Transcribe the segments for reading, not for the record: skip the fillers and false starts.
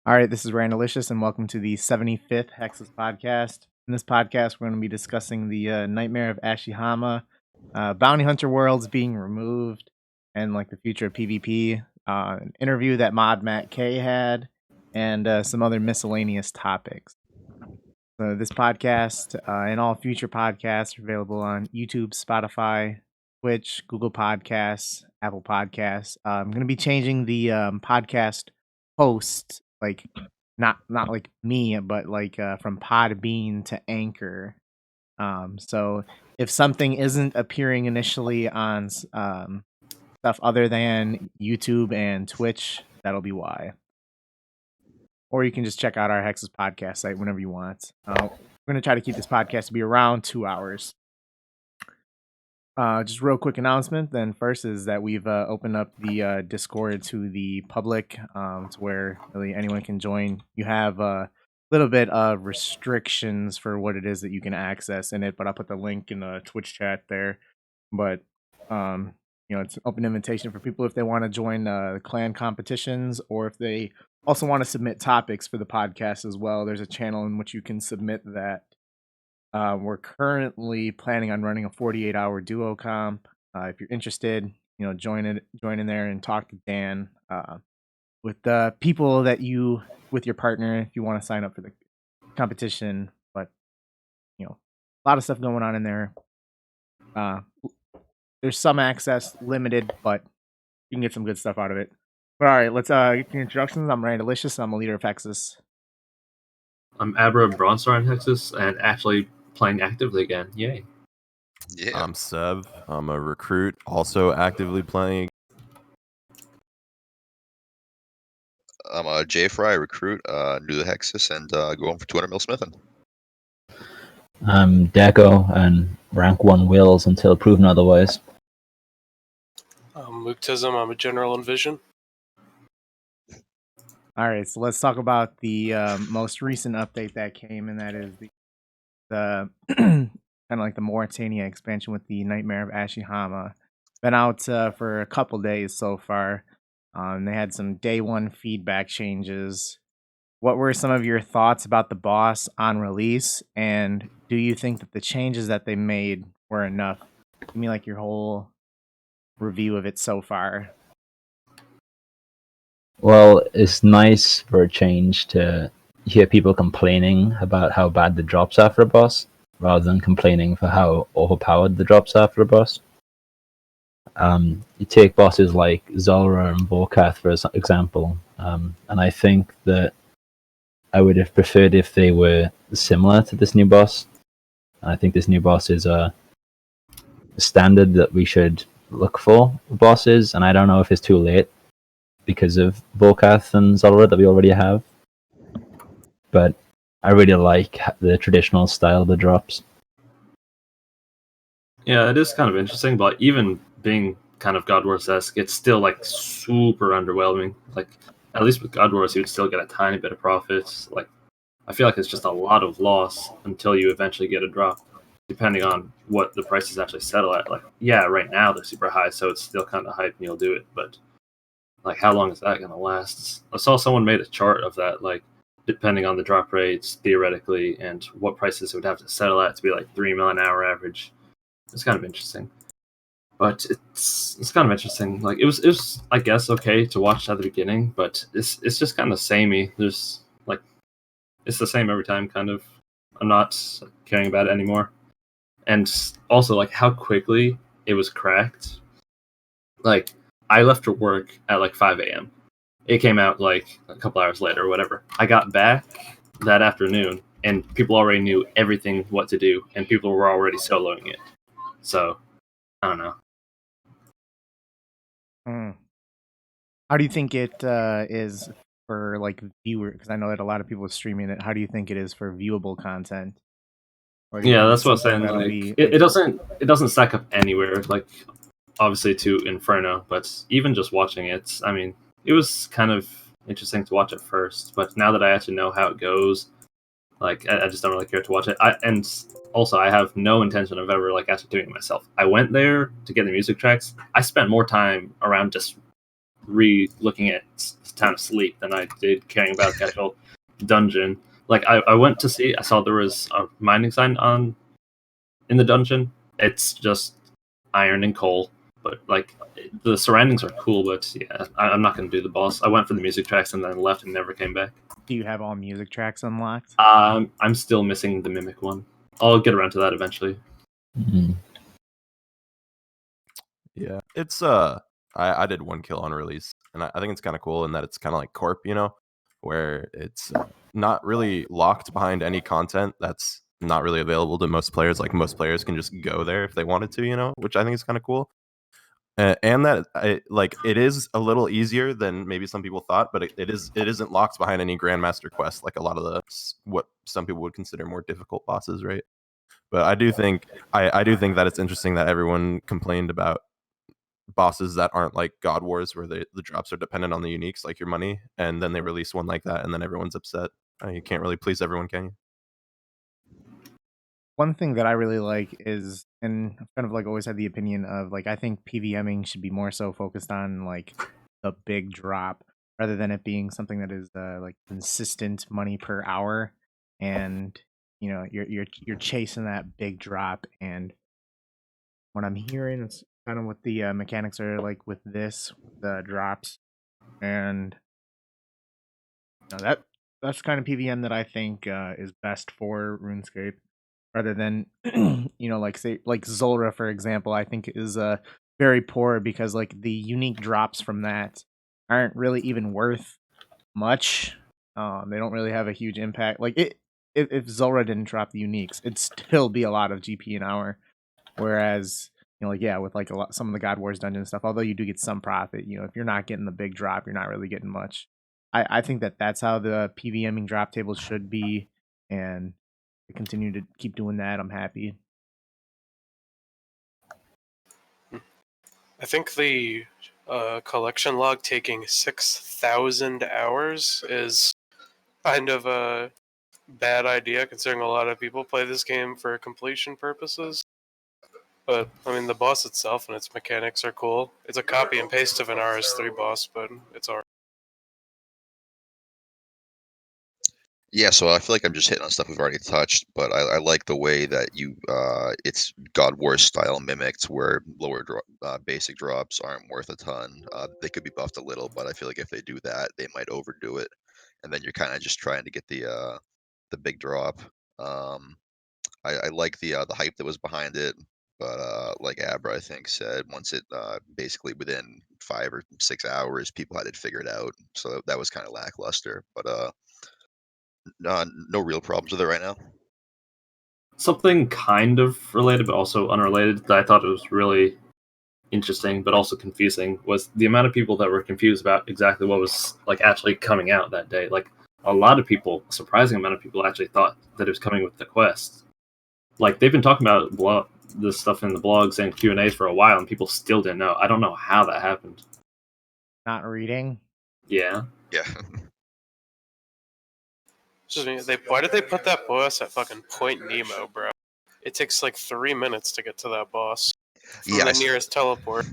All right, this is Randalicious, and welcome to the 75th Hexis podcast. In this podcast, we're going to be discussing the Nightmare of Ashihama, Bounty Hunter Worlds being removed, and like the future of PvP, an interview that Mod Matt K had, and some other miscellaneous topics. So this podcast and all future podcasts are available on YouTube, Spotify, Twitch, Google Podcasts, Apple Podcasts. I'm going to be changing the podcast host, like not like me, but like from Podbean to Anchor. So if something isn't appearing initially on stuff other than YouTube and Twitch, that'll be why. Or you can just check out our Hexis podcast site whenever you want. We're going to try to keep this podcast to be around 2 hours. Just real quick announcement. Then first is that we've opened up the Discord to the public, to where really anyone can join. You have a little bit of restrictions for what it is that you can access in it, but I'll put the link in the Twitch chat there. But it's an open invitation for people if they want to join the clan competitions, or if they also want to submit topics for the podcast as well. There's a channel in which you can submit that. We're currently planning on running a 48-hour duo comp. If you're interested, join in there and talk to Dan with the people that with your partner if you want to sign up for the competition. But a lot of stuff going on in there. There's some access, limited, but you can get some good stuff out of it. But all right, let's get the introductions. I'm Randalicious. I'm a leader of Hexis. I'm Abra238 on Hexis and actually playing actively again. Yay. Yeah. I'm Seb. I'm a recruit, also actively playing. I'm a JFry recruit, new to Hexis, and going for 200 mil smithing. I'm Deco and rank 1 wills until proven otherwise. I'm Ooktism. I'm a general in vision. All right, so let's talk about the most recent update that came, and that is the kind of like the Mauritania expansion with the Nightmare of Ashihama. Been out for a couple days so far. They had some day one feedback changes. What were some of your thoughts about the boss on release, and do you think that the changes that they made were enough? Give me like your whole review of it so far. Well, it's nice for a change to hear people complaining about how bad the drops are for a boss, rather than complaining for how overpowered the drops are for a boss. You take bosses like Zulrah and Volkath, for example, and I think that I would have preferred if they were similar to this new boss. I think this new boss is a standard that we should look for bosses, and I don't know if it's too late because of Volkath and Zulrah that we already have. But I really like the traditional style of the drops. Yeah, it is kind of interesting, but even being kind of God Wars-esque, it's still like super underwhelming. Like, at least with God Wars, you would still get a tiny bit of profits. Like, I feel like it's just a lot of loss until you eventually get a drop, depending on what the prices actually settle at. Like, yeah, right now they're super high, so it's still kind of hype and you'll do it. But, like, how long is that going to last? I saw someone made a chart of that, like, depending on the drop rates, theoretically, and what prices it would have to settle at to be like 3 mil an hour average. It's kind of interesting. But it's kind of interesting. Like, it was I guess okay to watch at the beginning, but it's just kind of samey. There's like, it's the same every time, kind of. I'm not caring about it anymore. And also, like, how quickly it was cracked. Like, I left for work at like 5 a.m. It came out like a couple hours later or whatever. I got back that afternoon, and people already knew everything what to do, and people were already soloing it. So, I don't know. How do you think it is for like viewers? Because I know that a lot of people are streaming it. How do you think it is for viewable content? Yeah, that's what I'm saying. Like, it doesn't stack up anywhere. Like, obviously to Inferno, but even just watching it, I mean, it was kind of interesting to watch at first. But now that I actually know how it goes, like, I just don't really care to watch it. And also, I have no intention of ever like actually doing it myself. I went there to get the music tracks. I spent more time around just re-looking at Time of Sleep than I did caring about the actual dungeon. Like I went to see, I saw there was a mining sign in the dungeon. It's just iron and coal, but like the surroundings are cool. But yeah, I'm not going to do the boss. I went for the music tracks and then left and never came back. Do you have all music tracks unlocked? I'm still missing the mimic one. I'll get around to that eventually. Mhm. Yeah, it's I did one kill on release, and I think it's kind of cool in that it's kind of like Corp, where it's not really locked behind any content that's not really available to most players. Like most players can just go there if they wanted to, which I think is kind of cool. And that it is a little easier than maybe some people thought, but it isn't locked behind any Grandmaster quest like a lot of what some people would consider more difficult bosses, right? But I do think that it's interesting that everyone complained about bosses that aren't like God Wars, where the drops are dependent on the uniques, like your money, and then they release one like that, and then everyone's upset. You can't really please everyone, can you? One thing that I really like is, and I've kind of like always had the opinion of like, I think PVMing should be more so focused on like the big drop rather than it being something that is like consistent money per hour, and you're chasing that big drop. And what I'm hearing is kind of what the mechanics are like with the drops, and that's kind of PVM that I think is best for RuneScape, rather than like say like Zulrah, for example. I think is very poor because like the unique drops from that aren't really even worth much. They don't really have a huge impact. Like if Zulrah didn't drop the uniques, it'd still be a lot of GP an hour. Whereas like yeah, with like some of the God Wars dungeon stuff, although you do get some profit, if you're not getting the big drop, you're not really getting much. I think that's how the PVMing drop tables should be, and they continue to keep doing that. I'm happy. I think the collection log taking 6,000 hours is kind of a bad idea, considering a lot of people play this game for completion purposes. But, I mean, the boss itself and its mechanics are cool. It's a copy and paste of an RS3 boss, but it's alright. Yeah, so I feel like I'm just hitting on stuff we've already touched, but I like the way that it's God Wars style mimicked, where basic drops aren't worth a ton. They could be buffed a little, but I feel like if they do that, they might overdo it, and then you're kind of just trying to get the big drop. I like the hype that was behind it, but like Abra, I think, said, once it basically within 5 or 6 hours, people had it figured out, so that was kind of lackluster. But no real problems with it right now. Something kind of related, but also unrelated, that I thought it was really interesting, but also confusing, was the amount of people that were confused about exactly what was like actually coming out that day. Like a lot of people, a surprising amount of people, actually thought that it was coming with the quest. Like they've been talking about this stuff in the blogs and Q&As for a while, and people still didn't know. I don't know how that happened. Not reading. Yeah. Yeah. Excuse me, why did they put that boss at fucking Point Nemo, bro? It takes like 3 minutes to get to that boss from Yeah, the nearest teleport.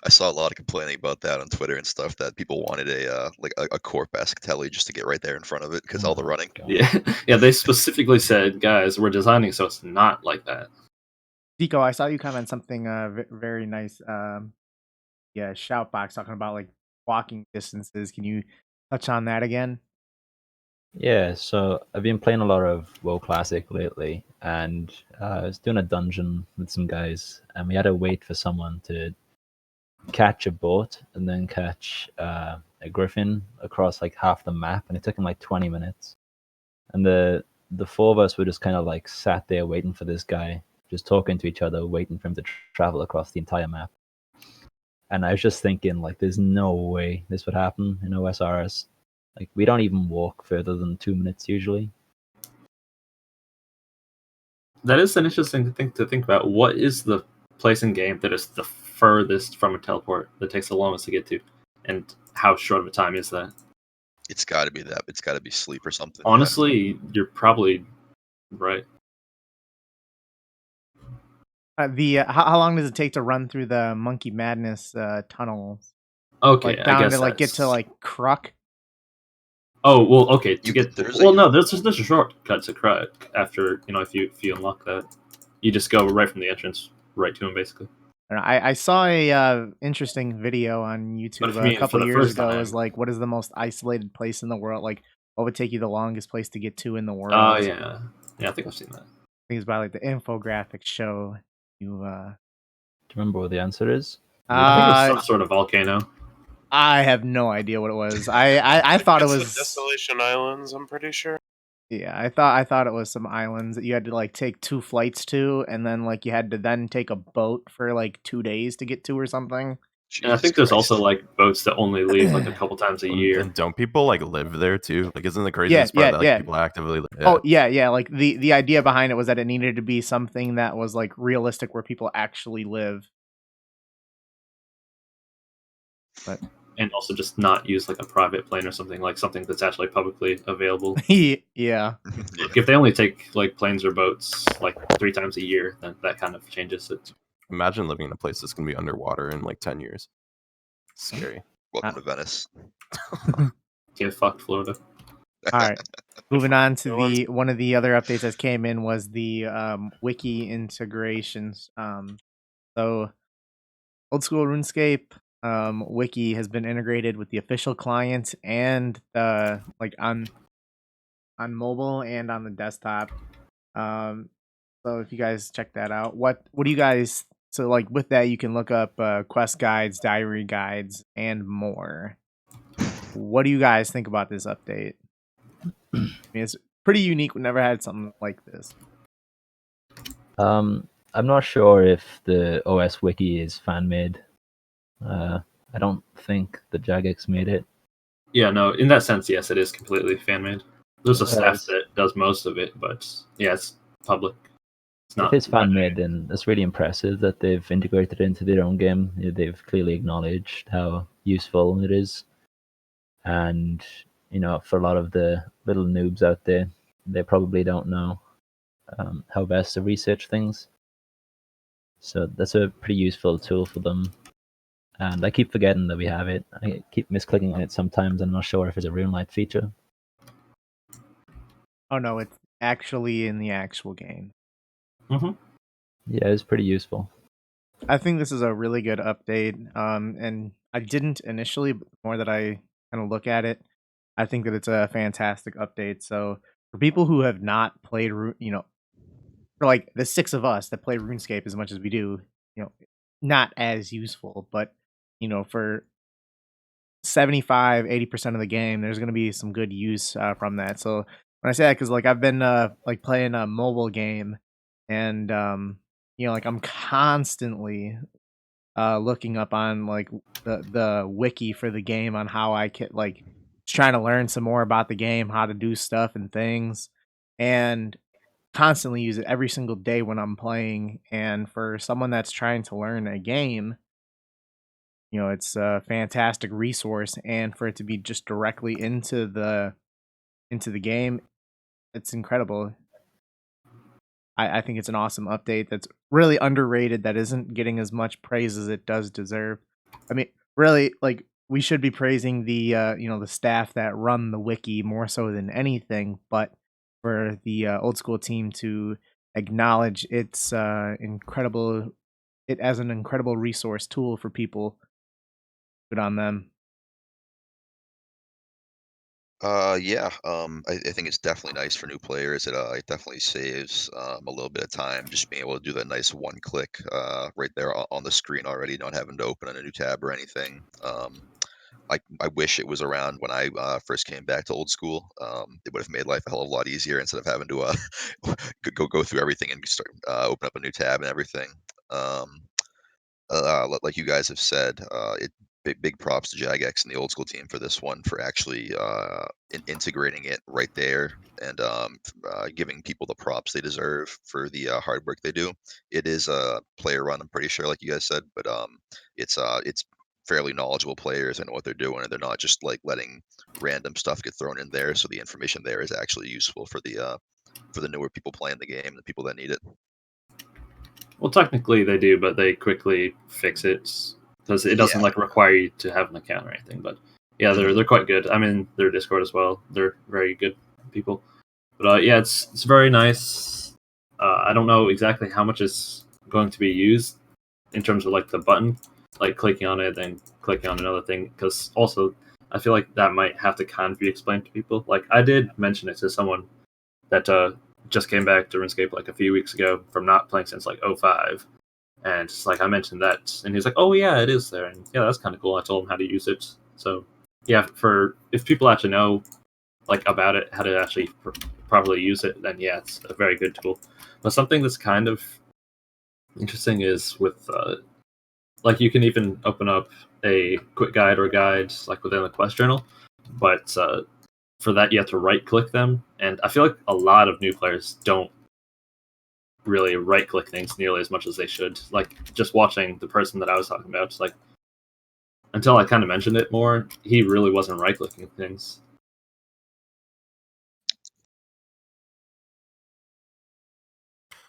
I saw a lot of complaining about that on Twitter and stuff, that people wanted a Corp-esque telly just to get right there in front of it because all the running. Yeah. Yeah, they specifically said, guys, we're designing so it's not like that. Deco, I saw you comment something very nice. Yeah, shout box talking about like walking distances. Can you touch on that again? Yeah, so I've been playing a lot of WoW Classic lately, and I was doing a dungeon with some guys, and we had to wait for someone to catch a boat and then catch a griffin across like half the map, and it took him like 20 minutes. And the four of us were just kind of like sat there waiting for this guy, just talking to each other, waiting for him to travel across the entire map. And I was just thinking, like, there's no way this would happen in OSRS. Like, we don't even walk further than 2 minutes usually. That is an interesting thing to think about. What is the place in game that is the furthest from a teleport that takes the longest to get to, and how short of a time is that? It's got to be that. It's got to be sleep or something. Honestly, you're probably right. How long does it take to run through the Monkey Madness tunnels? Okay, like I down guess to like get to that's- like Kruk. Oh well, okay. To You- get there's well, a- no, there's a shortcut to Kruk after if you unlock that, you just go right from the entrance right to him basically. And I saw a interesting video on YouTube if you a mean couple for the years first ago. It time- was like, what is the most isolated place in the world? Like, what would take you the longest place to get to in the world? Oh yeah, I think I've seen that. I think it's by like the infographics show. You Do you remember what the answer is? I think it's some sort of volcano. I have no idea what it was. I thought it It's the was Desolation Islands, I'm pretty sure. Yeah, I thought it was some islands that you had to like take 2 flights to, and then like you had to then take a boat for like 2 days to get to or something. And I Jesus think there's Christ. also like boats that only leave like a couple times a year. And don't people like live there too? Like, isn't the craziest Yeah, part that like yeah. people actively live? Oh yeah. Like the idea behind it was that it needed to be something that was like realistic where people actually live. But And also just not use like a private plane or something, like something that's actually publicly available. yeah. Yeah. Like, if they only take like planes or boats like 3 times a year, then that kind of changes it. Imagine living in a place that's gonna be underwater in like 10 years. Scary. Welcome to Venice. Get fucked, Florida. All right. Moving on to Go on. the one of the other updates that came in was the wiki integrations. So old school RuneScape wiki has been integrated with the official client and like on mobile and on the desktop. So if you guys check that out, what do you guys? So like with that, you can look up quest guides, diary guides, and more. What do you guys think about this update? I mean, it's pretty unique. We never had something like this. I'm not sure if the OS wiki is fan made. I don't think the Jagex made it. Yeah, no, in that sense, yes, it is completely fan made. There's a Yes. staff that does most of it, but yeah, it's public. It's not. If it's fan made, then it's really impressive that they've integrated it into their own game. They've clearly acknowledged how useful it is, and for a lot of the little noobs out there, they probably don't know how best to research things. So that's a pretty useful tool for them. And I keep forgetting that we have it. I keep misclicking on it sometimes. I'm not sure if it's a RuneLite feature. Oh no, it's actually in the actual game. Mm-hmm. Yeah, it's pretty useful. I think this is a really good update. And I didn't initially, but the more that I kind of look at it, I think that it's a fantastic update. So for people who have not played, for like the 6 of us that play RuneScape as much as we do, not as useful, but for 75-80% of the game, there's going to be some good use from that. So when I say that, because like I've been like playing a mobile game, and like I'm constantly looking up on like the wiki for the game on how I can like just trying to learn some more about the game, how to do stuff and things, and constantly use it every single day when I'm playing. And for someone that's trying to learn a game, it's a fantastic resource, and for it to be just directly into the game, it's incredible. I think it's an awesome update that's really underrated, that isn't getting as much praise as it does deserve. I mean, really, like, we should be praising the the staff that run the wiki more so than anything, but for the old school team to acknowledge its incredible, it as an incredible resource tool for people, good on them. Yeah. I think it's definitely nice for new players. It definitely saves a little bit of time just being able to do that nice one click right there on the screen already, not having to open a new tab or anything. I wish it was around when I first came back to old school. It would have made life a hell of a lot easier instead of having to go through everything and start open up a new tab and everything. Like you guys have said, big props to Jagex and the old school team for this one, for actually integrating it right there, and giving people the props they deserve for the hard work they do. It is a player run, I'm pretty sure, like you guys said, but it's fairly knowledgeable players and know what they're doing, and they're not just like letting random stuff get thrown in there. So the information there is actually useful for the newer people playing the game, the people that need it. Well, technically they do, but they quickly fix it because it doesn't like require you to have an account or anything. But yeah, they're quite good. I'm in their Discord as well. They're very good people. But yeah, it's very nice. I don't know exactly how much is going to be used in terms of like the button, like clicking on it and clicking on another thing. Because also, I feel like that might have to kind of be explained to people. Like I did mention it to someone that just came back to RuneScape like a few weeks ago from not playing since like 05. And it's like I mentioned that, and he's like, "Oh yeah, it is there." And yeah, that's kind of cool. I told him how to use it. So yeah, for if people actually know like about it, how to actually properly use it, then yeah, it's a very good tool. But something that's kind of interesting is with like you can even open up a quick guide or guides like within the quest journal, but for that you have to right click them, and I feel like a lot of new players don't really right click things nearly as much as they should. Like just watching the person that I was talking about, like until I kind of mentioned it more, he really wasn't right clicking things.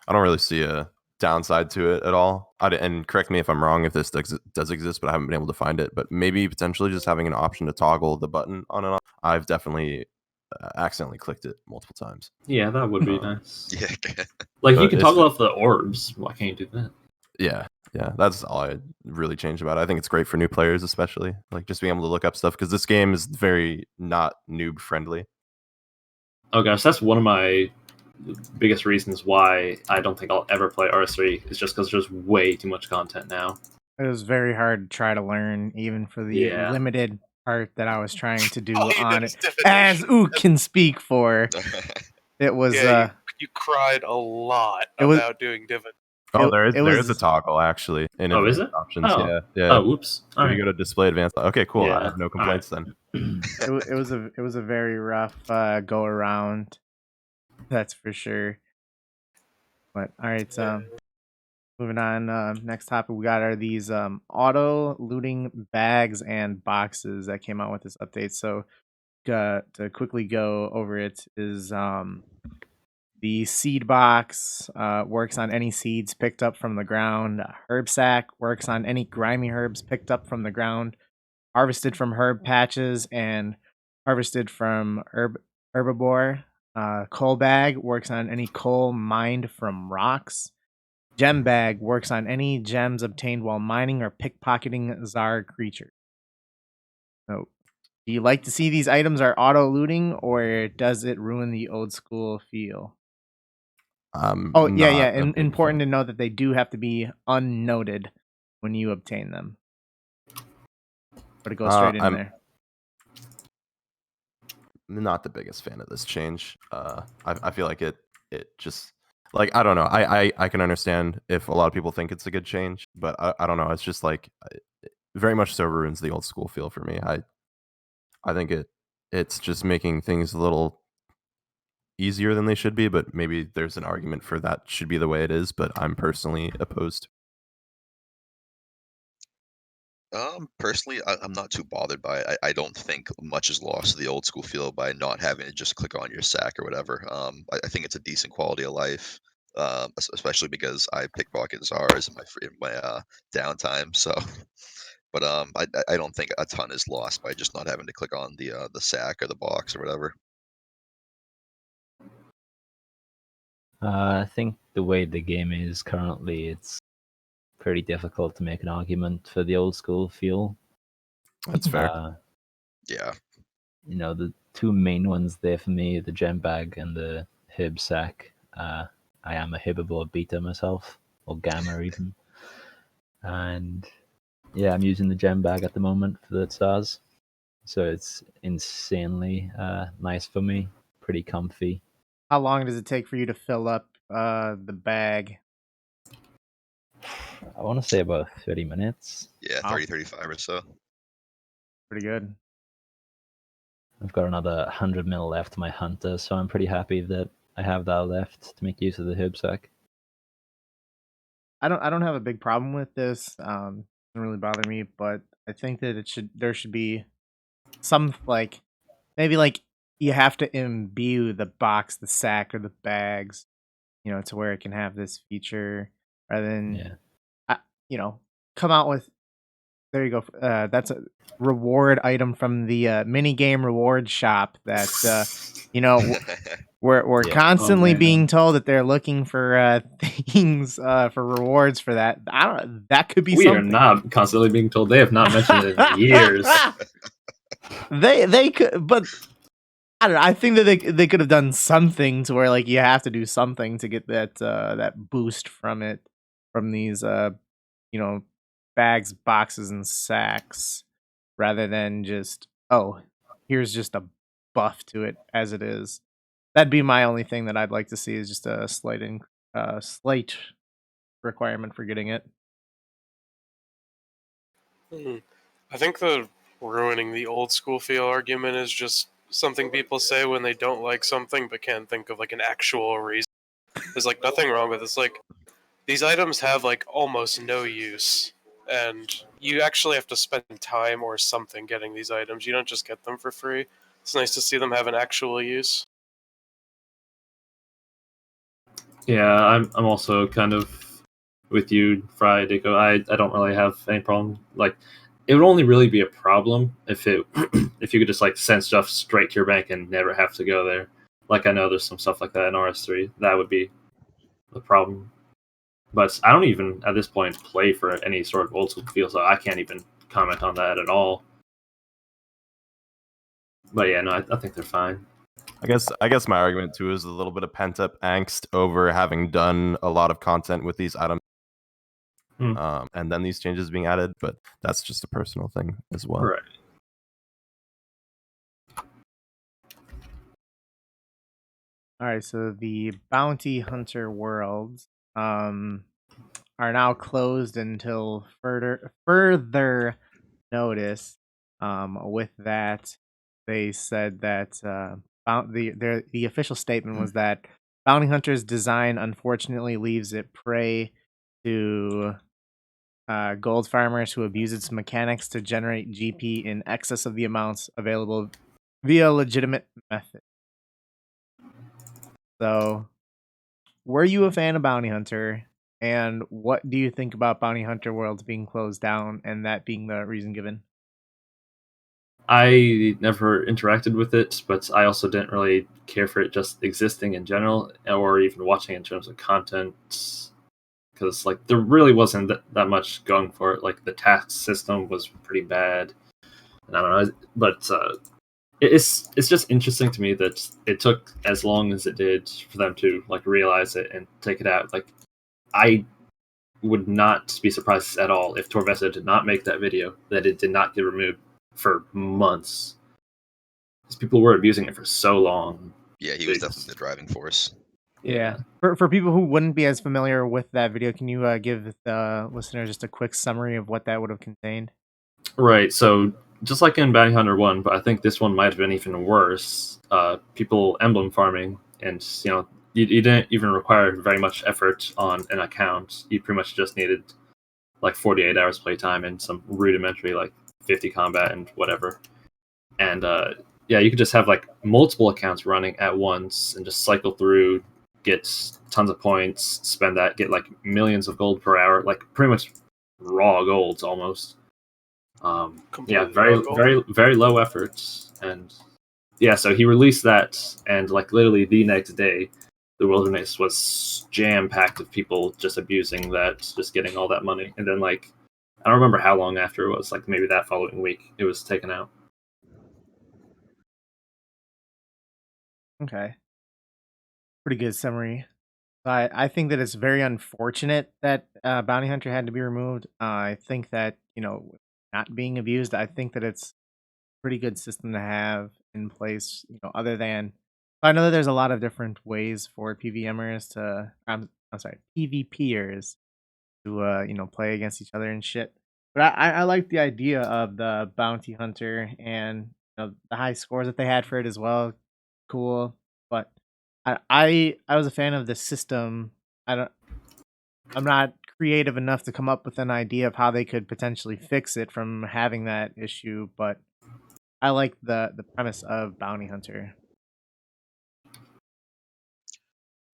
I don't really see a downside to it at all. And correct me if I'm wrong if this does exist, but I haven't been able to find it. But maybe potentially just having an option to toggle the button on and off. I've definitely accidentally clicked it multiple times. Yeah, that would be nice. Yeah. Like you can toggle off the orbs. Why can't you do that? Yeah, that's all I really changed about it. I think it's great for new players, especially like just being able to look up stuff because this game is very not noob friendly. Oh gosh, that's one of my biggest reasons why I don't think I'll ever play R3 is just because there's way too much content now. It was very hard to try to learn, even for the limited part that I was trying to do on it. As Ook can speak for, it was. Yeah, you cried a lot about doing divination. Oh, there is a toggle actually in is it? options. Oh. Yeah. Oh, whoops. If you go to display advanced, okay, cool. Yeah. I have no complaints then. It was a very rough go around. That's for sure. But all right, moving on. Next topic we got are these auto looting bags and boxes that came out with this update. So to quickly go over it is the seed box works on any seeds picked up from the ground. Herb sack works on any grimy herbs picked up from the ground, harvested from herb patches and harvested from herbivore. Coal bag works on any coal mined from rocks. Gem bag works on any gems obtained while mining or pickpocketing Zard creatures. So, do you like to see these items are auto looting, or does it ruin the old school feel? Yeah. And important to note that they do have to be unnoted when you obtain them. But it goes straight in there. I'm not the biggest fan of this change. I feel like it just like I don't know. I can understand if a lot of people think it's a good change, but I don't know. It's just like it very much so ruins the old school feel for me. I think it's just making things a little easier than they should be, but maybe there's an argument for that should be the way it is, but I'm personally opposed. Personally, I'm not too bothered by it. I don't think much is lost to the old school feel by not having to just click on your sack or whatever. I think it's a decent quality of life, especially because I pickpocket Zars in my downtime. So, but I don't think a ton is lost by just not having to click on the sack or the box or whatever. I think the way the game is currently, it's pretty difficult to make an argument for the old school feel. That's fair. Yeah. You know, the two main ones there for me, the gem bag and the herb sack. I am a herbivore beta myself, or gamma even. And yeah, I'm using the gem bag at the moment for the stars. So it's insanely nice for me, pretty comfy. How long does it take for you to fill up the bag? I want to say about 30 minutes. Yeah, 30, 35 or so. Pretty good. I've got another 100 mil left to my hunter, so I'm pretty happy that I have that left to make use of the herb sack. I don't have a big problem with this. Doesn't really bother me, but I think that there should be some like maybe like you have to imbue the box, the sack, or the bags, to where it can have this feature rather than come out with there you go. That's a reward item from the mini game reward shop that we're Yeah. constantly man. being told that they're looking for things for rewards for that. I don't. That could be We are something. not constantly being told. They have not mentioned it in years. They could, but I don't know. I think that they could have done something to where like you have to do something to get that boost from it from these bags, boxes, and sacks rather than just here's just a buff to it as it is. That'd be my only thing that I'd like to see is just a slight requirement for getting it. I think the ruining the old school feel argument is just something people say when they don't like something but can't think of like an actual reason. There's like nothing wrong with it. It's like these items have like almost no use, and you actually have to spend time or something getting these items. You don't just get them for free. It's nice to see them have an actual use. Yeah, I'm also kind of with you, Fry Dico. I don't really have any problem. Like, it would only really be a problem if it if you could just like send stuff straight to your bank and never have to go there. Like I know there's some stuff like that in RS3. That would be the problem. But I don't even at this point play for any sort of old school feel, so I can't even comment on that at all. But yeah, no, I think they're fine. I guess my argument too is a little bit of pent up angst over having done a lot of content with these items, and then these changes being added. But that's just a personal thing as well. Right. All right, so the bounty hunter worlds are now closed until further notice. With that, they said that the official statement was that bounty hunter's design unfortunately leaves it prey to gold farmers who abuse its mechanics to generate GP in excess of the amounts available via legitimate method. So, were you a fan of Bounty Hunter? And what do you think about Bounty Hunter Worlds being closed down and that being the reason given? I never interacted with it, but I also didn't really care for it just existing in general, or even watching in terms of content, because like there really wasn't that much going for it. Like the task system was pretty bad, and I don't know, but it's just interesting to me that it took as long as it did for them to like realize it and take it out. Like I would not be surprised at all if Torvesa did not make that video, that it did not get removed for months. Because people were abusing it for so long. Yeah, he was definitely the driving force. Yeah. For people who wouldn't be as familiar with that video, can you give the listeners just a quick summary of what that would have contained? Right. So just like in Bounty Hunter 1, but I think this one might have been even worse. People emblem farming, and you didn't even require very much effort on an account. You pretty much just needed like 48 hours playtime and some rudimentary like 50 combat and whatever. And you could just have like multiple accounts running at once and just cycle through, get tons of points, spend that, get like millions of gold per hour, like pretty much raw golds almost. Very low efforts. And so he released that, and like literally the next day the wilderness was jam packed of people just abusing that, just getting all that money. And then like I don't remember how long after it was, like maybe that following week it was taken out. Okay. Pretty good summary. I think that it's very unfortunate that Bounty Hunter had to be removed. I think that, not being abused, I think that it's a pretty good system to have in place, other than I know that there's a lot of different ways for PVMers to I'm sorry, PvPers to play against each other and shit. But I like the idea of the Bounty Hunter and the high scores that they had for it as well. Cool. But I was a fan of the system. I'm not creative enough to come up with an idea of how they could potentially fix it from having that issue, but I like the premise of Bounty Hunter.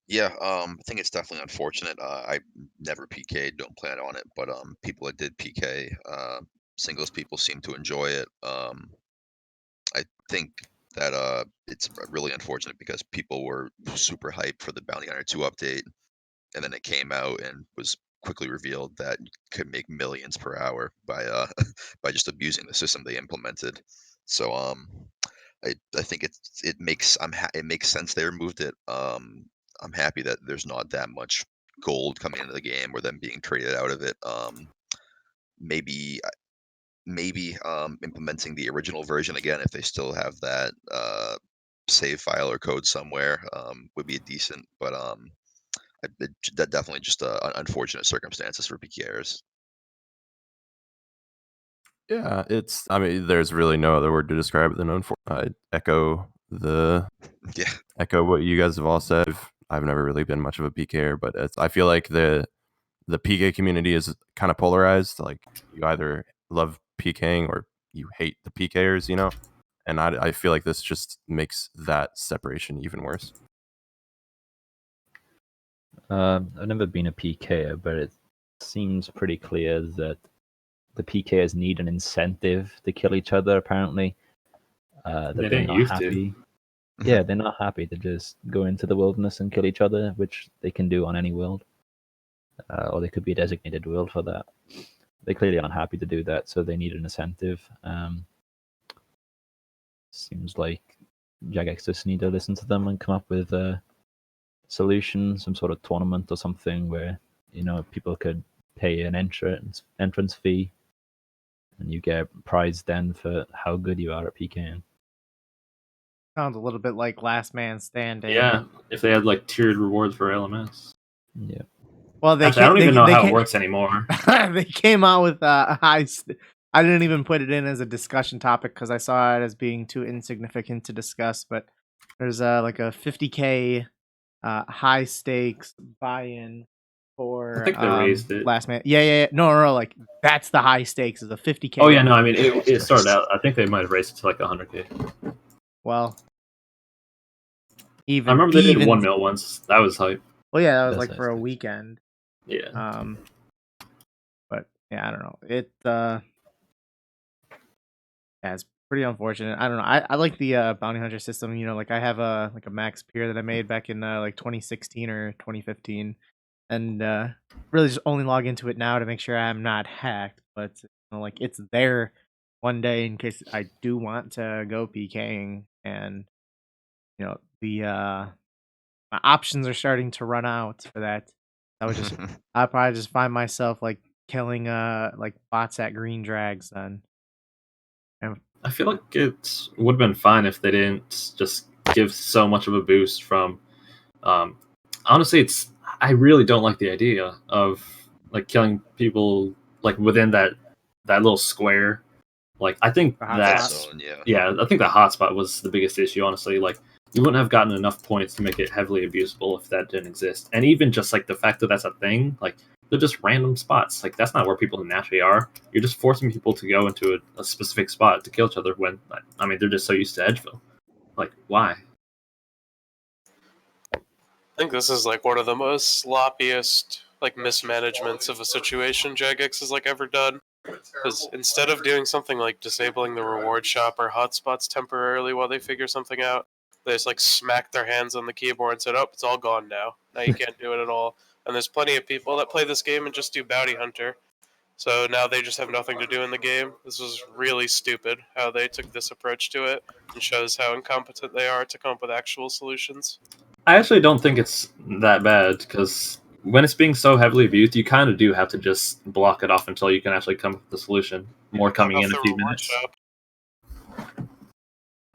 Yeah, I think it's definitely unfortunate. I never PK'd, don't plan on it, but people that did PK singles people seem to enjoy it. I think that it's really unfortunate because people were super hyped for the Bounty Hunter 2 update, and then it came out and was quickly revealed that you could make millions per hour by by just abusing the system they implemented. So I think it makes it makes sense they removed it. I'm happy that there's not that much gold coming into the game or them being traded out of it. Maybe implementing the original version again if they still have that save file or code somewhere would be decent. But that definitely just unfortunate circumstances for PKers. Yeah, it's. I mean, there's really no other word to describe it than I echo Yeah. what you guys have all said. I've never really been much of a PKer, but I feel like the PK community is kind of polarized. Like you either love PKing or you hate the PKers, you know. And I feel like this just makes that separation even worse. I've never been a PKer, but it seems pretty clear that the PKers need an incentive to kill each other, apparently. That They they're didn't not used happy. to. Yeah, they're not happy to just go into the wilderness and kill each other, which they can do on any world. Or they could be a designated world for that. They clearly aren't happy to do that, so they need an incentive. Seems like Jagex just need to listen to them and come up with a solution, some sort of tournament or something where people could pay an entrance fee, and you get a prize then for how good you are at PKing. Sounds a little bit like Last Man Standing. Yeah, if they had like tiered rewards for LMS. Yeah. Well, they Actually, I don't even know how it works anymore. They came out with high. I didn't even put it in as a discussion topic because I saw it as being too insignificant to discuss. But there's like a 50K high stakes buy-in for I think they raised it. Last Man. Yeah. No. Like that's the high stakes is a 50K. Oh yeah, no. I mean, it started out. I think they might have raised it to like 100K. Well, I remember they did 1 mil once. That was hype. Well, yeah, that was That's like for a nice. weekend. Yeah. But yeah, I don't know. It yeah, it's pretty unfortunate. I don't know. I like the bounty hunter system. Like I have a max peer that I made back in like 2016 or 2015, and really just only log into it now to make sure I'm not hacked. But like it's there one day in case I do want to go PKing, and the my options are starting to run out for that. I'd probably just find myself like killing like bots at green drags then. And I feel like it would have been fine if they didn't just give so much of a boost from. Honestly, I really don't like the idea of like killing people like within that little square. Like I think The hotspot. that's Zone, yeah. yeah, I think the hotspot was the biggest issue. Honestly, like you wouldn't have gotten enough points to make it heavily abusable if that didn't exist. And even just like the fact that that's a thing, like they're just random spots. Like that's not where people naturally are. You're just forcing people to go into a specific spot to kill each other when I mean they're just so used to Edgeville. Like why? I think this is like one of the most sloppiest like mismanagements of a situation Jagex has like ever done. Because instead of doing something like disabling the reward shop or hotspots temporarily while they figure something out, they just like smacked their hands on the keyboard and said, "Oh, it's all gone now. Now you can't do it at all." And there's plenty of people that play this game and just do bounty hunter. So now they just have nothing to do in the game. This was really stupid how they took this approach to it, and shows how incompetent they are to come up with actual solutions. I actually don't think it's that bad because when it's being so heavily abused, you kind of do have to just block it off until you can actually come up with the solution. More coming Off in the a few reward minutes.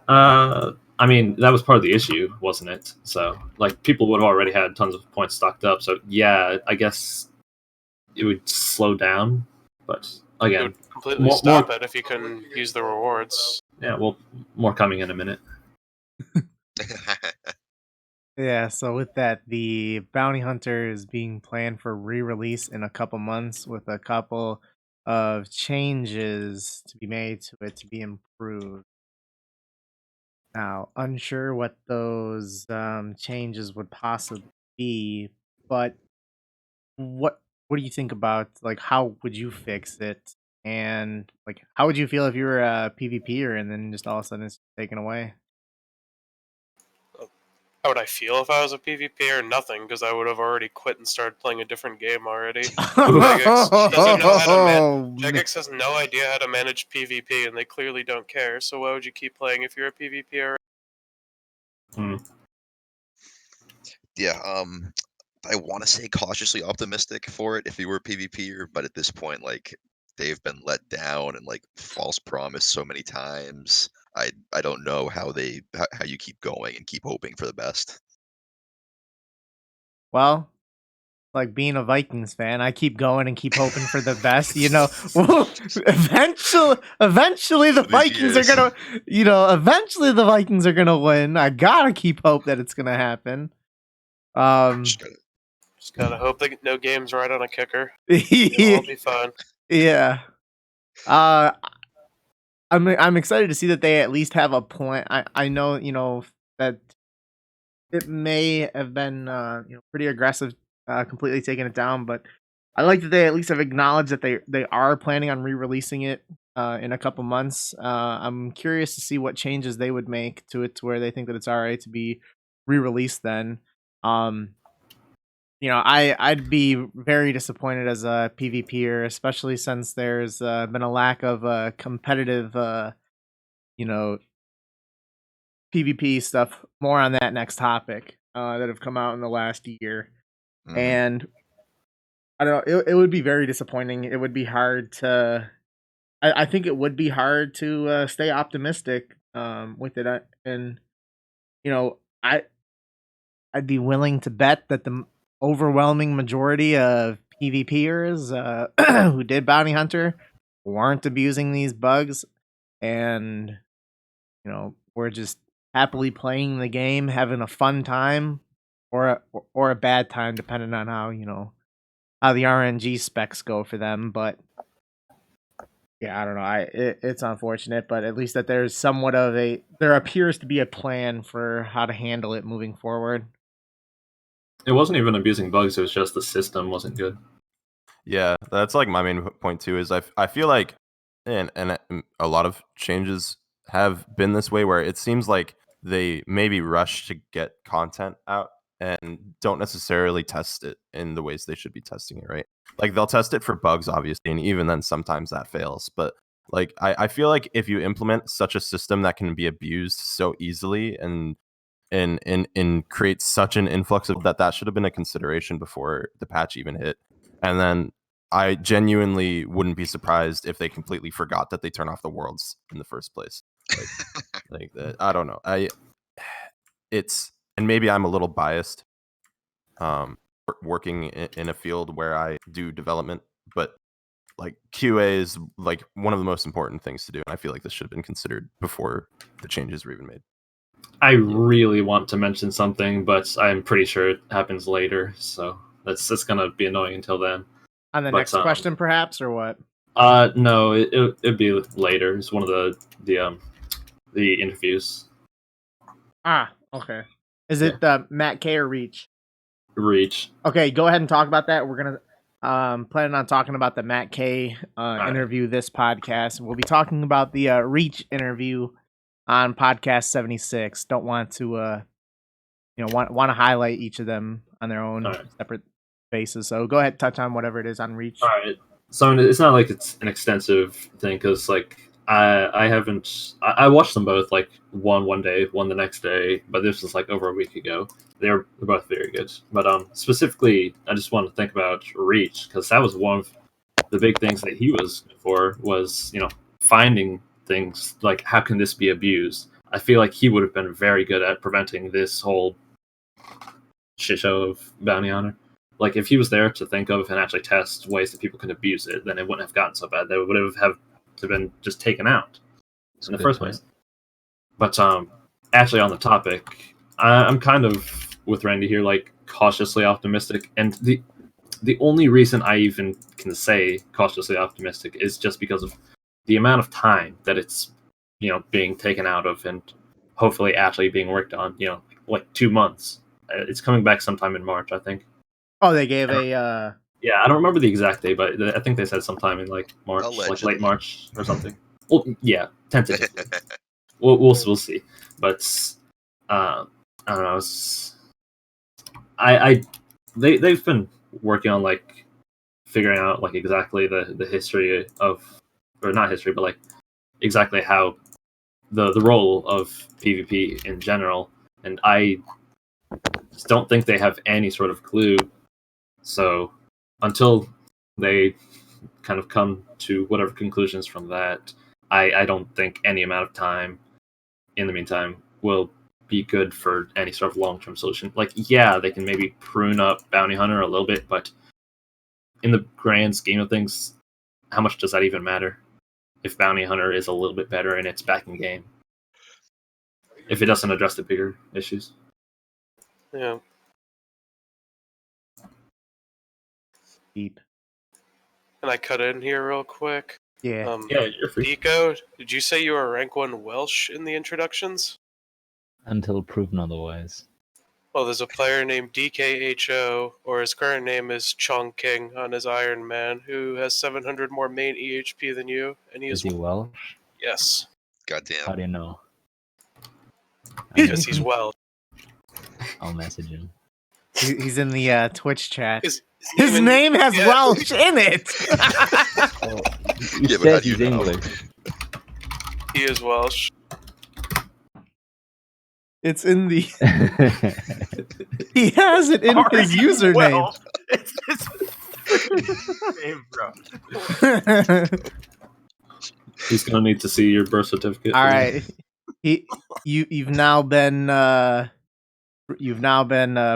shop. I mean, that was part of the issue, wasn't it? So, like, people would have already had tons of points stocked up. So, yeah, I guess it would slow down. But It again, would completely stop it if you couldn't use the rewards. yeah, well, more coming in a minute. yeah, so with that, the bounty hunter is being planned for re-release in a couple months with a couple of changes to be made to it to be improved. Now, unsure what those changes would possibly be, but what do you think about like how would you fix it? And like, how would you feel if you were a PvPer and then just all of a sudden it's taken away? How would I feel if I was a PvP or nothing? Because I would have already quit and started playing a different game already. Jagex doesn't know how to Jagex has no idea how to manage PvP, and they clearly don't care. So why would you keep playing if you're a PvPer? Yeah, I want to say cautiously optimistic for it if you were a PvPer, but at this point, like they've been let down and like false promised so many times. I don't know how you keep going and keep hoping for the best. Well, like being a Vikings fan, I keep going and keep hoping for the best. Eventually the These Vikings are years. gonna, eventually the Vikings are gonna win. I gotta keep hope that it's gonna happen. Just gotta, Just gotta hope that no game's right on a kicker. It'll all be fine. Yeah. I'm excited to see that they at least have a plan. I know, that it may have been pretty aggressive, completely taking it down, but I like that they at least have acknowledged that they are planning on re-releasing it in a couple months. I'm curious to see what changes they would make to it to where they think that it's all right to be re-released then. I'd be very disappointed as a PvPer, especially since there's been a lack of competitive, PvP stuff. More on that next topic that have come out in the last year, and I don't know. It would be very disappointing. It would be hard to. I think it would be hard to stay optimistic with it, and you know, I'd be willing to bet that the overwhelming majority of PvPers who did Bounty Hunter weren't abusing these bugs, and we're just happily playing the game, having a fun time, or a bad time, depending on how the RNG specs go for them. But yeah, I don't know. It's unfortunate, but at least that there's somewhat of there appears to be a plan for how to handle it moving forward. It wasn't even abusing bugs; it was just the system wasn't good. Yeah, that's like my main point too. Is I feel like, and a lot of changes have been this way, where it seems like they maybe rush to get content out and don't necessarily test it in the ways they should be testing it, right? Like they'll test it for bugs, obviously, and even then sometimes that fails. But like I feel like if you implement such a system that can be abused so easily and create such an influx of that should have been a consideration before the patch even hit. And then I genuinely wouldn't be surprised if they completely forgot that they turn off the worlds in the first place. Like that. I don't know. And maybe I'm a little biased, working in a field where I do development, but like QA is like one of the most important things to do, and I feel like this should have been considered before the changes were even made. I really want to mention something, but I'm pretty sure it happens later, so that's gonna be annoying until then. On the next question, perhaps, or what? No, it'd be later. It's one of the interviews. Ah, okay. Is it Matt K or Reach? Reach. Okay, go ahead and talk about that. We're gonna planning on talking about the Matt K interview this podcast. We'll be talking about the Reach interview on podcast 76. Don't want to want to highlight each of them on their own separate basis. So go ahead, touch on whatever it is on Reach. All right. So it's not like it's an extensive thing because like I watched them both, like one day, one the next day, but this was like over a week ago. They're both very good, but specifically, I just want to think about Reach because that was one of the big things that he was for was finding things like how can this be abused. I feel like he would have been very good at preventing this whole shit show of Bounty Hunter. Like if he was there to think of and actually test ways that people could abuse it, then it wouldn't have gotten so bad. They would have been just taken out in the first place. But actually on the topic, I'm kind of with Randy here, like cautiously optimistic. And the only reason I even can say cautiously optimistic is just because of the amount of time that it's being taken out of and hopefully actually being worked on. Like 2 months. It's coming back sometime in March, I think. Oh, they gave a Yeah, I don't remember the exact date, but I think they said sometime in like March, like Allegedly. late March or something. Well, yeah, tentatively. we'll see. But I don't know. They've been working on like figuring out like exactly the history of, or not history, but like exactly how the role of PvP in general, and I just don't think they have any sort of clue. So until they kind of come to whatever conclusions from that, I don't think any amount of time in the meantime will be good for any sort of long-term solution. Like, yeah, they can maybe prune up Bounty Hunter a little bit, but in the grand scheme of things, how much does that even matter if Bounty Hunter is a little bit better and it's back in game? If it doesn't address the bigger issues. Yeah. Deep. Can I cut in here real quick? Yeah. Yeah, you're free. Deco, did you say you were rank 1 Welsh in the introductions? Until proven otherwise. Well, there's a player named DKHO, or his current name is Chong King on his Iron Man, who has 700 more main EHP than you, and he Is is he Welsh? yes, How Goddamn. do you know? because he's Welsh. I'll message him. He's in the Twitch chat. His even- name has yeah. Welsh in it. Well, he Yeah, but how says do you he's know? English. He is Welsh. It's in the. He has it in his username. It's his name, bro. He's gonna need to see your birth certificate. All right. You've now been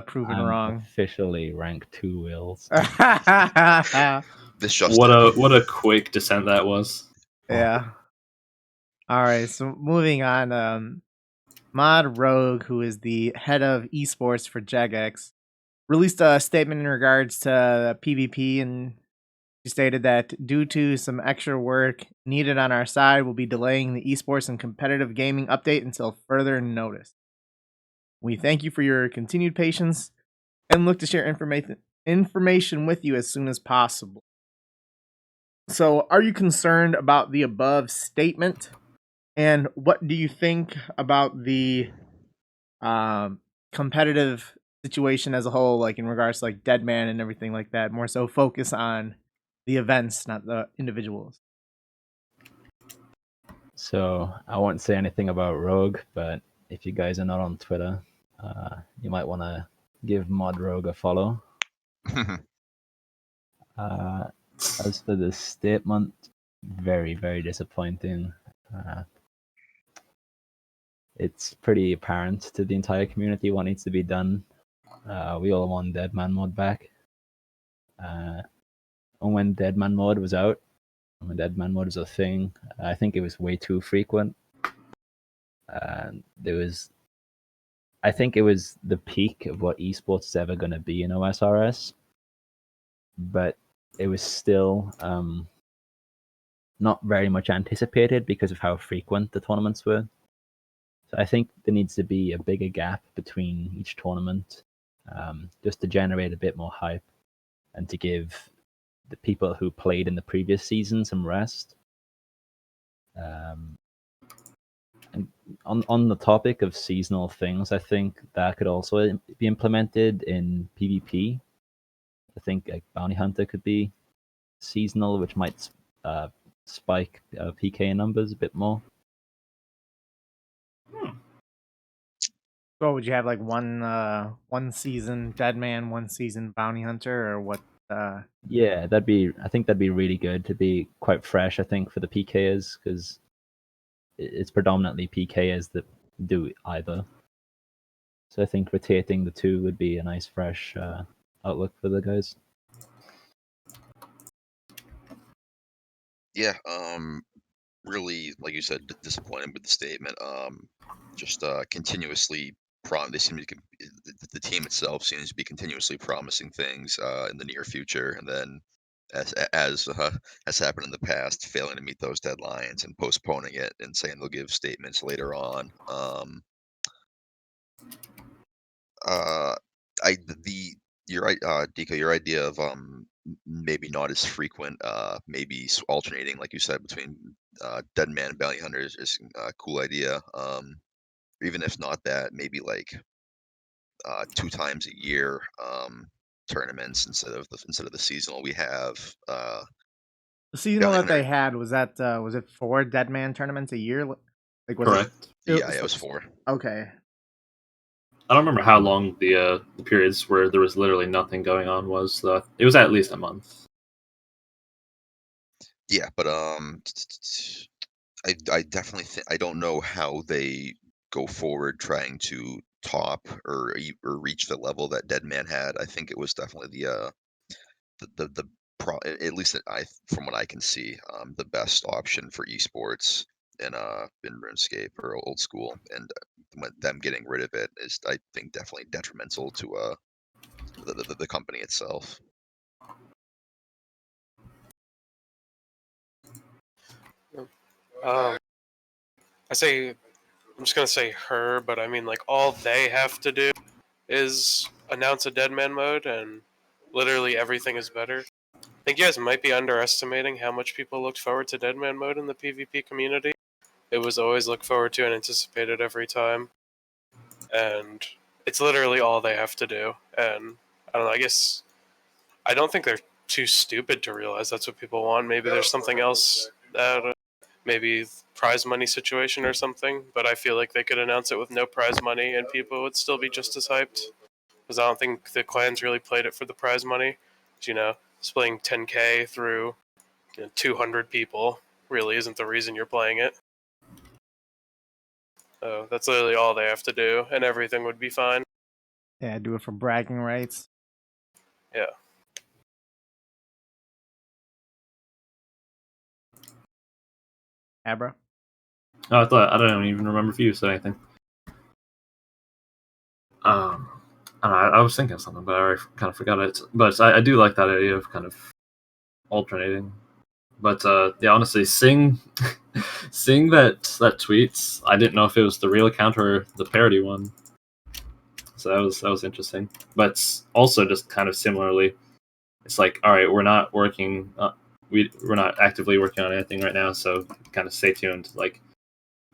proven I'm wrong. officially rank 2 Wills. This just What a quick descent that was. Yeah. All right. So moving on, Mod Rogue, who is the head of esports for Jagex, released a statement in regards to PvP, and she stated that due to some extra work needed on our side, we'll be delaying the esports and competitive gaming update until further notice. We thank you for your continued patience and look to share information with you as soon as possible. So, are you concerned about the above statement? And what do you think about the competitive situation as a whole, like in regards to like Deadman and everything like that? More so focus on the events, not the individuals. So I won't say anything about Rogue, but if you guys are not on Twitter, you might want to give Mod Rogue a follow. As for the statement, very, very disappointing. It's pretty apparent to the entire community what needs to be done. We all want Deadman mode back. And when Deadman mode was out, when Deadman mode was a thing, I think it was way too frequent. I think it was the peak of what esports is ever going to be in OSRS, but it was still not very much anticipated because of how frequent the tournaments were. So I think there needs to be a bigger gap between each tournament, just to generate a bit more hype and to give the people who played in the previous season some rest. And on the topic of seasonal things, I think that could also be implemented in PvP. I think like Bounty Hunter could be seasonal, which might spike PK numbers a bit more. So would you have like one season Deadman, one season Bounty Hunter, or what? Yeah, I think that'd be really good to be quite fresh. I think for the PKers, because it's predominantly PKers that do either. So I think rotating the two would be a nice fresh outlook for the guys. Yeah, really, like you said, disappointed with the statement. Just continuously they seem to the team itself seems to be continuously promising things in the near future, and then as has happened in the past, failing to meet those deadlines and postponing it and saying they'll give statements later on. I the you're right, Dika, your idea of maybe not as frequent. Maybe alternating, like you said, between Deadman and Bounty Hunters is a cool idea. Even if not that, maybe like 2 times a year tournaments instead of the seasonal we have. The seasonal Bounty that they Hunter, had, was it 4 Deadman tournaments a year? Like, was Correct. yeah, it was 4. Okay. I don't remember how long the periods where there was literally nothing going on was. It was at least a month. Yeah, but I definitely think I don't know how they go forward trying to top or reach the level that Deadman had. I think it was definitely the at least from what I can see, the best option for esports in RuneScape or old school, and them getting rid of it is, I think, definitely detrimental to the company itself. Um, I'm just gonna say her, but I mean, like, all they have to do is announce a Deadman mode, and literally everything is better. I think you guys might be underestimating how much people looked forward to Deadman mode in the PvP community. It was always looked forward to and anticipated every time, and it's literally all they have to do. And I don't know. I don't think they're too stupid to realize that's what people want. Maybe there's something else that maybe prize money situation or something, but I feel like they could announce it with no prize money and people would still be just as hyped. Because I don't think the clans really played it for the prize money. Splitting 10k through 200 people really isn't the reason you're playing it. So that's literally all they have to do, and everything would be fine. Yeah, do it for bragging rights. Yeah. Abra? Oh, I don't even remember if you said anything. I don't know, I was thinking of something, but I already kind of forgot it. But I do like that idea of kind of alternating. But yeah, honestly, seeing that tweet, I didn't know if it was the real account or the parody one. So that was interesting. But also just kind of similarly, it's like, all right, we're not working, we're not actively working on anything right now, so kind of stay tuned. Like,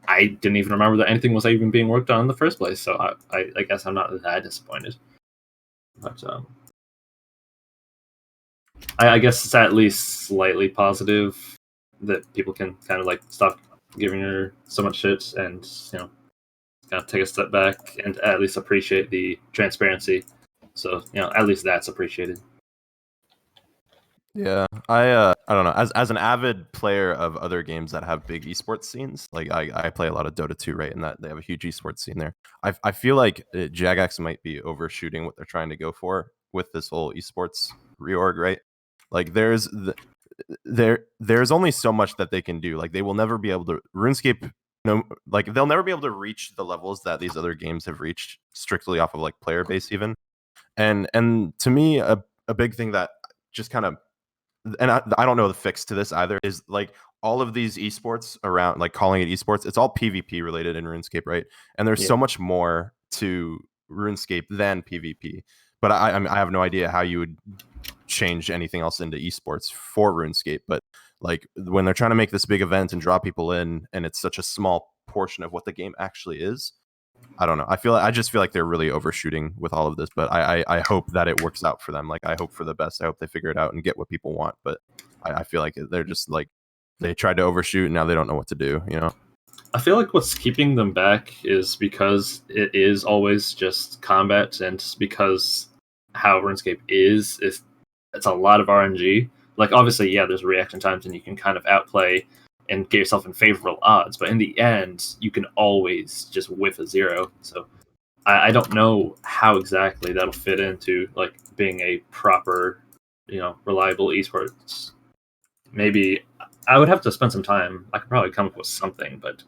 I didn't even remember that anything was even being worked on in the first place, so I guess I'm not that disappointed. But I guess it's at least slightly positive that people can kind of like stop giving her so much shit and kind of take a step back and at least appreciate the transparency. So at least that's appreciated. Yeah, I don't know. As an avid player of other games that have big esports scenes, like I play a lot of Dota 2, right? And that they have a huge esports scene there. I feel like Jagex might be overshooting what they're trying to go for with this whole esports reorg, right? Like there's only so much that they can do. Like they will never be able to RuneScape. No, like they'll never be able to reach the levels that these other games have reached strictly off of like player base even. And to me, a big thing that just kind of, and I don't know the fix to this either, is like all of these esports around, like calling it esports, it's all PvP related in RuneScape, right? And there's so much more to RuneScape than PvP. But I mean, I have no idea how you would change anything else into esports for RuneScape. But like when they're trying to make this big event and draw people in, and it's such a small portion of what the game actually is, I don't know. I just feel like they're really overshooting with all of this, but I hope that it works out for them. Like I hope for the best. I hope they figure it out and get what people want. But I feel like they're just like they tried to overshoot and now they don't know what to do. I feel like what's keeping them back is because it is always just combat, and because how RuneScape is it's a lot of RNG. Like obviously, yeah, there's reaction times and you can kind of outplay and get yourself in favorable odds, but in the end, you can always just whiff a 0. So I don't know how exactly that'll fit into like being a proper, reliable esports. Maybe I would have to spend some time. I could probably come up with something, but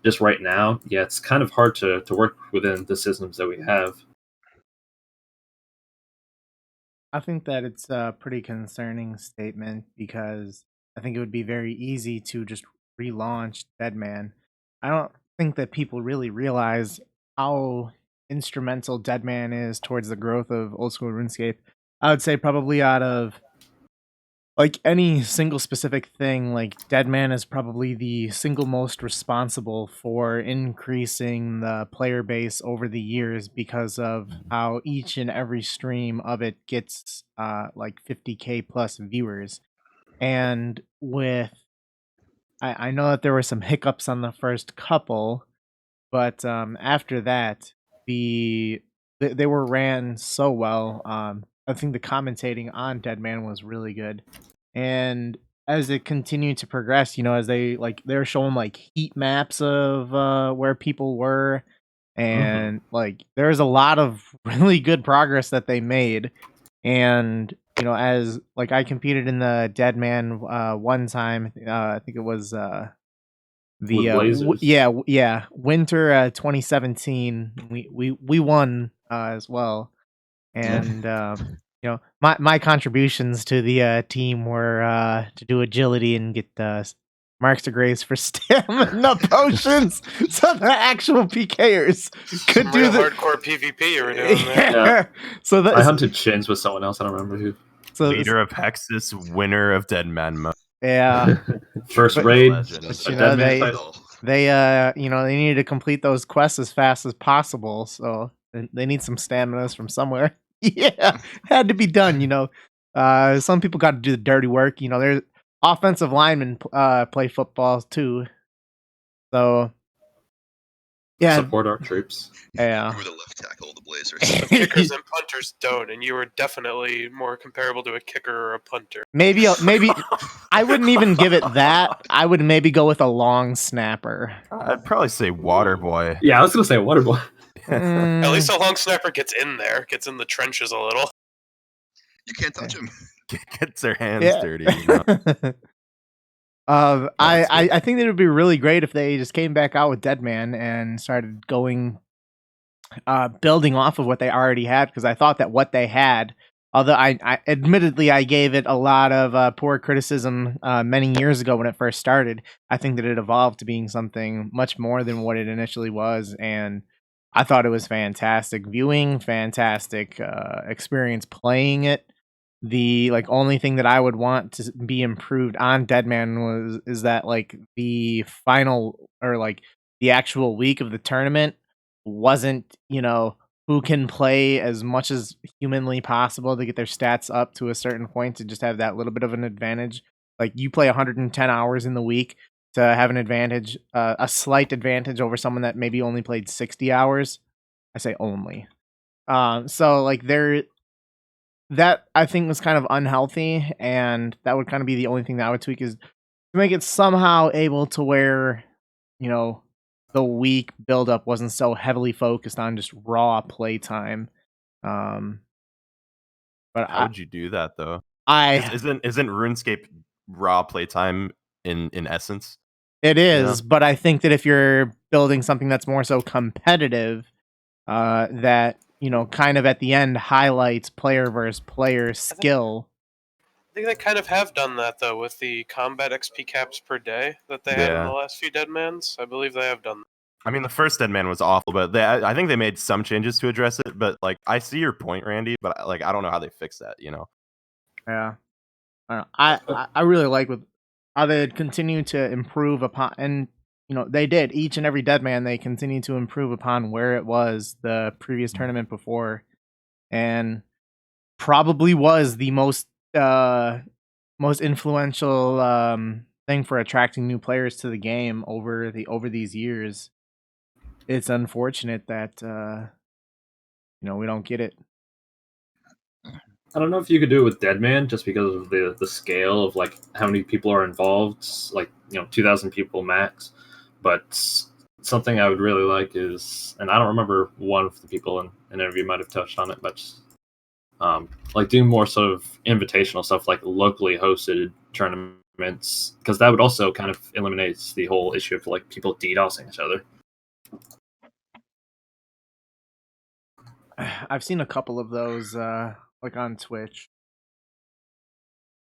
just right now, yeah, it's kind of hard to work within the systems that we have. I think that it's a pretty concerning statement because I think it would be very easy to just relaunch Deadman. I don't think that people really realize how instrumental Deadman is towards the growth of old school RuneScape. I would say probably out of like any single specific thing, like Deadman is probably the single most responsible for increasing the player base over the years because of how each and every stream of it gets like 50K plus viewers. And with I know that there were some hiccups on the first couple, but after that, they were ran so well. I think the commentating on Deadman was really good, and as it continued to progress, as they're showing like heat maps of where people were, and like there's a lot of really good progress that they made, and as like I competed in the Deadman one time, I think it was With lasers. yeah, winter 2017. We won as well, and my contributions to the team were to do agility and get marks to grace for stamina potions, so the actual PKers could Some do real the hardcore PvP you were doing there. Yeah. So I hunted chins with someone else. I don't remember who. Leader of Hexis, winner of Deadman mode. Yeah, First But- raid, Legend. but a Deadman title. they they needed to complete those quests as fast as possible, so they need some staminas from somewhere. Yeah, had to be done. Some people got to do the dirty work. There's offensive linemen play football too, so yeah, Support our troops. yeah. You were the left tackle of the Blazers. Kickers and punters don't, and you were definitely more comparable to a kicker or a punter. Maybe I wouldn't even give it that. I would maybe go with a long snapper. I'd probably say water boy. Yeah, I was gonna say water boy. At least a long snapper gets in there, gets in the trenches a little. You can't touch him. Gets their hands Yeah. dirty. I think that it would be really great if they just came back out with Deadman and started going building off of what they already had, because I thought that what they had, although I admittedly I gave it a lot of poor criticism many years ago when it first started, I think that it evolved to being something much more than what it initially was, and I thought it was fantastic viewing, fantastic experience playing it. The only thing that I would want to be improved on Deadman is that the final, or the actual week of the tournament wasn't, who can play as much as humanly possible to get their stats up to a certain point to just have that little bit of an advantage. Like you play 110 hours in the week to have an advantage, a slight advantage over someone that maybe only played 60 hours. I say only. So that I think was kind of unhealthy, and that would kind of be the only thing that I would tweak, is to make it somehow able to where, the week buildup wasn't so heavily focused on just raw playtime. But How would you do that though? I Isn't RuneScape raw playtime in essence? it is, but I think that if you're building something that's more so competitive, that kind of at the end highlights player versus player skill. I think they kind of have done that, though, with the combat XP caps per day that they had in Yeah. the last few Deadmans. I believe they have done that. I mean, the first Deadman was awful, but I think they made some changes to address it. But I see your point, Randy, but I don't know how they fix that. Yeah, I really like with how they continue to improve upon, and they did each and every Deadman. They continue to improve upon where it was the previous tournament before, and probably was the most influential thing for attracting new players to the game over these years. It's unfortunate that we don't get it. I don't know if you could do it with Deadman just because of the scale of how many people are involved, 2,000 people max. But something I would really like is, and I don't remember one of the people in an interview might have touched on it, but doing more sort of invitational stuff, like locally hosted tournaments, because that would also kind of eliminate the whole issue of people DDoSing each other. I've seen a couple of those on Twitch,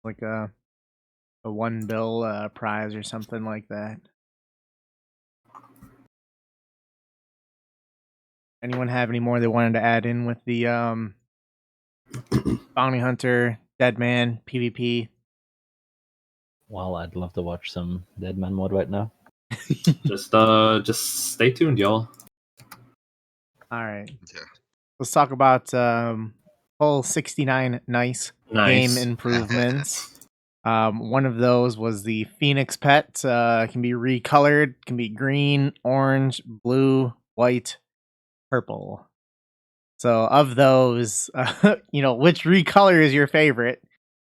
a $1 bill prize or something like that. Anyone have any more they wanted to add in with the bounty hunter Deadman PvP? Well, I'd love to watch some Dead Man mod right now. Just stay tuned, y'all. All right. Yeah. Let's talk about whole 69 nice game Nice. improvements. One of those was the Phoenix pet. Can be recolored. Can be green, orange, blue, white, purple. So of those, which recolor is your favorite?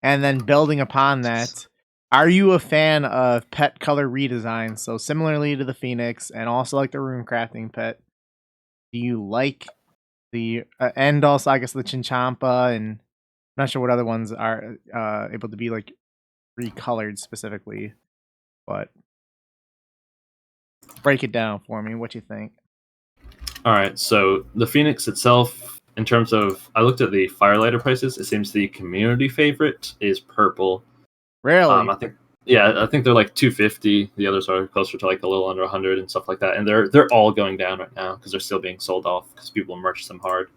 And then building upon that, are you a fan of pet color redesign? So similarly to the Phoenix and also like the rune crafting pet, do you like the and also I guess the Chinchampa, and I'm not sure what other ones are able to be like recolored specifically, but break it down for me. What you think? All right, so the Phoenix itself, in terms of, I looked at the Firelighter prices. It seems the community favorite is purple. Really? I think they're like 250. The others are closer to like a little under 100 and stuff like that. And they're all going down right now because they're still being sold off because people merch them hard.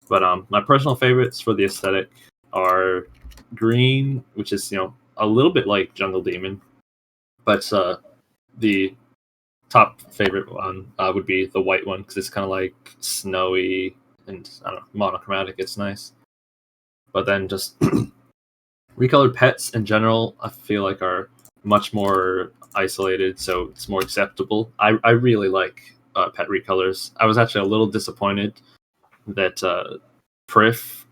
But my personal favorites for the aesthetic are green, which is a little bit like Jungle Demon, but the top favorite one would be the white one because it's kind of like snowy and I don't know, monochromatic. It's nice. But then just recolored pets in general, I feel like are much more isolated, so it's more acceptable. I really like pet recolors. I was actually a little disappointed that Prif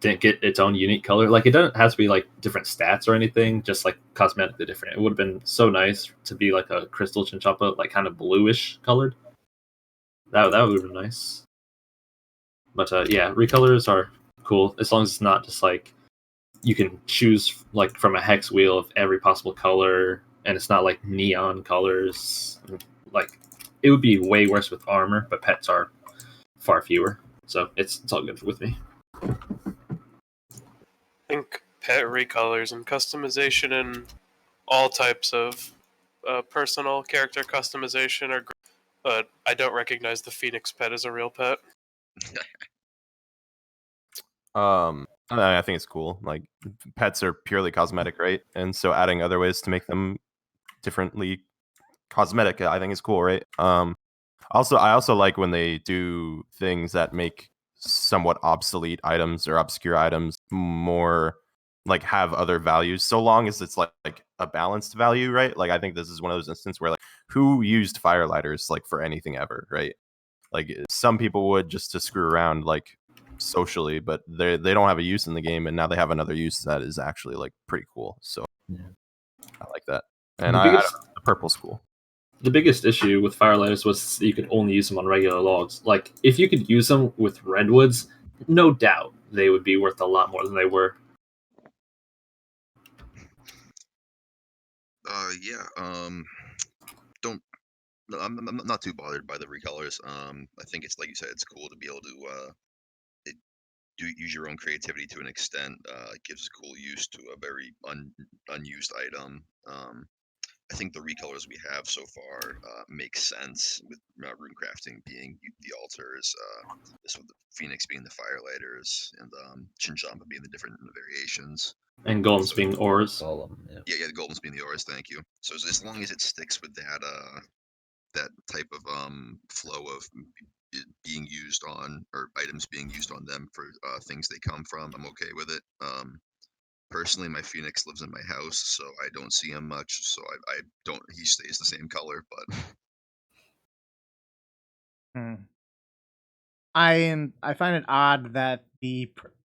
didn't get its own unique color. Like, it doesn't have to be like different stats or anything, just like cosmetically different. It would have been so nice to be like a crystal Chinchompa, like kind of bluish colored. That would have been nice. But yeah, recolors are cool as long as it's not just like you can choose like from a hex wheel of every possible color, and it's not like neon colors. Like, it would be way worse with armor, but pets are far fewer, so it's all good with me. I think pet recolors and customization and all types of personal character customization are great, but I don't recognize the Phoenix pet as a real pet. I think it's cool. Like, pets are purely cosmetic, right? And so adding other ways to make them differently cosmetic, I think is cool, right? I also like when they do things that make somewhat obsolete items or obscure items more like have other values, so long as it's like a balanced value, right? Like, I think this is one of those instances where like, who used firelighters like for anything ever, right? Like, some people would just to screw around like socially, but they don't have a use in the game, and now they have another use that is actually like pretty cool. So Yeah. I like that, and The the purple's cool. The biggest issue with Firelighters was you could only use them on regular logs. Like, if you could use them with redwoods, no doubt they would be worth a lot more than they were. Yeah. Don't. No, I'm not too bothered by the recolors. I think it's like you said, it's cool to be able to use your own creativity to an extent. It gives cool use to a very unused item. I think the recolors we have so far make sense, with rune crafting being the altars, this one, the Phoenix being the firelighters, and Chinchompa being the different variations. And golems being ores. Golem, Yeah, the golems being the ores. Thank you. So as long as it sticks with that type of flow of being used on, or items being used on them for things they come from, I'm okay with it. Personally, my Phoenix lives in my house, so I don't see him much. So I don't. He stays the same color, but I find it odd that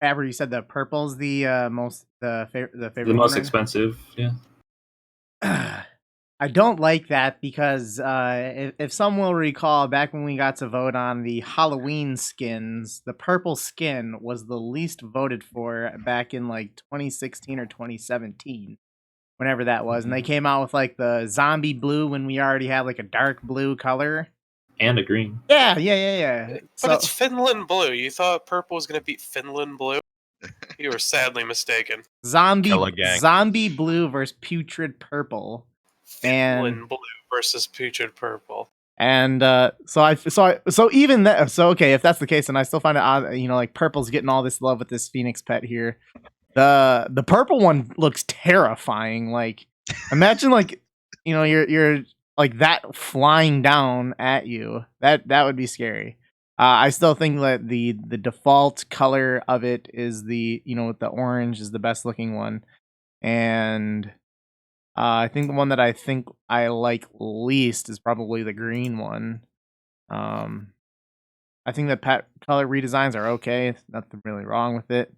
Abra, you said the purple's the favorite The one most then? expensive, yeah. I don't like that because if some will recall, back when we got to vote on the Halloween skins, the purple skin was the least voted for back in like 2016 or 2017, whenever that was. And they came out with like the zombie blue when we already had like a dark blue color. And a green. Yeah. But it's Finland blue. You thought purple was going to beat Finland blue? You were sadly mistaken. Zombie blue versus putrid purple. Finland blue versus putrid purple. And so even that, so okay, if that's the case, then I still find it odd, like purple's getting all this love with this Phoenix pet here. The purple one looks terrifying. Like, imagine like, you're like that flying down at you. That would be scary. I still think that the default color of it is the the orange is the best looking one, and I think the one that I like least is probably the green one. I think the pet color redesigns are okay. There's nothing really wrong with it,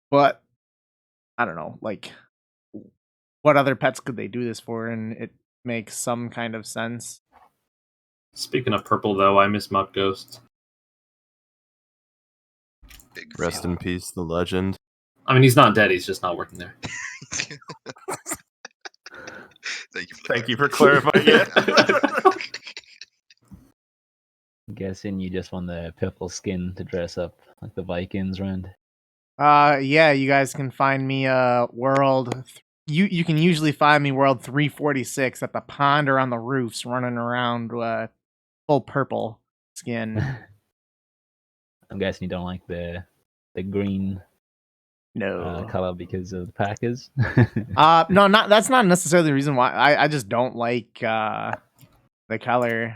but I don't know, like, what other pets could they do this for, and it makes some kind of sense. Speaking of purple, though, I miss Mob Ghost. Big Rest fan. in peace, the legend. I mean, he's not dead. He's just not working there. Thank you for the clarifying it. I'm guessing you just want the purple skin to dress up like the Vikings, Rand. Yeah, you guys can find me you can usually find me world 346 at the pond or on the roofs running around full purple skin. I'm guessing you don't like the green No. color because of the Packers. No, that's not necessarily the reason why. I just don't like the color.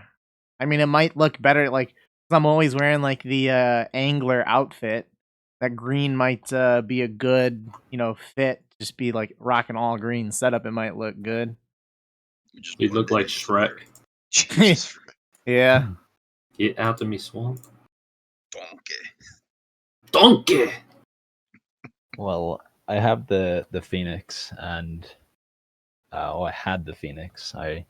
I mean, it might look better, like, 'cause I'm always wearing like the angler outfit. That green might be a good, fit. Just be like rocking all green setup. It might look good. He'd look like Shrek. Jesus. Yeah. Get out of me, swamp. Donkey. Donkey! Well, I have the Phoenix, and I had the Phoenix. I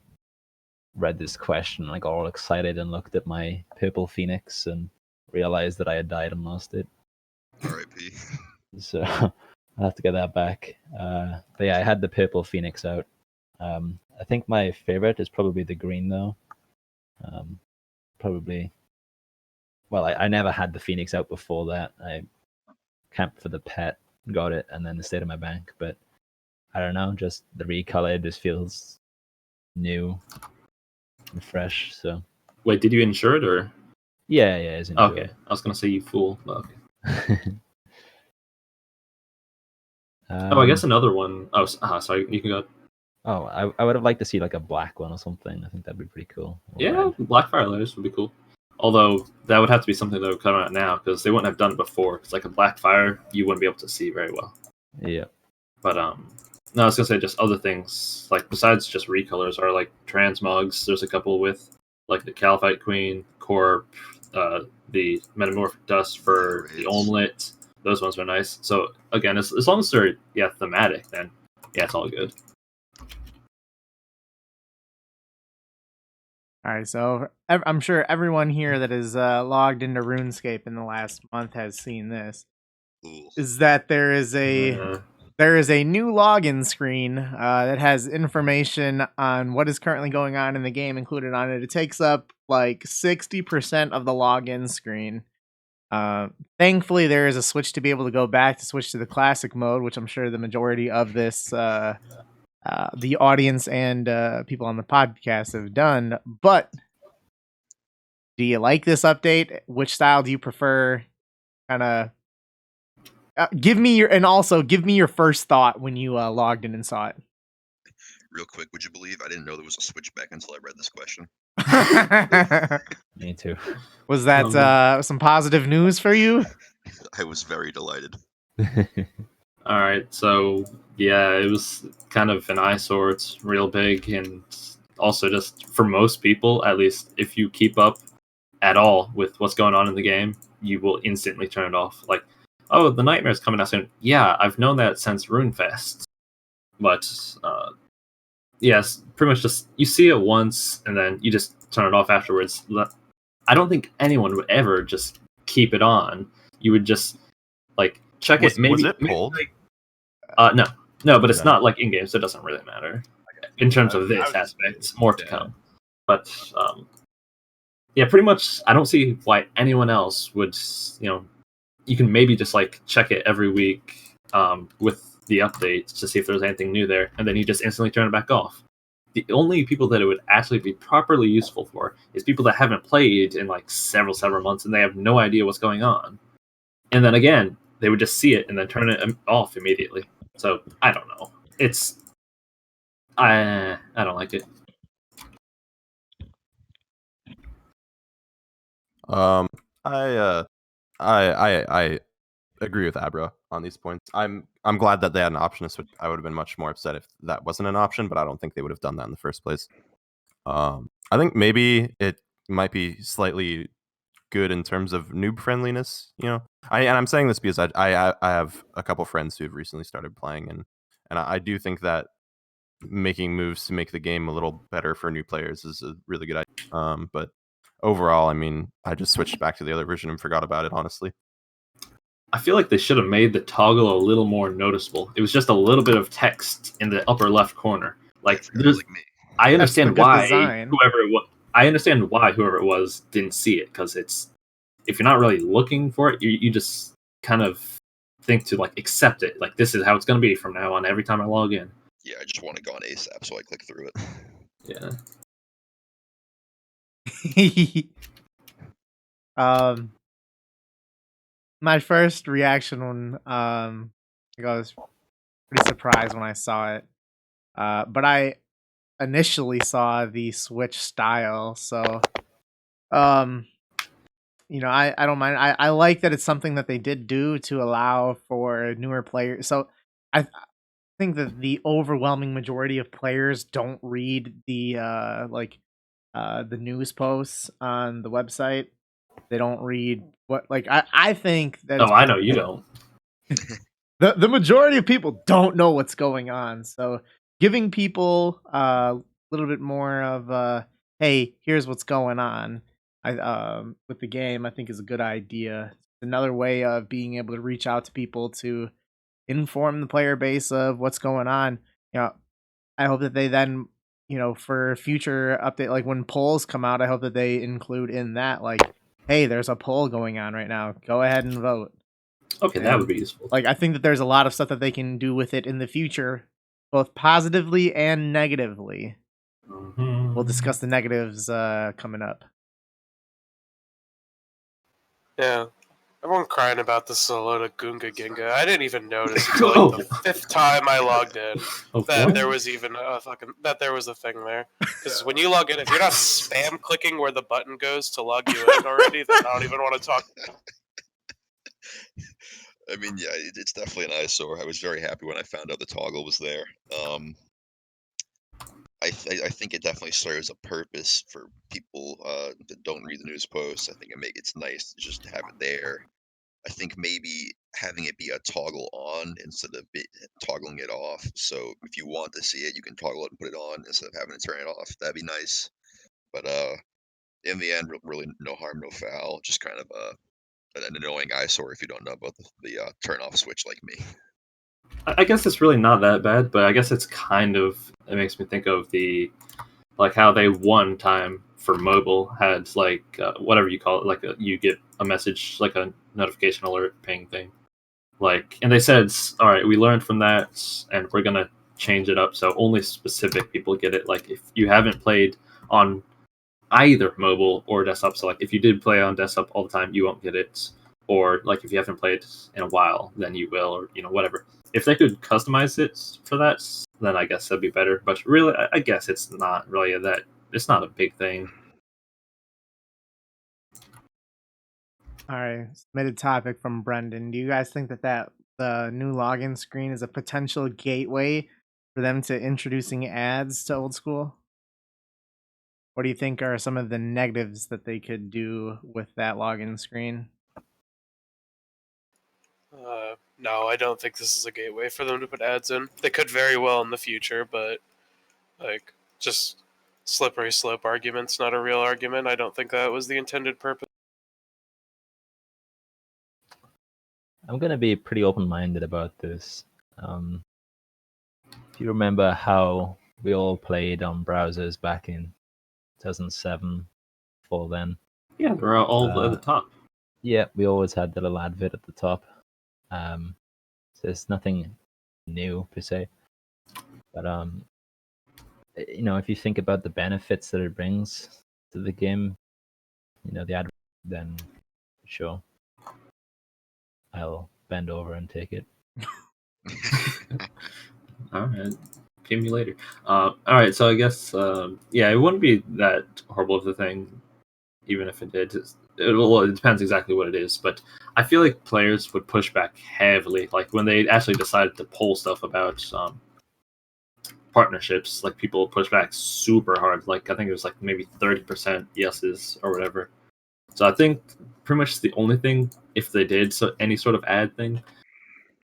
read this question, like, all excited, and looked at my purple Phoenix and realized that I had died and lost it. R.I.P. So I'll have to get that back. But yeah, I had the purple Phoenix out. I think my favorite is probably the green, though. Probably. Well, I never had the Phoenix out before that. I camped for the pet, got it, and then it stayed in my bank. But I don't know, just the recolor just feels new and fresh. So Wait, did you insure it, or? yeah, it's Okay, I was going to say you fool. But okay. I guess another one. Oh, sorry, you can go. Oh, I would have liked to see like a black one or something. I think that'd be pretty cool. Or Yeah, red. Blackfire layers would be cool. Although that would have to be something that would come out now, because they wouldn't have done it before. Because like a Blackfire, you wouldn't be able to see very well. Yeah. But no, I was gonna say just other things like besides just recolors are like transmogs. There's a couple with like the Caliphite Queen, Corp, the Metamorphic Dust for the Omelet. Those ones are nice. So again, as long as they're thematic, then yeah, it's all good. All right, so I'm sure everyone here that is logged into RuneScape in the last month has seen this. Ooh. Is that there is a new login screen that has information on what is currently going on in the game included on it. It takes up like 60% of the login screen. Thankfully, there is a switch to be able to go back to switch to the classic mode, which I'm sure the majority of this the audience and people on the podcast have done. But do you like this update? Which style do you prefer? Kind of give me your first thought when you logged in and saw it. Real quick, would you believe I didn't know there was a switchback until I read this question? Me too. Was that some positive news for you? I was very delighted. All right, so yeah, it was kind of an eyesore. It's real big, and also just for most people, at least if you keep up at all with what's going on in the game, you will instantly turn it off. Like, oh, the Nightmare's coming out soon. Yeah, I've known that since RuneFest. But yes, pretty much just you see it once and then you just turn it off afterwards. I don't think anyone would ever just keep it on. You would just like check it. Maybe was it pulled? No, but it's No. not like in game, so it doesn't really matter in terms of this aspect. It's more to come. But yeah, pretty much. I don't see why anyone else would. You can maybe just like check it every week with the updates to see if there's anything new there, and then you just instantly turn it back off. The only people that it would actually be properly useful for is people that haven't played in like several months and they have no idea what's going on. And then again, they would just see it and then turn it off immediately. So I don't know. I don't like it. I agree with Abra on these points. I'm glad that they had an option to switch. I would have been much more upset if that wasn't an option, but I don't think they would have done that in the first place. I think maybe it might be slightly good in terms of noob friendliness. And I'm saying this because I have a couple friends who have recently started playing, and I do think that making moves to make the game a little better for new players is a really good idea. But overall, I mean, I just switched back to the other version and forgot about it, honestly. I feel like they should have made the toggle a little more noticeable. It was just a little bit of text in the upper left corner. Like, I understand why I understand why whoever it was didn't see it, because if you're not really looking for it, you just kind of think to like accept it. Like, this is how it's going to be from now on. Every time I log in. Yeah, I just want to go on ASAP, so I click through it. Yeah. My first reaction when I was pretty surprised when I saw it. But I initially saw the Switch style, so I don't mind. I like that it's something that they did do to allow for newer players. So I think that the overwhelming majority of players don't read the news posts on the website. They don't read what I think that. Oh, I know you don't. The majority of people don't know what's going on, so giving people a little bit more of hey, here's what's going on, with the game, I think is a good idea. Another way of being able to reach out to people to inform the player base of what's going on. I hope that they then, for future update, like when polls come out, I hope that they include in that, like, hey, there's a poll going on right now. Go ahead and vote. Okay, that would be useful. Like, I think that there's a lot of stuff that they can do with it in the future, both positively and negatively. Mm-hmm. We'll discuss the negatives coming up. Yeah. Everyone crying about this is a load of Gunga Ginga. I didn't even notice until like the fifth time I logged in that there was even there was a thing there. Because when you log in, if you're not spam clicking where the button goes to log you in already, then I don't even want to talk. I mean, yeah, it's definitely an eyesore. I was very happy when I found out the toggle was there. I think it definitely serves a purpose for people that don't read the news posts. I think it's nice to just have it there. I think maybe having it be a toggle on instead of toggling it off. So if you want to see it, you can toggle it and put it on instead of having to turn it off. That'd be nice. But in the end, really no harm, no foul. Just kind of an annoying eyesore if you don't know about the turn off switch like me. I guess it's really not that bad, but I guess it makes me think of how they one time for mobile had like whatever you call it, like you get a message, like a notification alert ping thing, and they said, all right, we learned from that and we're gonna change it up so only specific people get it. Like if you haven't played on either mobile or desktop, so like if you did play on desktop all the time, you won't get it, or like if you haven't played in a while, then you will, or whatever. If they could customize it for that, then I guess that'd be better. But really, I guess it's not really it's not a big thing. All right, submitted topic from Brendan. Do you guys think that the new login screen is a potential gateway for them to introducing ads to old school? What do you think are some of the negatives that they could do with that login screen? No, I don't think this is a gateway for them to put ads in. They could very well in the future, but just slippery slope argument's not a real argument. I don't think that was the intended purpose. I'm going to be pretty open-minded about this. If you remember how we all played on browsers back in 2007, before then. Yeah, they're all at the top. Yeah, we always had the little advert at the top. So there's nothing new per se. But if you think about the benefits that it brings to the game, the advert, then sure, I'll bend over and take it. All right, pay me later. All right, so I guess yeah, it wouldn't be that horrible of a thing, even if it did. It depends exactly what it is, but I feel like players would push back heavily, like when they actually decided to pull stuff about partnerships. Like people push back super hard. Like I think it was like maybe 30% yeses or whatever. So I think pretty much the only thing, if they did any sort of ad thing,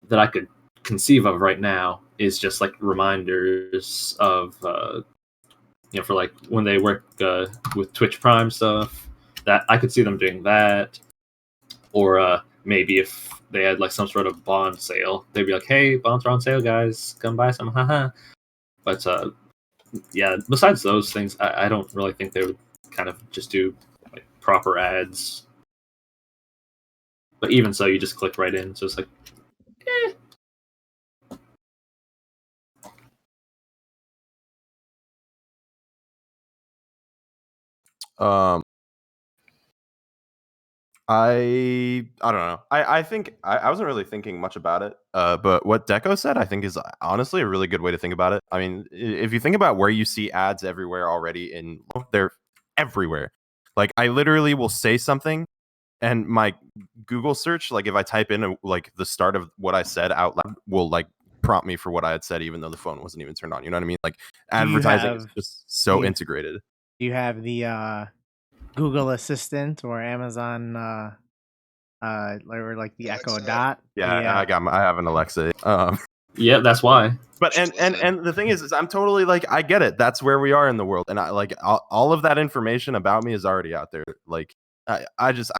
that I could conceive of right now is just like reminders of for like when they work with Twitch Prime stuff. That I could see them doing that, or maybe if they had like some sort of bond sale, they'd be like, "Hey, bonds are on sale, guys! Come buy some!" Haha. But yeah, besides those things, I don't really think they would kind of just do like proper ads. But even so, you just click right in, so it's like, eh. I don't know. I think I wasn't really thinking much about it. But what Deco said, I think, is honestly a really good way to think about it. I mean, if you think about where you see ads everywhere already, they're everywhere. Like I literally will say something, and my Google search, like if I type in like the start of what I said out loud, will like prompt me for what I had said, even though the phone wasn't even turned on. You know what I mean? Like advertising is just so integrated. You have the Google Assistant or Amazon or like the Alexa. Echo Dot. Yeah, I have an Alexa. Yeah, that's why. But and the thing is I'm totally like, I get it. That's where we are in the world, and I like all of that information about me is already out there. Like I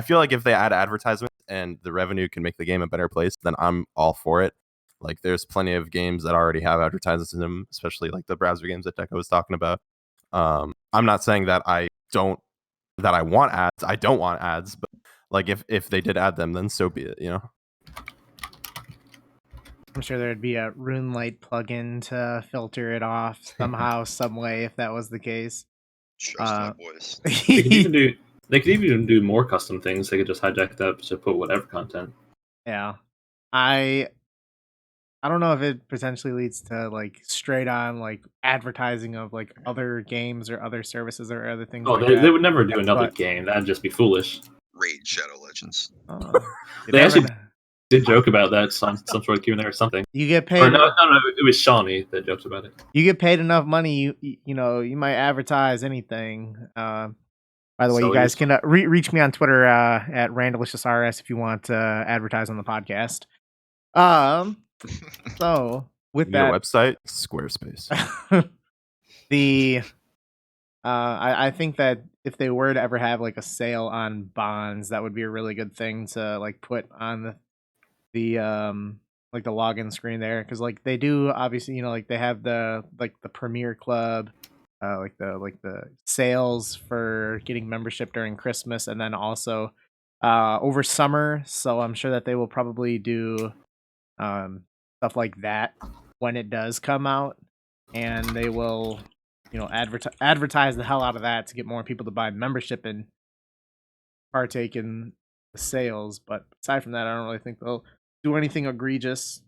feel like if they add advertisements and the revenue can make the game a better place, then I'm all for it. Like there's plenty of games that already have advertisements in them, especially like the browser games that Deco was talking about. I'm not saying that I want ads. I don't want ads, but like if they did add them, then so be it, you know. I'm sure there'd be a RuneLight plugin to filter it off somehow, some way, if that was the case. Trust my boys. They could even do more custom things. They could just hijack that to put whatever content. Yeah, I don't know if it potentially leads to like straight on like advertising of like other games or other services or other things. Oh, like they that. would never do another But- game. That'd just be foolish. Raid Shadow Legends. They actually did joke about that some sort of Q&A or something. You get paid. Or no, it was Shawnee that joked about it. You get paid enough money, you know, you might advertise anything. By the way, So you guys can reach me on Twitter at Randalicious if you want to advertise on the podcast. So with Your that website, Squarespace. I think that if they were to ever have like a sale on bonds, that would be a really good thing to like put on the like the login screen there, because like they do obviously, you know, like they have the Premier Club, like the sales for getting membership during Christmas, and then also over summer. So I'm sure that they will probably do stuff like that when it does come out, and they will, you know, advertise the hell out of that to get more people to buy membership and partake in the sales. But aside from that, I don't really think they'll do anything egregious.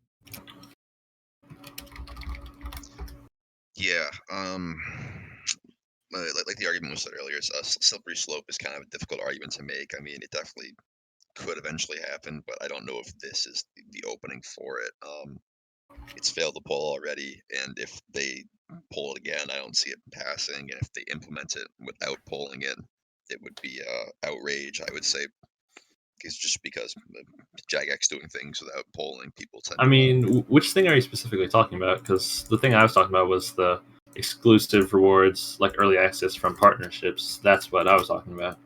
Yeah. Like the argument was said earlier, it's a slippery slope is kind of a difficult argument to make. I mean, it definitely could eventually happen, but I don't know if this is the opening for it. It's failed the poll already, and if they poll it again, I don't see it passing. And if they implement it without polling it would be outrage, I would say. It's just because Jagex doing things without polling, people tend. I mean, which thing are you specifically talking about? Because the thing I was talking about was the exclusive rewards, like early access from partnerships. That's what I was talking about.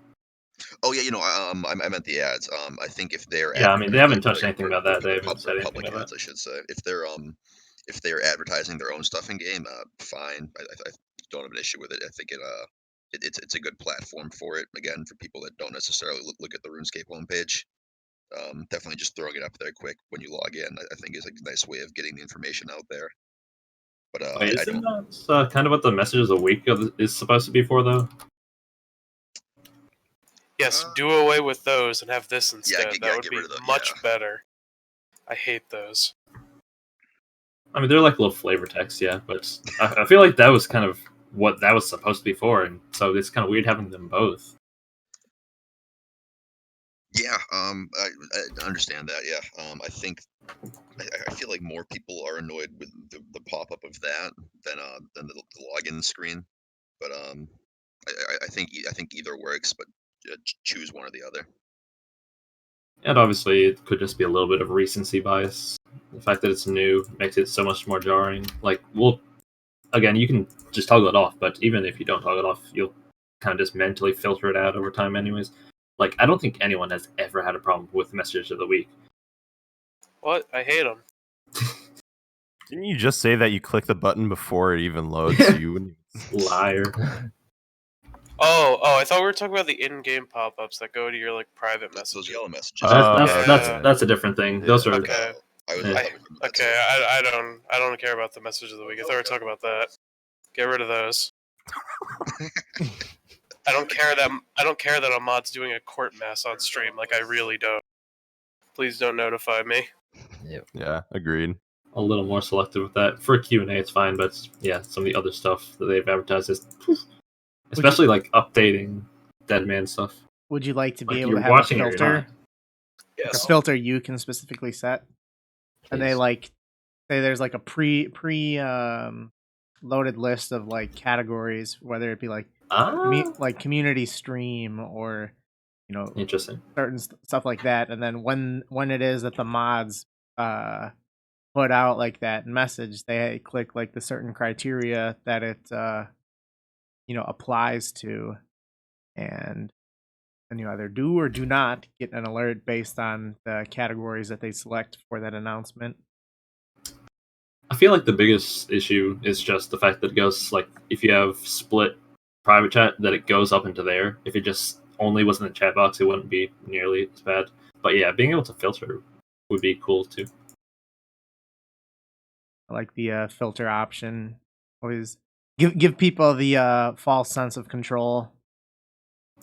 Oh yeah, you know, I meant the ads. I think if they're Yeah, I mean, they haven't touched anything about that. They haven't said anything public about ads, that. I should say. If they're advertising their own stuff in game, fine. I don't have an issue with it. I think it's a good platform for it. Again, for people that don't necessarily look at the RuneScape homepage. Definitely just throwing it up there quick when you log in, I think is a nice way of getting the information out there. But Wait, I don't. That kind of what the messages a week is supposed to be for, though? Yes, do away with those and have this instead. Yeah, that would get be rid of much better. I hate those. I mean, they're like little flavor text, yeah, but I feel like that was kind of what that was supposed to be for, and so it's kind of weird having them both. Yeah, I understand that. Yeah, I think I feel like more people are annoyed with the pop up of that than the login screen. But I think either works, but choose one or the other. And obviously, it could just be a little bit of recency bias. The fact that it's new makes it so much more jarring. Like, well, again, you can just toggle it off, but even if you don't toggle it off, you'll kind of just mentally filter it out over time, anyways. Like, I don't think anyone has ever had a problem with Message of the Week. What? I hate them. Didn't you just say that you click the button before it even loads? So you wouldn't. Liar. Oh, I thought we were talking about the in-game pop-ups that go to your like private Those messages. yellow messages. That's a different thing. Those are Okay. I was Yeah. Okay, I don't care about the message of the week. I thought we were talking about that. Get rid of those. I don't care that a mod's doing a court mass on stream. Like, I really don't. Please don't notify me. Yeah, agreed. a little more selective with that. For Q&A, it's fine, but yeah, some of the other stuff that they've advertised is, especially like updating Dead Man stuff. Would you like to be Like, able you're to have a watching it or you're filter? not. Like a Yes. filter you can specifically set, and they Please. like say there's like a pre loaded list of like categories, whether it be like like community stream or Interesting. certain stuff like that, and then when it is that the mods put out like that message, they click like the certain criteria that it applies to, and you either do or do not get an alert based on the categories that they select for that announcement. I feel like the biggest issue is just the fact that it goes, like, if you have split private chat, that it goes up into there. If it just only was in the chat box, it wouldn't be nearly as bad. But yeah, being able to filter would be cool too. I like the filter option. Always give people the false sense of control.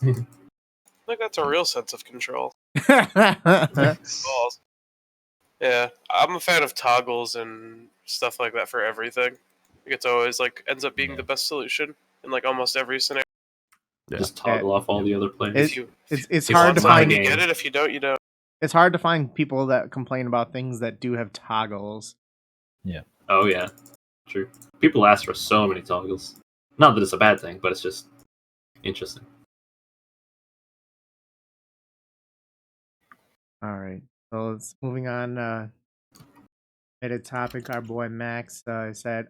I think that's a real sense of control. Balls. Yeah, I'm a fan of toggles and stuff like that for everything. It's always like ends up being the best solution in like almost every scenario. Yeah. Just toggle off all the other players. It's if hard to it's not a find. You game. get it. If you don't, you don't. It's hard to find people that complain about things that do have toggles. Oh yeah, true. People ask for so many toggles. Not that it's a bad thing, but it's just interesting. All right, so let's moving on. Edit topic. Our boy Max said,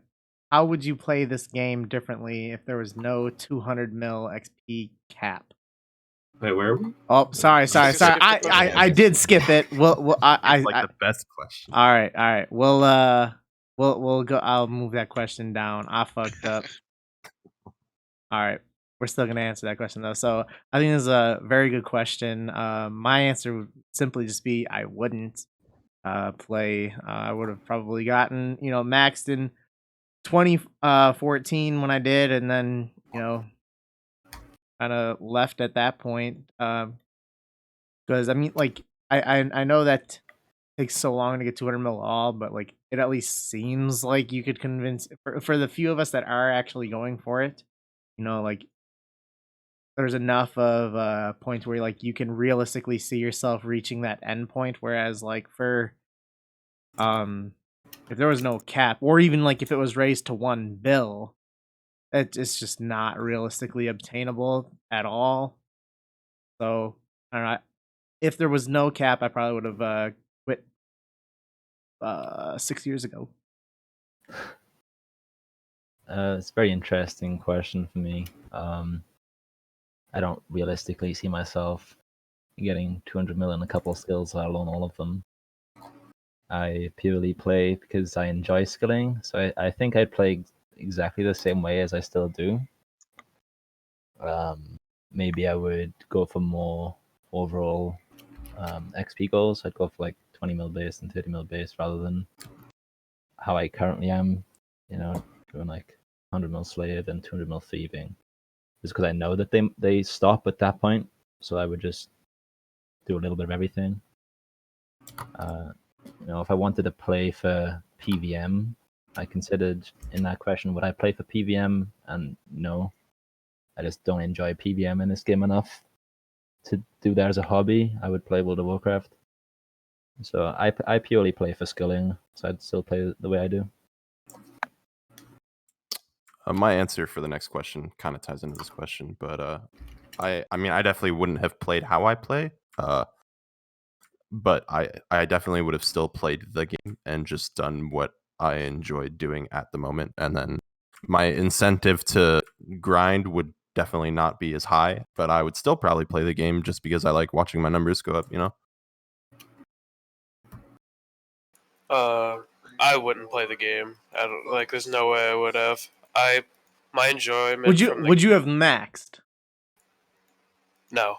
"How would you play this game differently if there was no 200 mil XP cap?" Wait, where are we? Oh, sorry. Skip the question. I did skip it. It's like the best question. All right. We'll go. I'll move that question down. I fucked up. All right, we're still gonna answer that question though. So I think this is a very good question. My answer would simply just be I wouldn't play. I would have probably gotten maxed in 2014 when I did, and then kind of left at that point. Because I mean, like I know that takes so long to get 200 mil all, but like it at least seems like you could convince for the few of us that are actually going for it, like there's enough of points where like you can realistically see yourself reaching that end point, whereas like for if there was no cap, or even like if it was raised to 1 bill, it's just not realistically obtainable at all. So I don't know. If there was no cap, I probably would have quit 6 years ago. It's a very interesting question for me. I don't realistically see myself getting 200 mil in a couple of skills, let alone all of them. I purely play because I enjoy skilling, so I think I'd play exactly the same way as I still do. Maybe I would go for more overall XP goals. I'd go for like 20 mil base and 30 mil base rather than how I currently am, doing like 100 mil slave and 200 mil thieving. Just because I know that they stop at that point, so I would just do a little bit of everything. if I wanted to play for PVM, I considered in that question, would I play for PVM? And no, I just don't enjoy PVM in this game enough to do that as a hobby. I would play World of Warcraft. So I purely play for skilling, so I'd still play the way I do. My answer for the next question kind of ties into this question, but I mean, I definitely wouldn't have played how I play, but I definitely would have still played the game and just done what I enjoyed doing at the moment, and then my incentive to grind would definitely not be as high, but I would still probably play the game just because I like watching my numbers go up, you know? I wouldn't play the game. I don't like. There's no way I would have. My enjoyment. Would you have maxed? No,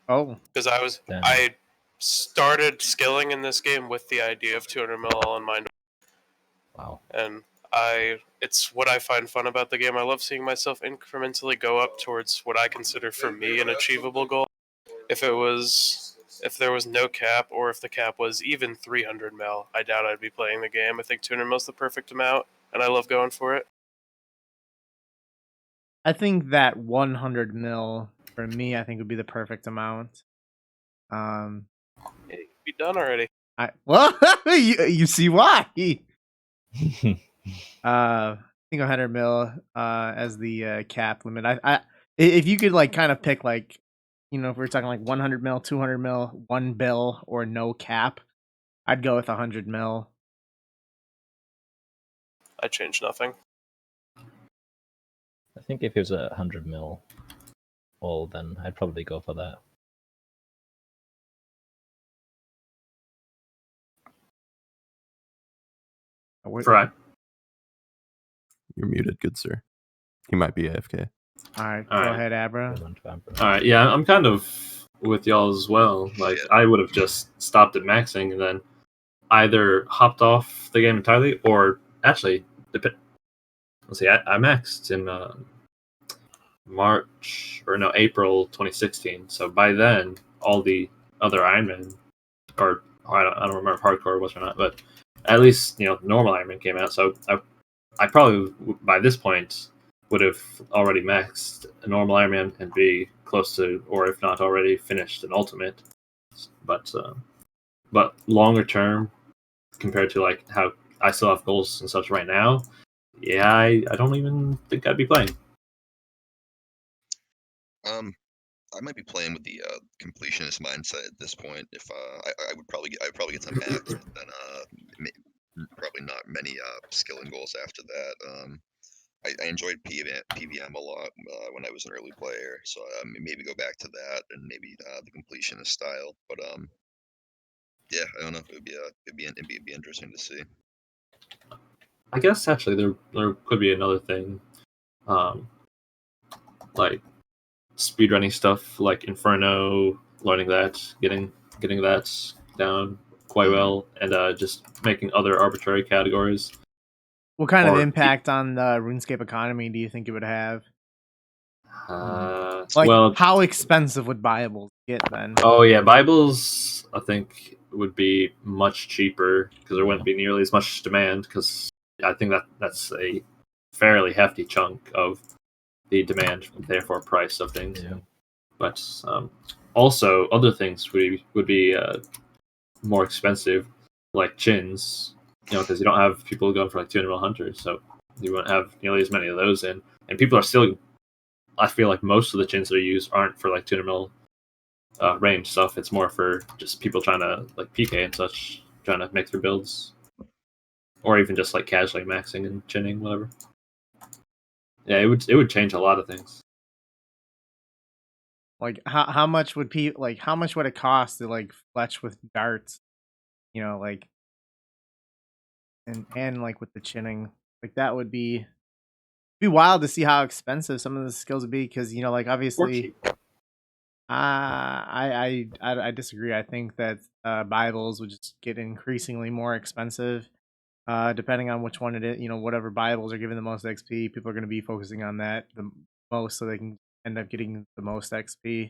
Oh, because Damn. I started skilling in this game with the idea of 200 mil all in mind, Wow. and it's what I find fun about the game. I love seeing myself incrementally go up towards what I consider for me an achievable goal. If there was no cap, or if the cap was even 300 mil, I doubt I'd be playing the game. I think 200 mil is the perfect amount, and I love going for it. I think that 100 mil for me, I think would be the perfect amount. Hey, be done already. You see why? I think 100 mil as the cap limit. If you could like kind of pick like, if we're talking like 100 mil, 200 mil, 1 bill, or no cap, I'd go with 100 mil. I changed nothing. I think if it was 100 mil all, then I'd probably go for that. Right. You're muted, good sir. He might be AFK. All right, All go right. ahead, Abra. Good one to Abra. All right, yeah, I'm kind of with y'all as well. Like, I would have just stopped at maxing and then either hopped off the game entirely, or actually, let's see, I maxed in April 2016. So by then, all the other Ironman, or I don't remember if hardcore was or not, but at least normal Ironman came out. So I probably by this point would have already maxed a normal Ironman and be close to, or if not already finished, an ultimate. But longer term, compared to like how I still have goals and such right now, yeah, I don't even think I'd be playing. I might be playing with the completionist mindset at this point. If I would probably get to max, but then probably not many skilling goals after that. I enjoyed PVM a lot when I was an early player, so maybe go back to that and maybe the completionist style. But yeah, I don't know. It'd be interesting to see. I guess actually there could be another thing, like speedrunning stuff like Inferno, learning that, getting that down quite well, and just making other arbitrary categories. What kind of Or- impact on the RuneScape economy do you think it would have? Like, how expensive would Bibles get then? Oh yeah, Bibles I think would be much cheaper because there wouldn't be nearly as much demand. Because I think that's a fairly hefty chunk of the demand, therefore price of things. Yeah. But also other things would be more expensive, like chins. Because you don't have people going for like 200 mil hunters, so you won't have nearly as many of those in. And people are still. I feel like most of the chins that are used aren't for like 200 mil range stuff. It's more for just people trying to like PK and such, trying to make their builds, or even just like casually maxing and chinning, whatever. Yeah, it would change a lot of things. Like how much would how much would it cost to like fletch with darts? Like and like with the chinning, like that would be wild to see how expensive some of the skills would be, because like obviously I disagree. I think that Bibles would just get increasingly more expensive depending on which one it is. Whatever Bibles are giving the most XP, people are going to be focusing on that the most, so they can end up getting the most XP.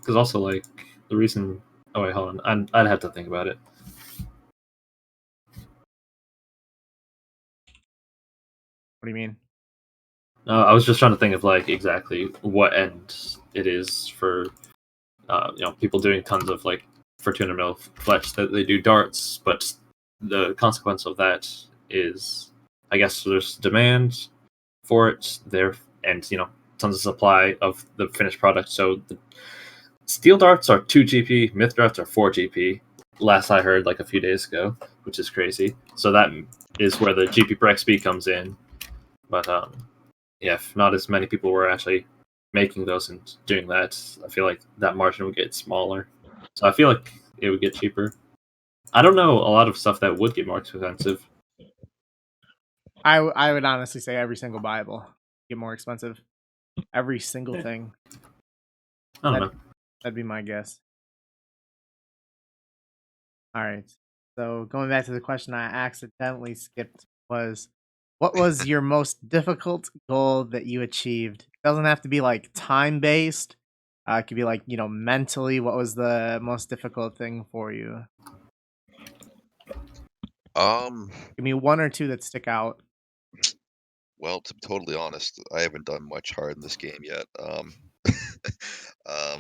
Because also like the reason Oh wait, hold on. I'd have to think about it. What do you mean? I was just trying to think of like exactly what end it is for people doing tons of like for 200 mil fletch that they do darts, but the consequence of that is, I guess, there's demand for it there, and tons of supply of the finished product. So the steel darts are 2 GP, myth darts are 4 GP. Last I heard, like a few days ago, which is crazy. So that is where the GP per XP comes in. But yeah, if not as many people were actually making those and doing that, I feel like that margin would get smaller. So I feel like it would get cheaper. I don't know a lot of stuff that would get more expensive. I would honestly say every single Bible get more expensive. Every single thing. I don't know. That'd be my guess. All right. So going back to the question I accidentally skipped was, what was your most difficult goal that you achieved? It doesn't have to be like time based. It could be like, mentally. What was the most difficult thing for you? Give me one or two that stick out. Well, to be totally honest, I haven't done much hard in this game yet.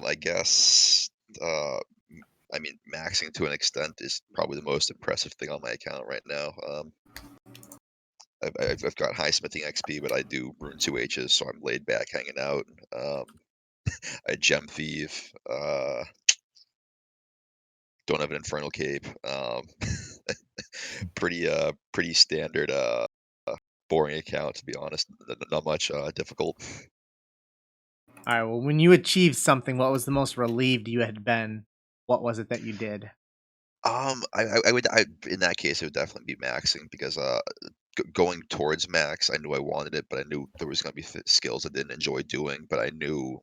I guess, I mean, maxing to an extent is probably the most impressive thing on my account right now. I've got high smithing XP, but I do rune 2Hs, so I'm laid back hanging out. I gem thief. Don't have an infernal cape. Pretty standard boring account, to be honest. Not much difficult. All right. Well, when you achieved something, what was the most relieved you had been? What was it that you did? I would in that case it would definitely be maxing because going towards max, I knew I wanted it, but I knew there was gonna be skills I didn't enjoy doing. But I knew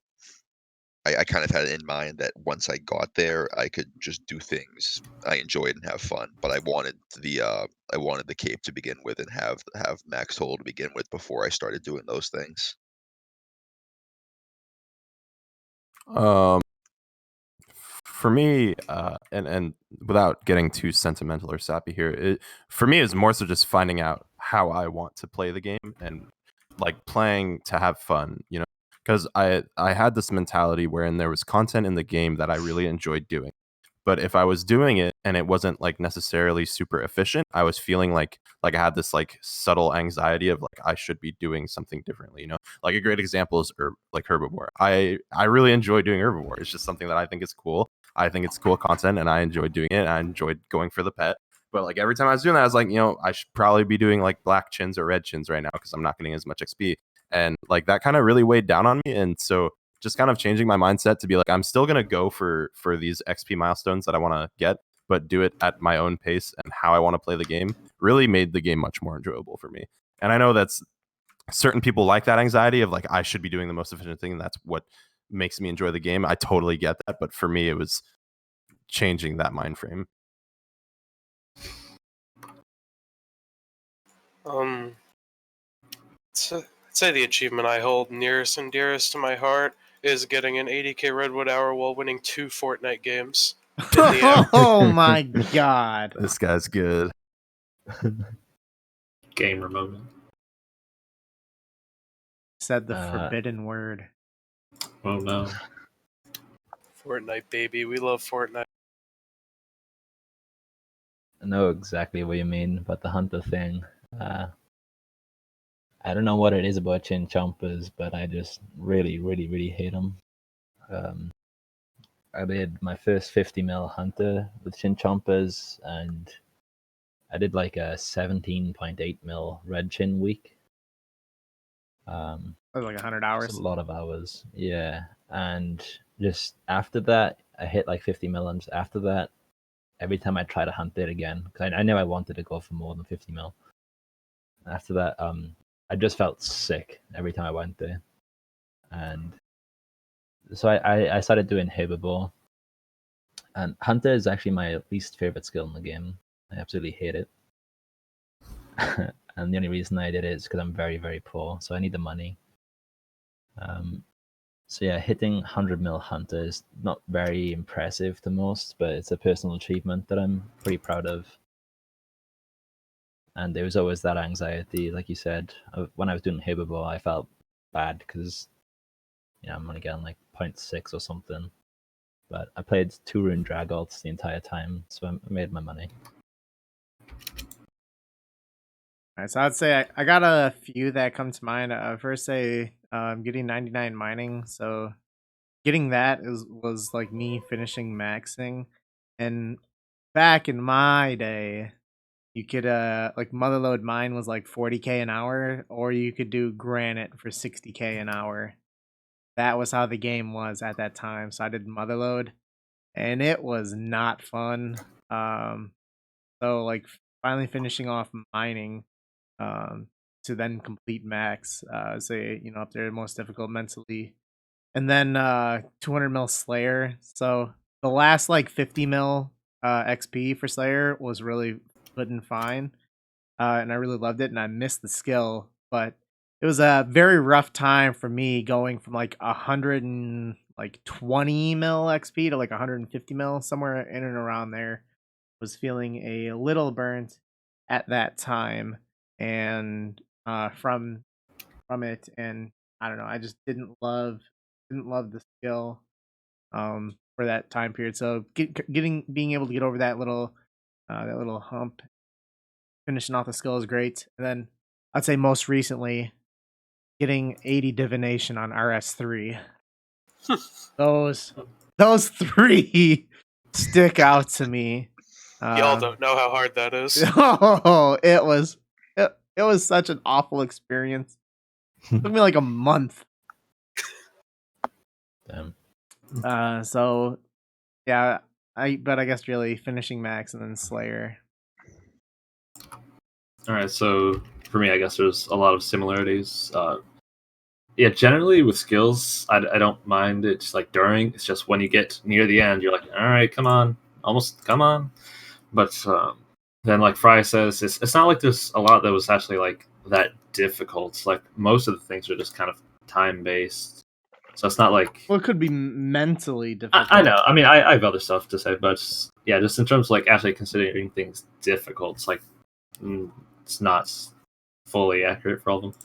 I kind of had it in mind that once I got there, I could just do things I enjoyed and have fun. But I wanted the cape to begin with and have max total to begin with before I started doing those things. For me, and without getting too sentimental or sappy here, for me is more so just finding out how I want to play the game and like playing to have fun, because I had this mentality wherein there was content in the game that I really enjoyed doing. But if I was doing it and it wasn't like necessarily super efficient, I was feeling like I had this like subtle anxiety of like I should be doing something differently. Like a great example is herbivore. I really enjoy doing herbivore. It's just something that I think is cool. I think it's cool content, and I enjoyed doing it. And I enjoyed going for the pet. But like every time I was doing that, I was like, I should probably be doing like black chins or red chins right now because I'm not getting as much XP. And like that kind of really weighed down on me. And so just kind of changing my mindset to be like, I'm still gonna go for these XP milestones that I want to get, but do it at my own pace and how I want to play the game really made the game much more enjoyable for me. And I know that's certain people like that anxiety of like I should be doing the most efficient thing, and that's what makes me enjoy the game. I totally get that, but for me, it was changing that mind frame. I'd say the achievement I hold nearest and dearest to my heart is getting an 80k Redwood hour while winning 2 Fortnite games. Oh my god. This guy's good. Gamer moment. Said the forbidden word. Oh no. Fortnite, baby. We love Fortnite. I know exactly what you mean about the hunter thing. I don't know what it is about chin chompers, but I just really, really, really hate them. I did my first 50 mil hunter with chin chompers, and I did like a 17.8 mil red chin week. That was like 100 hours. It's a lot of hours, yeah. And just after that, I hit like 50 mil, and after that, every time I try to hunt it again, because I knew I wanted to go for more than 50 mil. After that, I just felt sick every time I went there, and so I started doing herbivore. And hunter is actually my least favorite skill in the game. I absolutely hate it. And the only reason I did it is because I'm very, very poor, so I need the money. So yeah, hitting 100 mil hunter is not very impressive to most, but it's a personal achievement that I'm pretty proud of. And there was always that anxiety, like you said, when I was doing Herbivore, I felt bad because I'm only getting like 0.6 or something. But I played 2 rune Dragolts the entire time, so I made my money. All right, so I'd say I got a few that come to mind. First, say getting 99 mining. So getting that was like me finishing maxing. And back in my day, you could like Motherlode mine was like 40k an hour, or you could do Granite for 60k an hour. That was how the game was at that time. So I did Motherlode, and it was not fun. So like finally finishing off mining, to then complete max, say up there most difficult mentally, and then 200 mil Slayer. So the last like 50 mil XP for Slayer was really good and fine, and I really loved it, and I missed the skill, but it was a very rough time for me going from like 120 mil XP to like 150 mil, somewhere in and around there. Was feeling a little burnt at that time, and from it, and I don't know, I just didn't love the skill for that time period. So being able to get over that little hump, finishing off the skill is great. And then I'd say most recently getting 80 divination on RS3. those 3 stick out to me. Y'all don't know how hard that is. Oh, it was such an awful experience. It took me like a month. Damn. So yeah, I guess really finishing max and then Slayer. All right, so for me, I guess there's a lot of similarities. Yeah, generally with skills, I don't mind it just like during. It's just when you get near the end, you're like, all right, come on, almost, come on. But then, like Fry says, it's not like there's a lot that was actually like that difficult. It's like most of the things are just kind of time based. So it's not like, Well, it could be mentally difficult. I know. I mean, I have other stuff to say, but yeah, just in terms of like actually considering things difficult, it's like it's not fully accurate for all of them.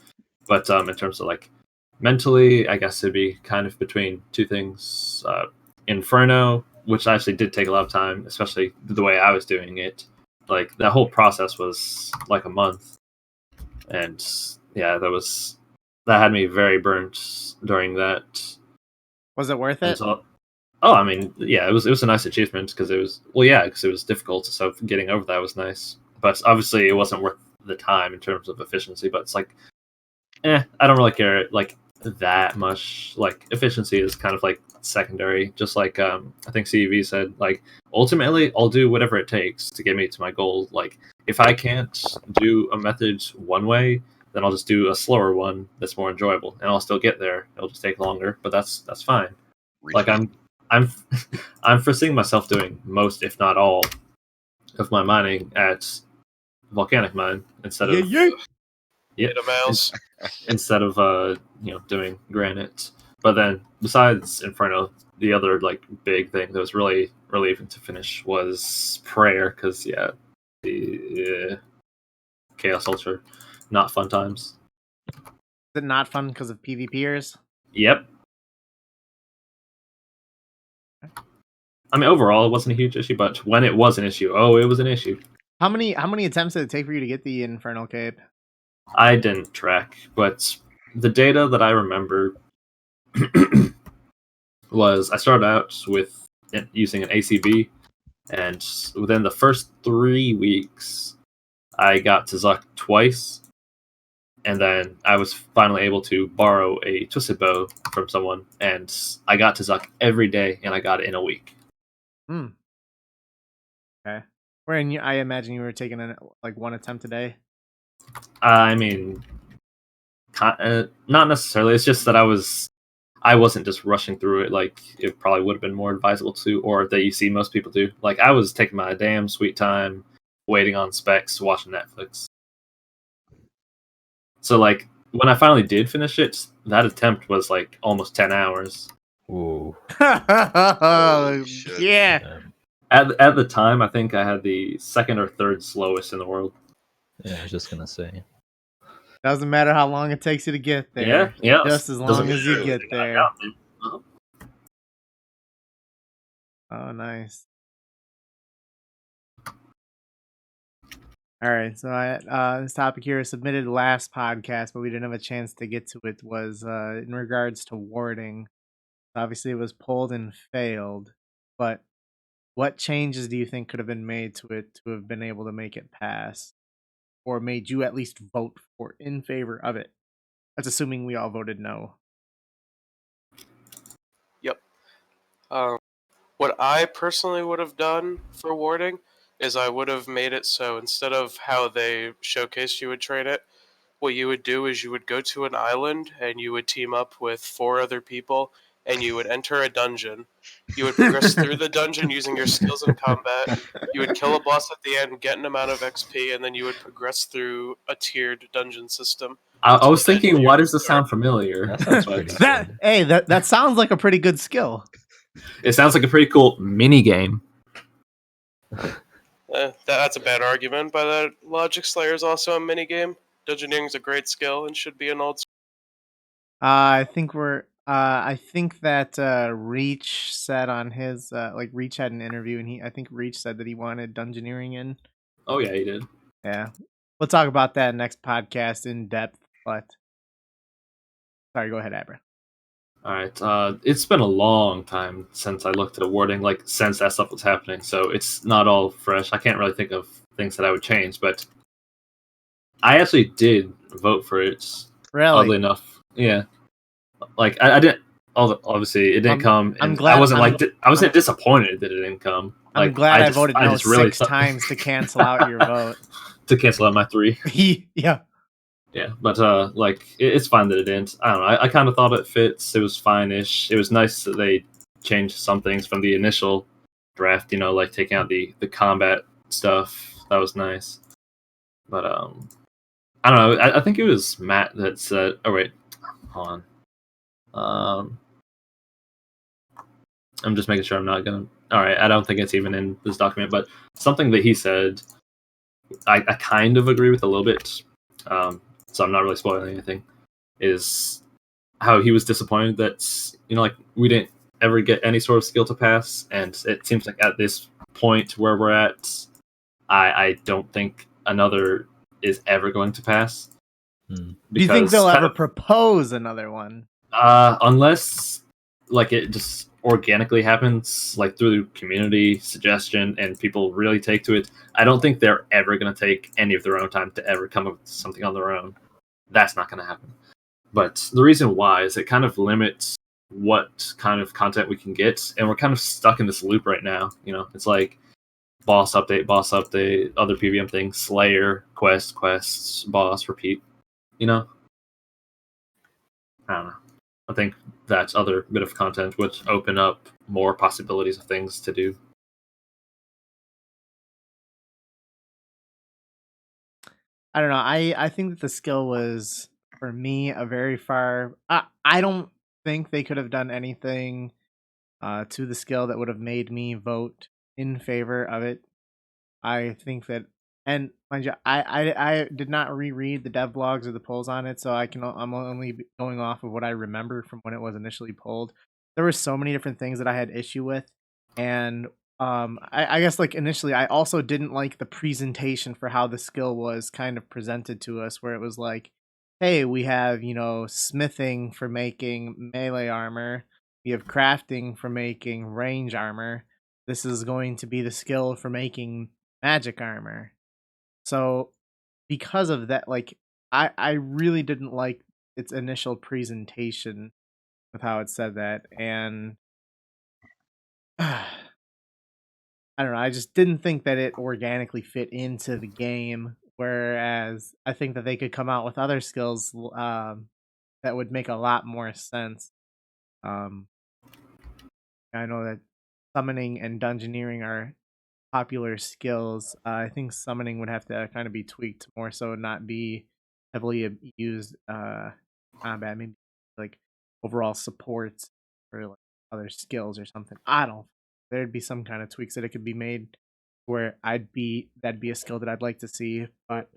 But in terms of like mentally, I guess it'd be kind of between two things. Inferno, which actually did take a lot of time, especially the way I was doing it. Like that whole process was like a month, and yeah, that had me very burnt during that. Was it worth it? So, I mean, yeah, it was a nice achievement because it was difficult. So getting over that was nice, but obviously it wasn't worth the time in terms of efficiency. But it's like, I don't really care like that much. Like efficiency is kind of like secondary. Just like I think CEV said, like ultimately I'll do whatever it takes to get me to my goal. Like if I can't do a method one way, then I'll just do a slower one that's more enjoyable, and I'll still get there. It'll just take longer, but that's fine. Like I'm foreseeing myself doing most, if not all, of my mining at Volcanic Mine instead of instead of doing Granite. But then besides Inferno, the other like big thing that was really relieving to finish was Prayer, because the Chaos Ultra, not fun times. Is it not fun because of PvPers? Yep. I mean, overall, it wasn't a huge issue, but when it was an issue, it was an issue. How many attempts did it take for you to get the Infernal Cape? I didn't track, but the data that I remember was I started out with using an ACB, and within the first 3 weeks, I got to Zuck twice, and then I was finally able to borrow a Twisted Bow from someone, and I got to Zuck every day, and I got it in a week. Okay. Wherein I imagine you were taking like one attempt a day. I mean, not necessarily. It's just that I wasn't just rushing through it like it probably would have been more advisable to, or that you see most people do. Like I was taking my damn sweet time, waiting on specs, watching Netflix. So like when I finally did finish it, that attempt was like almost 10 hours. Ooh. Holy shit. Yeah. At the time, I think I had the second or third slowest in the world. Yeah, I was just gonna say. Doesn't matter how long it takes you to get there. Yeah. Just as Doesn't long as you matter. get I there. got there. Uh-huh. Oh, nice. All right, so this topic here is submitted last podcast, but we didn't have a chance to get to it. Was in regards to warding. Obviously, it was pulled and failed, but what changes do you think could have been made to it to have been able to make it pass, or made you at least vote for in favor of it? That's assuming we all voted no. Yep. What I personally would have done for warding is I would have made it so instead of how they showcased you would train it, what you would do is you would go to an island and you would team up with 4 other people and you would enter a dungeon. You would progress through the dungeon using your skills in combat. You would kill a boss at the end, get an amount of XP, and then you would progress through a tiered dungeon system. I was To the end thinking, where why you does this start. sound familiar? That sounds But pretty That that sounds like a pretty good skill. it sounds like a pretty cool mini game. That's a bad argument, but that Logic Slayer is also a minigame. Dungeoneering is a great skill and should be an old. I think we're. I think that Reach said on his like Reach had an interview, and I think Reach said that he wanted Dungeoneering in. Oh yeah, he did. Yeah, we'll talk about that next podcast in depth. But sorry, go ahead, Abra. All right. It's been a long time since I looked at awarding, like since that stuff was happening. So it's not all fresh. I can't really think of things that I would change, but I actually did vote for it. Oddly Really? enough, yeah. Like I didn't. Obviously, it didn't come, I'm and glad- I wasn't I'm- like I wasn't disappointed that it didn't come. I'm Like, glad I just- voted I no just really 6 thought- times to cancel out your vote. to cancel out my 3. Yeah. Yeah, but like it's fine that it didn't. I don't know. I kind of thought it fits. It was fine-ish. It was nice that they changed some things from the initial draft. You know, like taking out the combat stuff. That was nice. But I don't know. I think it was Matt that said. Oh wait, hold on. I'm just making sure I'm not gonna. All right, I don't think it's even in this document, but something that he said, I kind of agree with a little bit. So I'm not really spoiling anything. Is how he was disappointed that like we didn't ever get any sort of skill to pass, and it seems like at this point where we're at, I don't think another is ever going to pass. Do you think they'll ever propose another one? Unless like it just organically happens, like through community suggestion and people really take to it. I don't think they're ever going to take any of their own time to ever come up with something on their own. That's not going to happen. But the reason why is it kind of limits what kind of content we can get, and we're kind of stuck in this loop right now. You know, it's like boss update, other PVM things, Slayer, quests, boss, repeat. You know, I don't know. I think that other bit of content would open up more possibilities of things to do. I don't know. I think that the skill was, for me, a very far. I don't think they could have done anything to the skill that would have made me vote in favor of it. I think that, and mind you, I did not reread the dev blogs or the polls on it, so I'm only going off of what I remember from when it was initially polled. There were so many different things that I had issue with, and I guess like initially I also didn't like the presentation for how the skill was kind of presented to us, where it was like, hey, we have smithing for making melee armor, we have crafting for making range armor. This is going to be the skill for making magic armor. So because of that, like I really didn't like its initial presentation with how it said that, and I don't know, I just didn't think that it organically fit into the game. Whereas I think that they could come out with other skills that would make a lot more sense. I know that summoning and dungeoneering are popular skills. I think summoning would have to kind of be tweaked more so not be heavily used combat, maybe like overall supports or like other skills or something. I don't. There'd be some kind of tweaks that it could be made where that'd be a skill that I'd like to see, but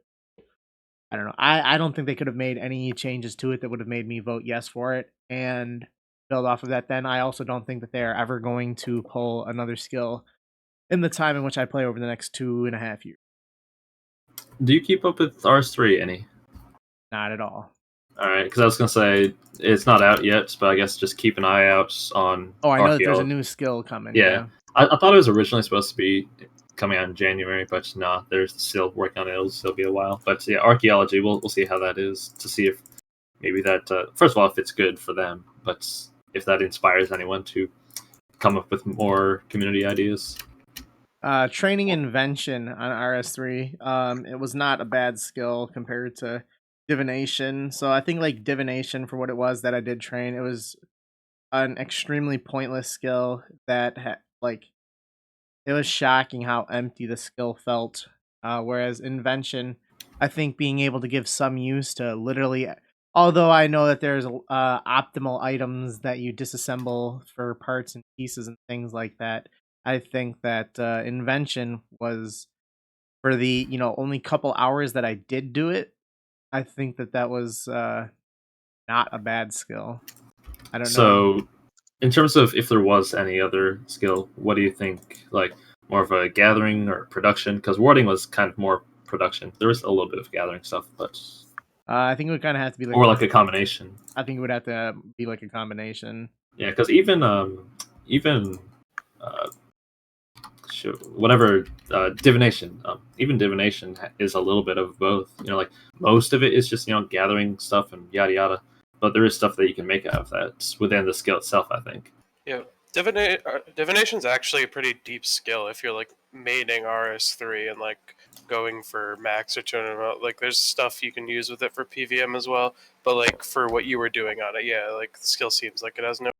I don't know. I don't think they could have made any changes to it that would have made me vote yes for it. And build off of that, then I also don't think that they are ever going to pull another skill in the time in which I play over the next 2.5 years. Do you keep up with RS3 any? Not at all. All right, because I was gonna say it's not out yet, but I guess just keep an eye out on. Oh, I know that there's a archaeology. new skill coming. Yeah. I thought it was originally supposed to be coming out in January, but no, they're still working on it. It'll still be a while. But yeah, archaeology, we'll see how that is to see if maybe that first of all if it's good for them, but if that inspires anyone to come up with more community ideas. Training invention on RS3. It was not a bad skill compared to divination. So I think like divination for what it was that I did train, it was an extremely pointless skill that it was shocking how empty the skill felt. Whereas invention, I think being able to give some use to literally, although I know that there's optimal items that you disassemble for parts and pieces and things like that. I think that invention was for the only couple hours that I did do it. I think that was not a bad skill. I don't know. So, in terms of if there was any other skill, what do you think? Like more of a gathering or production? Because warding was kind of more production. There was a little bit of gathering stuff, but I think it would kind of have to be or like a combination. I think it would have to be like a combination. Yeah, because even whatever divination, even divination is a little bit of both. Like most of it is just gathering stuff and yada yada, but there is stuff that you can make out of that within the skill itself, I think. Yeah, divination's actually a pretty deep skill if you're like maining RS3 and like going for max or tournament. Like there's stuff you can use with it for PVM as well, but like for what you were doing on it, yeah, like the skill seems like it has no,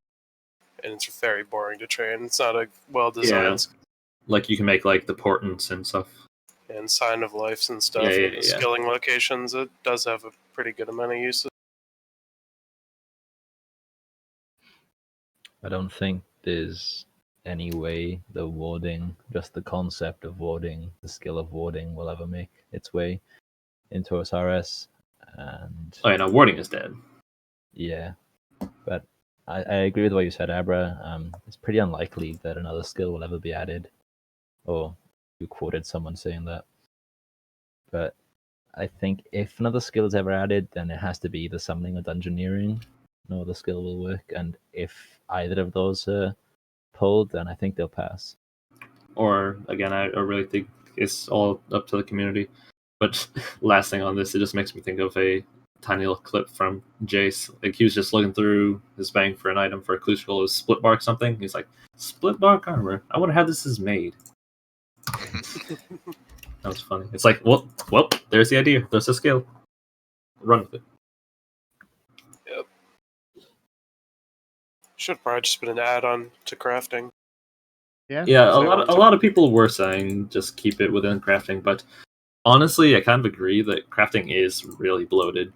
and it's very boring to train. It's not a well designed. Yeah. Like you can make like the portents and stuff. And sign of lives and stuff. Yeah, and the skilling locations, it does have a pretty good amount of uses. I don't think there's any way the warding, just the concept of warding, the skill of warding, will ever make its way into OSRS. And warding is dead. Yeah, but I agree with what you said, Abra. It's pretty unlikely that another skill will ever be added. Or you quoted someone saying that. But I think if another skill is ever added, then it has to be either summoning or dungeoneering. No other skill will work. And if either of those are pulled, then I think they'll pass. Or, again, I really think it's all up to the community. But last thing on this, it just makes me think of a tiny little clip from Jace. Like, he was just looking through his bank for an item for a crucible. It was split bark something. He's like, split bark armor? I wonder how this is made. That was funny. It's like, well, there's the idea. There's the skill. Run with it. Yep. Should probably just been an add-on to crafting. Yeah. A lot of people were saying just keep it within crafting, but honestly, I kind of agree that crafting is really bloated.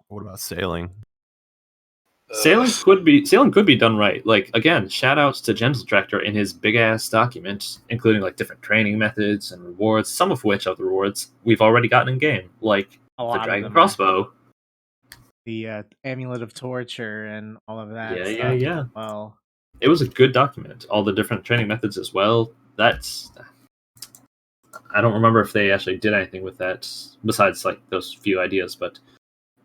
What about sailing? Sailing could be done right. Like, again, shout outs to Gentle Tractor in his big ass document, including like different training methods and rewards, some of which of the rewards we've already gotten in game, like the Dragon Crossbow. The Amulet of Torture and all of that. Yeah. Well, it was a good document. All the different training methods as well. I don't remember if they actually did anything with that besides like those few ideas, but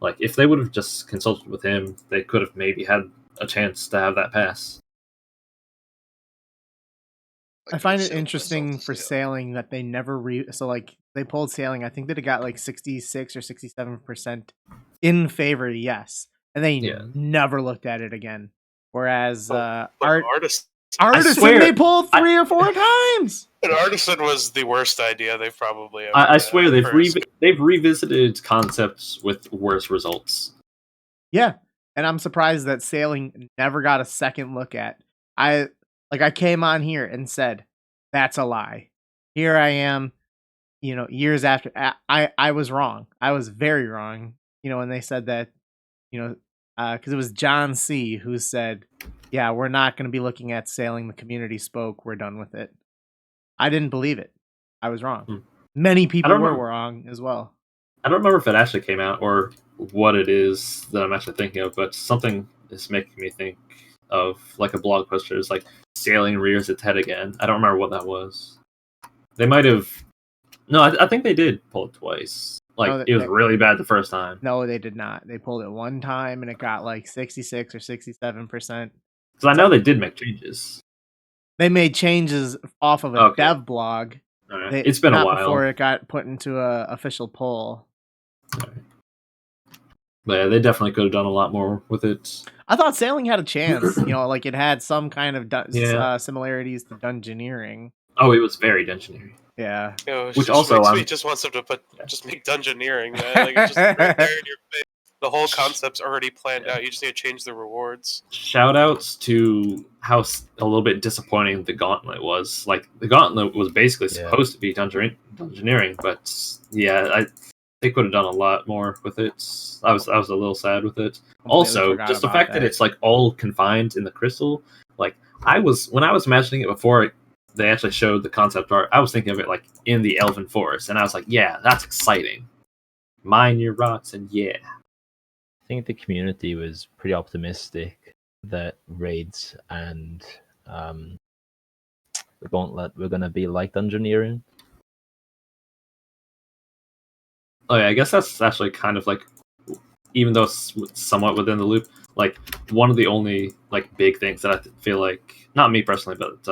like if they would have just consulted with him, they could have maybe had a chance to have that pass. I find it interesting for sailing that they never they pulled sailing. I think that it got like 66 or 67% in favor, yes, and they never looked at it again. Whereas Artisan, they pulled 3 or 4 times. And Artisan was the worst idea they've probably ever. I swear they've revisited concepts with worse results. Yeah, and I'm surprised that sailing never got a second look at. I came on here and said, that's a lie. Here I am, years after, I was wrong. I was very wrong. When they said that, because it was John C. who said, "Yeah, we're not going to be looking at sailing. The community spoke. We're done with it." I didn't believe it. I was wrong. Many people were wrong as well. I don't remember if it actually came out or what it is that I'm actually thinking of, but something is making me think of like a blog post. It's like sailing rears its head again. I don't remember what that was. They might have. No, I think they did pull it twice. Like it was really bad the first time. No, they did not. They pulled it one time and it got like 66 or 67%. Because I know they did make changes. They made changes off of a dev blog. Right. It's been a while before it got put into a official poll. Right. But yeah, they definitely could have done a lot more with it. I thought sailing had a chance. Like it had some kind of similarities to dungeoneering. Oh, it was very dungeoneering. Yeah. Which also he just wants them to just make dungeoneering, man. Like it's just right there in your face. The whole concept's already planned out. You just need to change the rewards. Shoutouts to how a little bit disappointing the Gauntlet was. Like the Gauntlet was basically supposed to be dungeoneering, but they could have done a lot more with it. I was a little sad with it. Also, just the fact that it's like all confined in the crystal. Like when I was imagining it before they actually showed the concept art, I was thinking of it like in the Elven Forest, and I was like, yeah, that's exciting. Mine your rocks, and yeah. I think the community was pretty optimistic that raids and the Gauntlet were going to be like dungeoneering. Oh yeah, I guess that's actually kind of like, even though it's somewhat within the loop, like one of the only like big things that I feel like, not me personally, but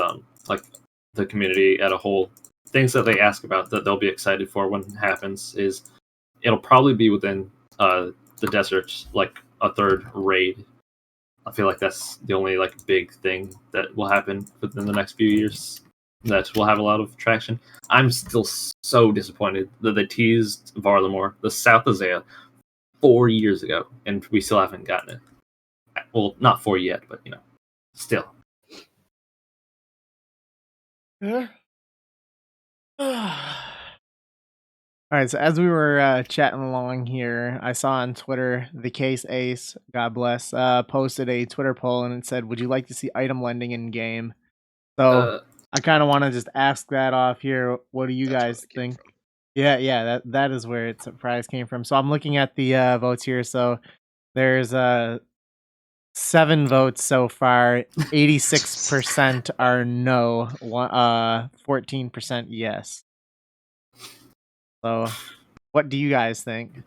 like the community at a whole, things that they ask about that they'll be excited for when it happens is it'll probably be within the desert, like a third raid. I feel like that's the only like big thing that will happen within the next few years that will have a lot of traction. I'm still so disappointed that they teased Varlamore, the South Azea, 4 years ago, and we still haven't gotten it. Well, not 4 yet, but still. Yeah. All right, so as we were chatting along here, I saw on Twitter, the Case Ace, God bless, posted a Twitter poll, and it said, "Would you like to see item lending in game?" So I kind of want to just ask that off here. What do you guys think? Yeah, that is where its surprise came from. So I'm looking at the votes here. So there's 7 votes so far. 86% are no. 14% yes. So, what do you guys think?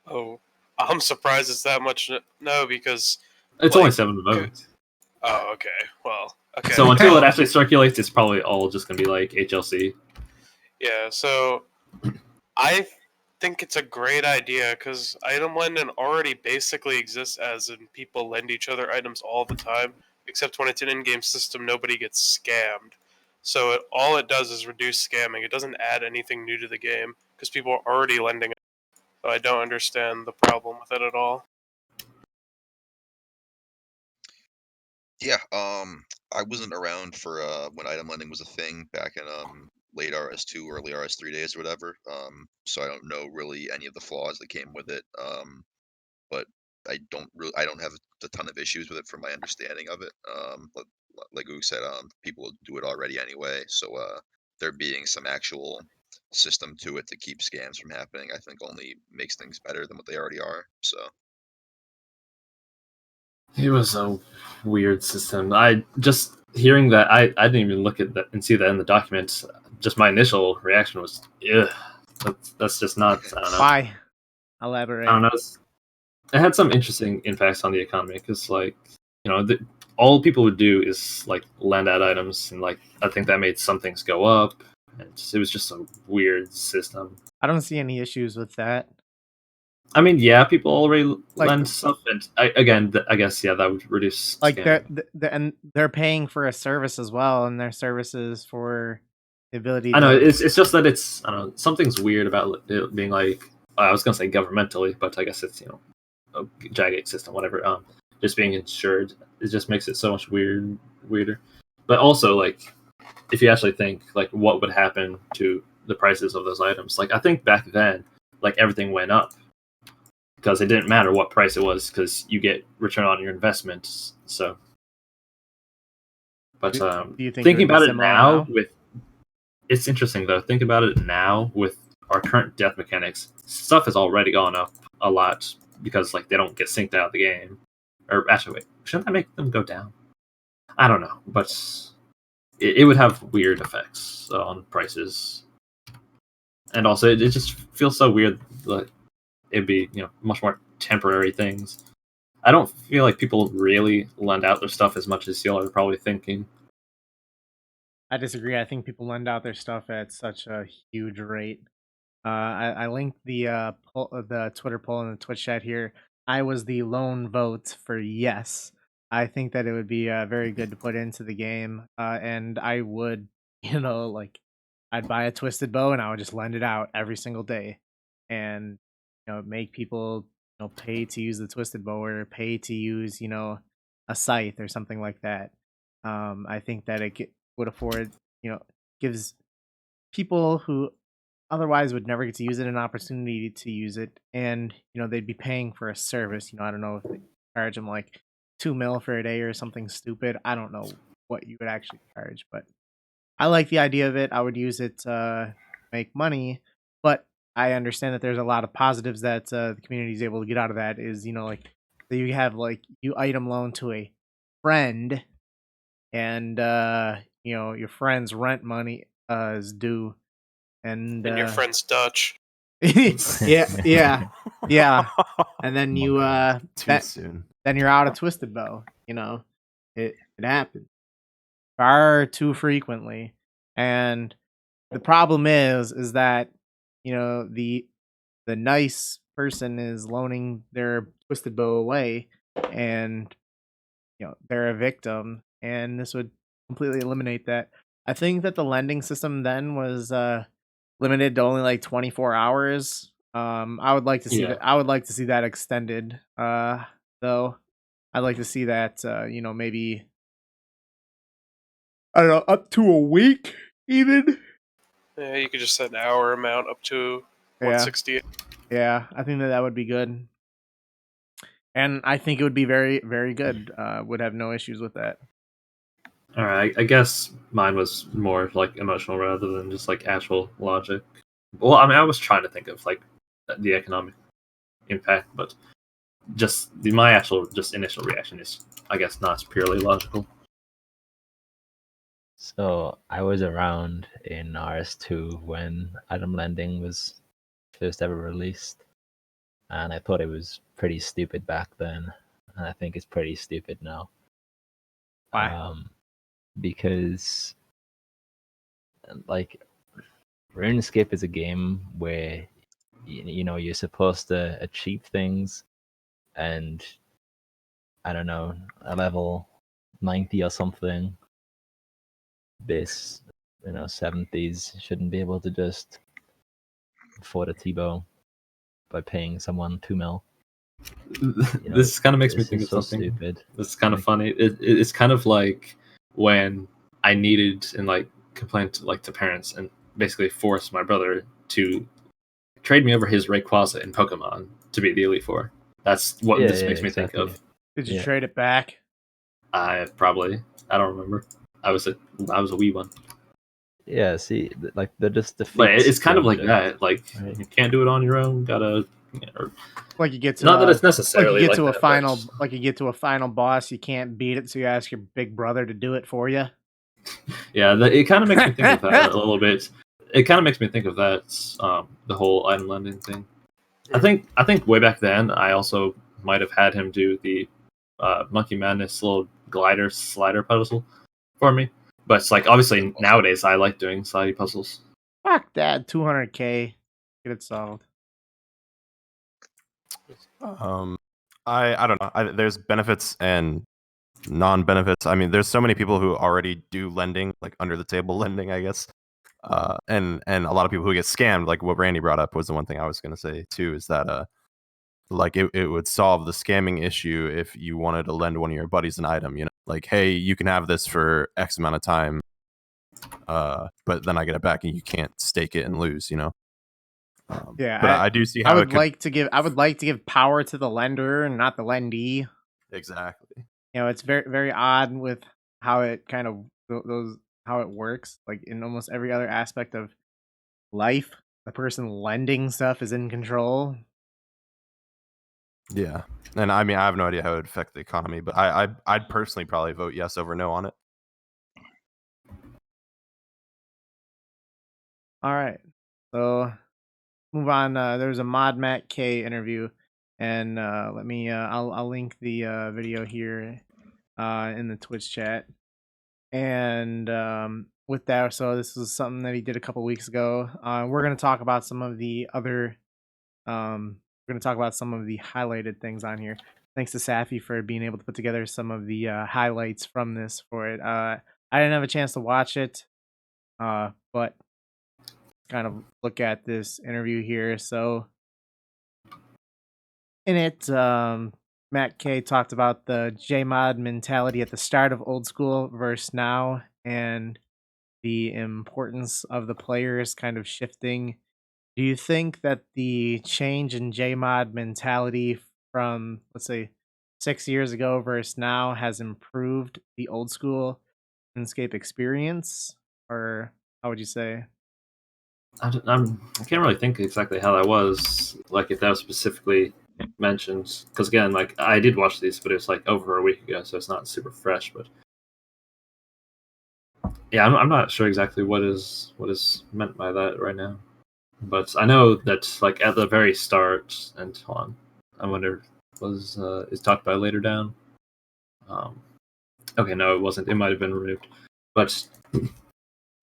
Oh, I'm surprised it's that much. No, because it's only 7 votes. Oh, okay. Well, okay. So until it actually circulates, it's probably all just gonna be like HLC. Yeah. So I think it's a great idea because item lending already basically exists, as in people lend each other items all the time. Except when it's an in-game system, nobody gets scammed. So all it does is reduce scamming. It doesn't add anything new to the game because people are already lending it. So I don't understand the problem with it at all. Yeah, I wasn't around for when item lending was a thing back in late RS2, early RS3 days or whatever. So I don't know really any of the flaws that came with it. But I don't have a ton of issues with it from my understanding of it. But like Ook said, people do it already anyway. So there being some actual system to it to keep scams from happening, I think only makes things better than what they already are. So it was a weird system. I just hearing that, I didn't even look at that and see that in the documents. Just my initial reaction was, ugh, that's just not. I don't know. Why? Elaborate. I don't know. It had some interesting impacts on the economy because, like, all people would do is like lend out items, and like I think that made some things go up. And it was just a weird system. I don't see any issues with that. I mean, yeah, people already lend stuff, and I guess that would reduce. Like they're paying for a service as well, and their services for the ability. I know it's just that it's, I don't know, something's weird about it being like, I was gonna say governmentally, but I guess it's a Jagate system, whatever. Just being insured, it just makes it so much weirder. But also, like, if you actually think like what would happen to the prices of those items, like I think back then, like everything went up because it didn't matter what price it was because you get return on your investments. So, but Do you think thinking it would be about it similar now, with it's interesting though. Think about it now with our current death mechanics. Stuff has already gone up a lot because like they don't get synced out of the game. Or actually, wait, shouldn't that make them go down? I don't know, but it would have weird effects on prices, and also it just feels so weird. Like it'd be much more temporary things. I don't feel like people really lend out their stuff as much as y'all are probably thinking. I disagree. I think people lend out their stuff at such a huge rate. I linked the the Twitter poll in the Twitch chat here. I was the lone vote for yes. I think that it would be very good to put into the game, and I would, like, I'd buy a twisted bow and I would just lend it out every single day, and make people pay to use the twisted bow or pay to use a scythe or something like that. I think that would afford gives people who otherwise would never get to use it an opportunity to use it, and they'd be paying for a service. I don't know if they charge them like 2 mil for a day or something stupid. I don't know what you would actually charge, but I like the idea of it. I would use it to make money, but I understand that there's a lot of positives that the community is able to get out of that. Is like that you have like you item loan to a friend, and your friend's rent money is due, and your friend's Dutch. yeah, and then you Too soon. then you're out of twisted bow. It happens far too frequently, and the problem is that the nice person is loaning their twisted bow away, and they're a victim, and this would completely eliminate that. I think that the lending system then was limited to only like 24 hours. I would like to see that. I would like to see that extended. Though I'd like to see that maybe, I don't know, up to a week even. Yeah, you could just set an hour amount up to 168. Yeah, I think that would be good, and I think it would be very, very good. Would have no issues with that. All right, I guess mine was more like emotional rather than just like actual logic. Well, I mean, I was trying to think of like the economic impact, but just my actual just initial reaction is, I guess, not purely logical. So I was around in RS2 when item lending was first ever released, and I thought it was pretty stupid back then, and I think it's pretty stupid now. Why? Because like RuneScape is a game where you're supposed to achieve things, and I don't know, a level 90 or something, this 70s shouldn't be able to just afford a T-bow by paying someone 2 mil. This kind of makes me think of so something. Stupid. It's kind of funny. It's kind of like when I needed and like complained to parents and basically forced my brother to trade me over his Rayquaza in Pokemon to be the Elite Four. That's what this makes me think of. Did you trade it back? I don't remember. I was a wee one. Yeah, see, like they're just But it's kind of like structure. that. Like Right. you can't do it on your own. Gotta. Like you get to Not that it's necessarily like you get to a that, final but- like you get to a final boss, you can't beat it, so you ask your big brother to do it for you. Yeah, it kind of makes me think of that a little bit. It kind of makes me think of that the whole item lending thing. I think way back then I also might have had him do the Monkey Madness little glider slider puzzle for me. But it's like obviously nowadays I like doing slidey puzzles. Fuck that, 200K, get it solved. I don't know. There's benefits and non-benefits. I mean, there's so many people who already do lending, like under the table lending, I guess. And a lot of people who get scammed, like what Randy brought up was the one thing I was going to say too, is that like it would solve the scamming issue if you wanted to lend one of your buddies an item, like, hey, you can have this for X amount of time, but then I get it back and you can't stake it and lose, Yeah, but I do see I how would it could like to give power to the lender and not the lendee. exactly. It's very very odd with how it kind of those how it works. Like in almost every other aspect of life, the person lending stuff is in control. Yeah, and I mean I have no idea how it would affect the economy, but I'd personally probably vote yes over no on it. All right, so move on. There's a Mod Matt K interview, and let me. I'll link the video here in the Twitch chat. And with that, so this is something that he did a couple weeks ago. We're gonna talk about some of the other. We're gonna talk about some of the highlighted things on here. Thanks to Safi for being able to put together some of the highlights from this for it. I didn't have a chance to watch it, but kind of look at this interview here. So in it, Matt K talked about the JMod mentality at the start of old school versus now, and the importance of the players kind of shifting. Do you think that the change in JMod mentality from, let's say, 6 years ago versus now has improved the old school RuneScape experience? Or how would you say? I can't really think exactly how that was, like if that was specifically mentioned. Because again, like I did watch these, but it was like over a week ago, so it's not super fresh. But yeah, I'm not sure exactly what is meant by that right now. But I know that like at the very start, and hold on, I wonder was is talked about later down. Okay, no, it wasn't. It might have been removed. But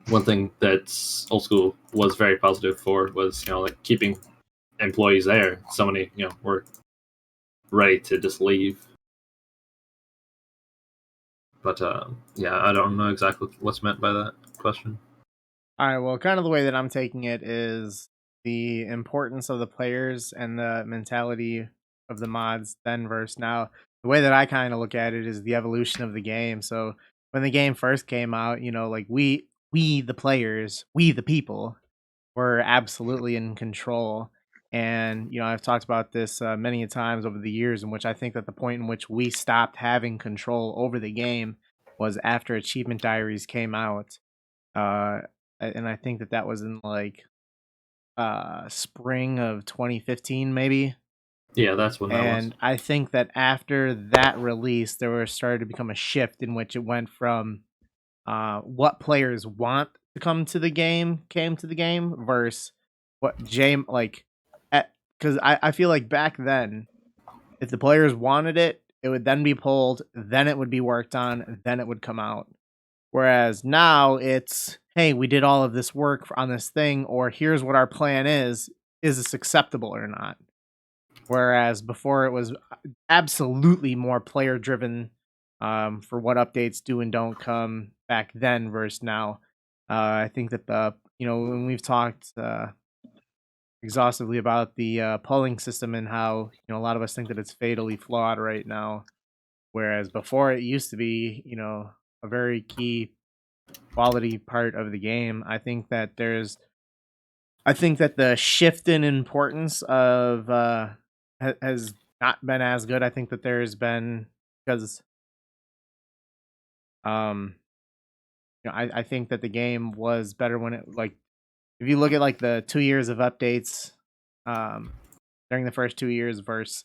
one thing that old school was very positive for was like keeping employees there. So many were ready to just leave. But yeah, I don't know exactly what's meant by that question. All right, well, kind of the way that I'm taking it is the importance of the players and the mentality of the mods then versus now. The way that I kind of look at it is the evolution of the game. So when the game first came out, like we the players, we the people were absolutely in control. And I've talked about this many times over the years, in which I think that the point in which we stopped having control over the game was after Achievement Diaries came out. And I think that was in like spring of 2015 maybe. Yeah, that's when that was. And I think that after that release there started to become a shift in which it went from what players want to come to the game came to the game versus what James like because I feel like back then if the players wanted it, it would then be pulled, then it would be worked on, then it would come out. Whereas now it's, hey, we did all of this work on this thing, or here's what our plan is this acceptable or not? Whereas before it was absolutely more player driven for what updates do and don't come back then versus now. I think that when we've talked exhaustively about the polling system and how a lot of us think that it's fatally flawed right now, whereas before it used to be a very key quality part of the game. I think that the shift in importance of has not been as good. I think that there's been because I think that the game was better when it like if you look at like the 2 years of updates during the first 2 years versus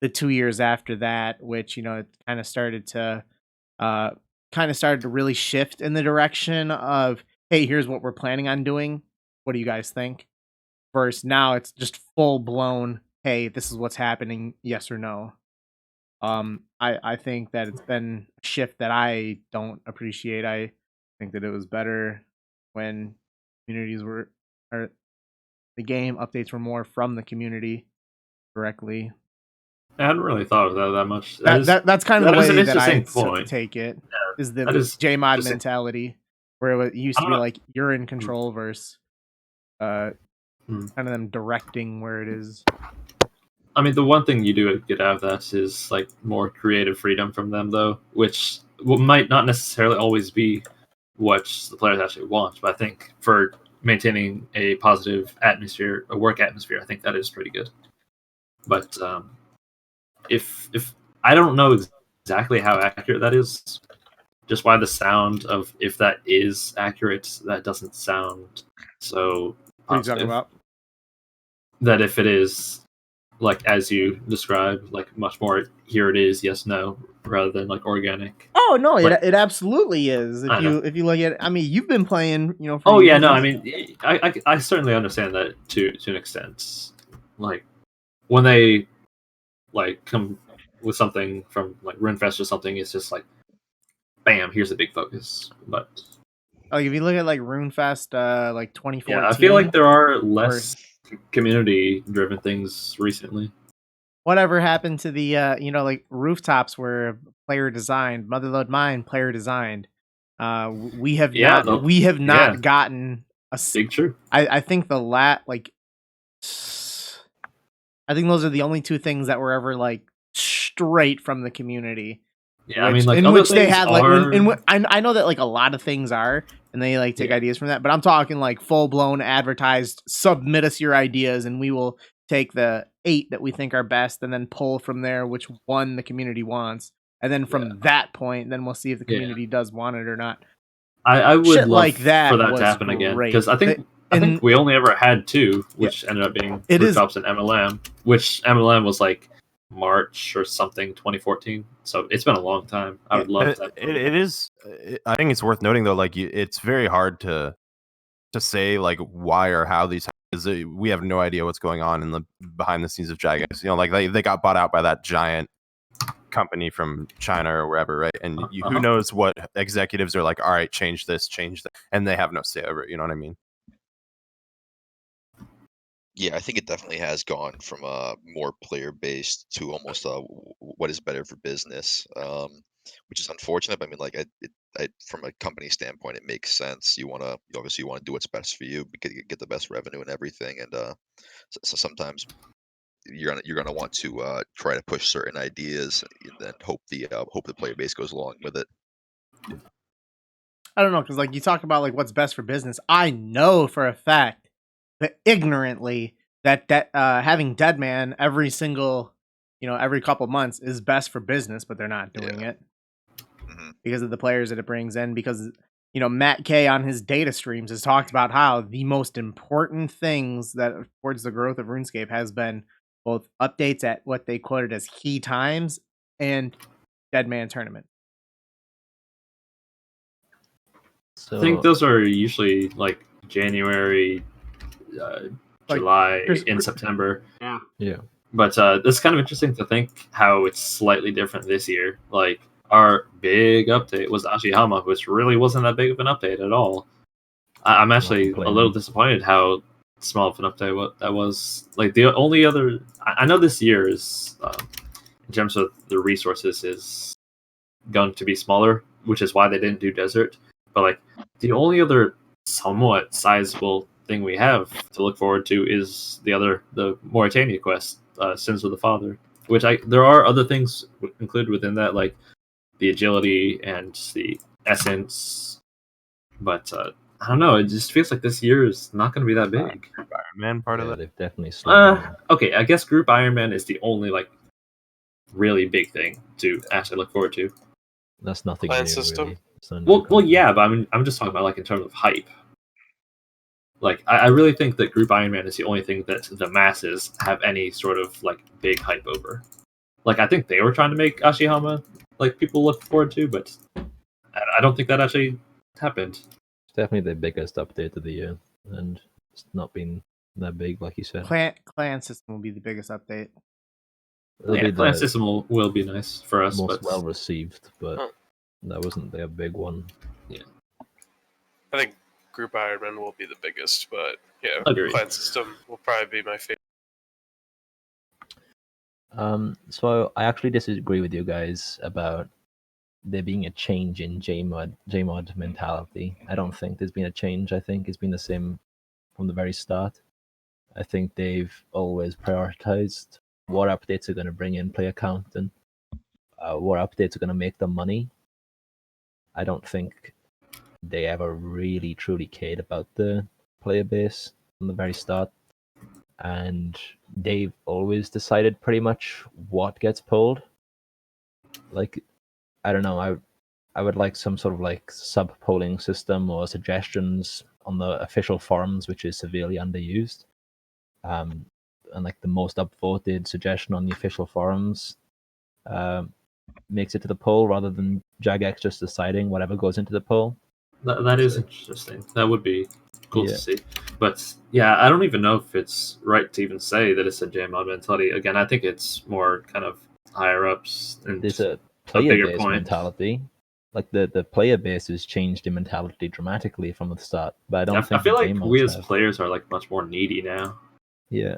the 2 years after that, which it kind of started to really shift in the direction of, hey, here's what we're planning on doing. What do you guys think? Versus now it's just full blown, hey, this is what's happening, yes or no. I think that it's been a shift that I don't appreciate. I think that it was better when communities were or the game updates were more from the community directly. I hadn't really thought of that much. That's kind of the way that I point. take it. Yeah, Is the that is JMod mentality, where it used to be like you're in control versus kind of them directing where it is. I mean, the one thing you do get out of that is like more creative freedom from them, though, which might not necessarily always be what the players actually want. But I think for maintaining a positive atmosphere, a work atmosphere, I think that is pretty good. But if I don't know exactly how accurate that is, just by the sound of if that is accurate, that doesn't sound so What are you talking positive. about? That if it is like as you described, like much more here it is, yes, no, rather than like organic. Oh no, Like- it absolutely is. I know. If you look at, I mean, you've been playing, for Oh yeah, years. no, I mean, I certainly understand that to an extent. Like when they like come with something from like RuneFest or something, it's just like, bam, here's a big focus. But Like if you look at like RuneFest, like 2014. yeah, I feel like there are less community-driven things recently. Whatever happened to the like rooftops were player designed, Motherlode Mine player designed. We have Yeah, not gotten a Big true. I think the I think those are the only two things that were ever like straight from the community. Yeah, I mean, like in other which they things had like are... I know that like a lot of things are, and they like take ideas from that, but I'm talking like full blown advertised. Submit us your ideas, and we will take the 8 that we think are best, and then pull from there which one the community wants, and then from that point, then we'll see if the community does want it or not. I would Shit love like that for that was to happen again, great. because I think we only ever had 2, which ended up being rooftops and MLM, which MLM was like March or something 2014. So it's been a long time. I would love that. It is. I think it's worth noting though, like it's very hard to say like why or how these. We have no idea what's going on in the behind the scenes of Jagex. Like they got bought out by that giant company from China or wherever, right? And who knows what executives are like, all right, change this, and they have no say over it. You know what I mean? Yeah, I think it definitely has gone from more player based to almost what is better for business, which is unfortunate. But I mean, like, from a company standpoint, it makes sense. You obviously want to do what's best for you, because you get the best revenue and everything. And so sometimes you're gonna want to try to push certain ideas and then hope the player base goes along with it. I don't know, because like you talk about like what's best for business. I know for a fact that ignorantly that having Deadman every single every couple months is best for business, but they're not doing it because of the players that it brings in. Because Matt K on his data streams has talked about how the most important things that towards the growth of RuneScape has been both updates at what they quoted as key times and Deadman tournament. I think those are usually like January, July, in September. Yeah. But it's kind of interesting to think how it's slightly different this year. Like our big update was Ashihama, which really wasn't that big of an update at all. I'm actually a little disappointed how small of an update that was. Like the only other, I know this year is in terms of the resources is going to be smaller, which is why they didn't do desert. But like the only other somewhat sizable thing we have to look forward to is the Mauritania quest, Sins of the Father. Which there are other things included within that, like the agility and the essence. But I don't know. It just feels like this year is not going to be that big. Iron Man part of that. They've definitely slowed down. Okay, I guess Group Iron Man is the only like really big thing to actually look forward to. That's nothing Clan new, system? really. Well, yeah, but I'm just talking about like in terms of hype. Like I really think that Group Iron Man is the only thing that the masses have any sort of like big hype over. Like I think they were trying to make Ashihama like people look forward to, but I don't think that actually happened. It's definitely the biggest update of the year, and it's not been that big, like you said. Clan system will be the biggest update. Clan system will be nice for us, most but well received, but that wasn't their big one. Yeah, I think Group Iron Man will be the biggest, but yeah, Agreed. Clan system will probably be my favorite. So I actually disagree with you guys about there being a change in JMod mentality. I don't think there's been a change. I think it's been the same from the very start. I think they've always prioritized what updates are going to bring in player count and what updates are going to make them money. I don't think they ever really truly cared about the player base from the very start. And they've always decided pretty much what gets pulled. Like, I don't know, I would like some sort of like sub polling system or suggestions on the official forums, which is severely underused. And like the most upvoted suggestion on the official forums makes it to the poll rather than Jagex just deciding whatever goes into the poll. That is interesting. That would be cool Yeah. to see. But yeah, I don't even know if it's right to even say that it's a JMod mentality. Again, I think it's more kind of higher ups and There's a bigger player-based point. mentality. Like the player base has changed in mentality dramatically from the start, but I don't I think feel the like game we mods as have. players are like much more needy now. Yeah.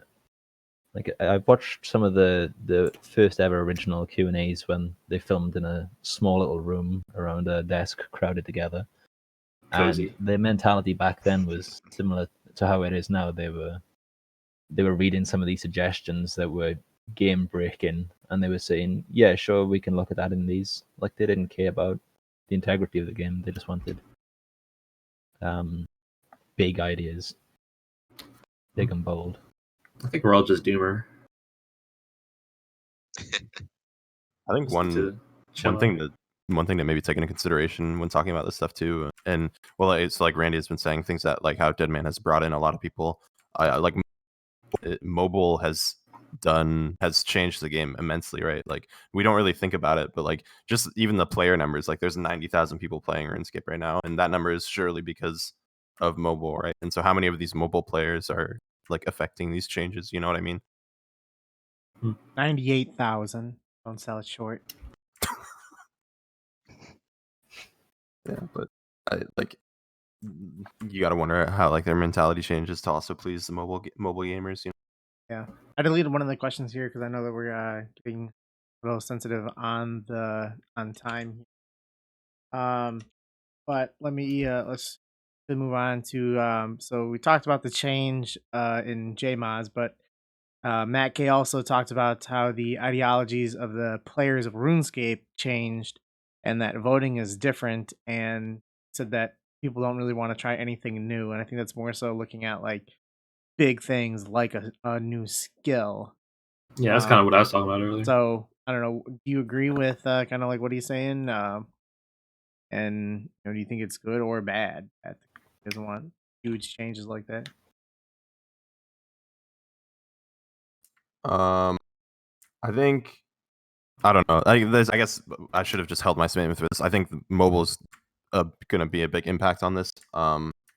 Like I've watched some of the first ever original Q&As when they filmed in a small little room around a desk crowded together. Cozy. And their mentality back then was similar to how it is now. They were reading some of these suggestions that were game breaking, and they were saying, "Yeah, sure, we can look at that in these." Like they didn't care about the integrity of the game; they just wanted big ideas, big and bold. I think we're all just doomer. I think Just need to chill one thing to maybe take into consideration when talking about this stuff too, and well, it's like Randy has been saying things that like how Deadman has brought in a lot of people. Like mobile has changed the game immensely, right? Like we don't really think about it, but like just even the player numbers, like there's 90,000 people playing RuneScape right now, and that number is surely because of mobile, right? And so how many of these mobile players are like affecting these changes? You know what I mean? 98,000. Don't sell it short. Yeah, but like you got to wonder how like their mentality changes to also please the mobile gamers. You know? Yeah, I deleted one of the questions here because I know that we're getting a little sensitive on time. But let me let's move on to so we talked about the change in JMods, but Matt K also talked about how the ideologies of the players of RuneScape changed and that voting is different, and said that people don't really want to try anything new. And I think that's more so looking at like big things like a new skill. Yeah, that's kind of what I was talking about earlier. So I don't know. Do you agree with kind of like what he's saying? And do you think it's good or bad that he doesn't want huge changes like that? I think I don't know. I guess I should have just held my statement for this. I think mobile's going to be a big impact on this.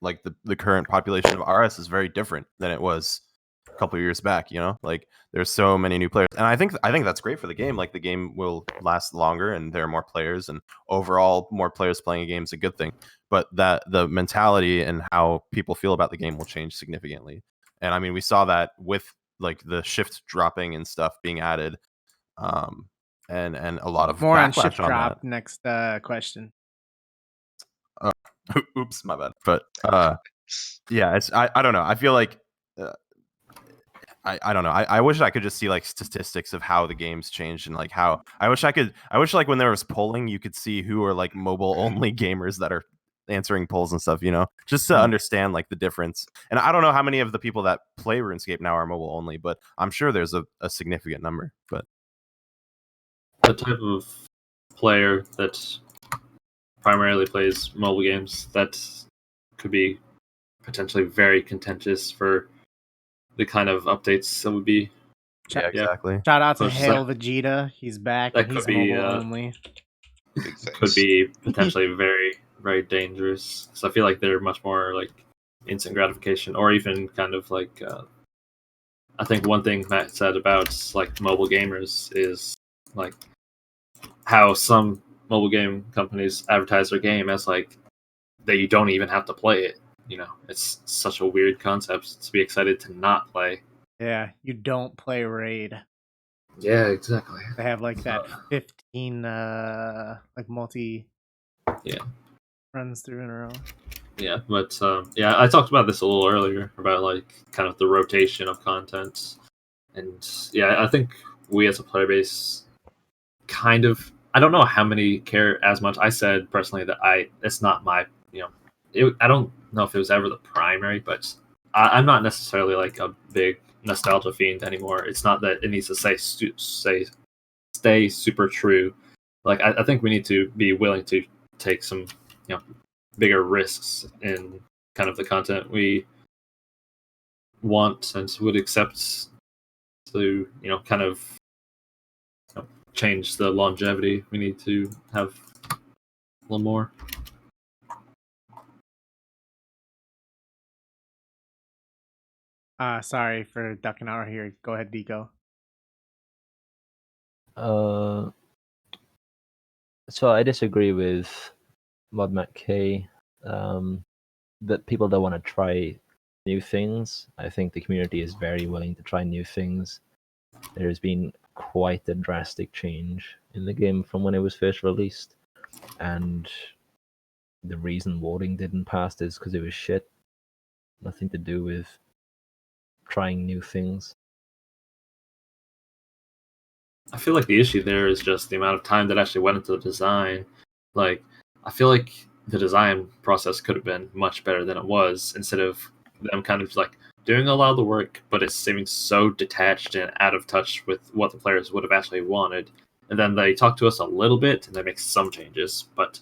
Like the current population of RS is very different than it was a couple of years back. You know, like there's so many new players, and I think that's great for the game. Like the game will last longer, and there are more players, and overall more players playing a game is a good thing. But that the mentality and how people feel about the game will change significantly. And I mean, we saw that with like the shift dropping and stuff being added. And a lot of More on backlash shift on drop. that. Next question. Oops, my bad. But yeah, I don't know. I feel like I don't know. I wish I could just see like statistics of how the game's changed and like how I wish like when there was polling, you could see who are like mobile only gamers that are answering polls and stuff, you know, just to understand like the difference. And I don't know how many of the people that play RuneScape now are mobile only, but I'm sure there's a significant number. But the type of player that primarily plays mobile games, that could be potentially very contentious for the kind of updates that would be. yeah, exactly. Shout out to So it's Hail Vegeta. He's back that and he's could be, mobile only. Big things. could be potentially very, very dangerous. So I feel like they're much more like instant gratification, or even kind of like I think one thing Matt said about like mobile gamers is like how some mobile game companies advertise their game as like that you don't even have to play it. You know, it's such a weird concept to be excited to not play. Yeah, you don't play Raid. Yeah, exactly. They have like that 15 like multi runs through in a row. Yeah, but yeah, I talked about this a little earlier about like kind of the rotation of content, and yeah, I think we as a player base kind of, I don't know how many care as much. I said personally that it's not my I don't know if it was ever the primary, but I'm not necessarily like a big nostalgia fiend anymore. It's not that it needs to stay super true. Like I think we need to be willing to take some bigger risks in kind of the content we want and would accept to kind of change the longevity. We need to have a little more. Sorry for ducking out here. Go ahead, Deco. So I disagree with Mod Matt K. That people don't want to try new things. I think the community is very willing to try new things. There's been quite a drastic change in the game from when it was first released, and the reason voting didn't pass is because it was shit. Nothing to do with trying new things. I feel like the issue there is just the amount of time that actually went into the design. Like, I feel like the design process could have been much better than it was, instead of them kind of like doing a lot of the work, but it's seeming so detached and out of touch with what the players would have actually wanted. And then they talk to us a little bit and they make some changes, but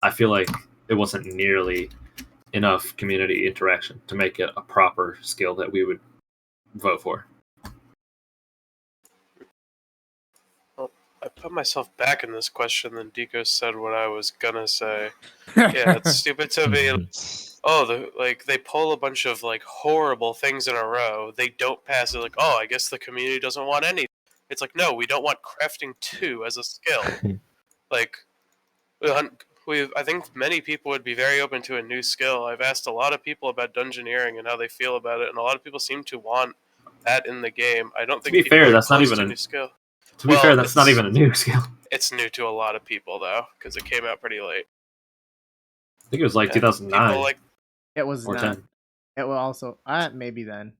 I feel like it wasn't nearly enough community interaction to make it a proper skill that we would vote for. I put myself back in this question, then Deco said what I was gonna say. Yeah, it's stupid to be. They pull a bunch of like horrible things in a row. They don't pass it. Like, I guess the community doesn't want any. It's like, no, we don't want crafting 2 as a skill. Like, I think many people would be very open to a new skill. I've asked a lot of people about dungeoneering and how they feel about it, and a lot of people seem to want that in the game. I don't think. To be fair, that's not even a new skill. To be fair, that's not even a new skill. It's new to a lot of people though, because it came out pretty late. I think it was like 2009. It was or not. 10. It will also maybe then.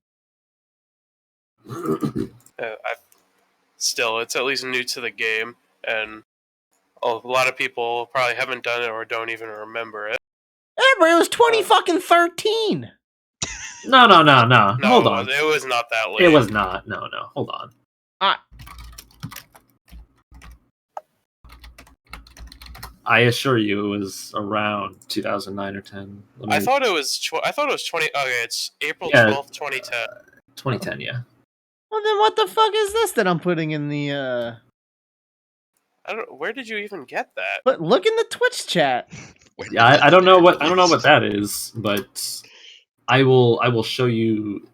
Still, it's at least new to the game, and a lot of people probably haven't done it or don't even remember it. It was 2013. No. Hold on. It was not that late. It was not. No. Hold on. I assure you, it was around 2009 or 10. I thought it was 20. Okay, it's April 12th, 2010. 2010, yeah. Well, then what the fuck is this that I'm putting in the? I don't. Where did you even get that? But look in the Twitch chat. Yeah, I don't know what that is, but I will show you.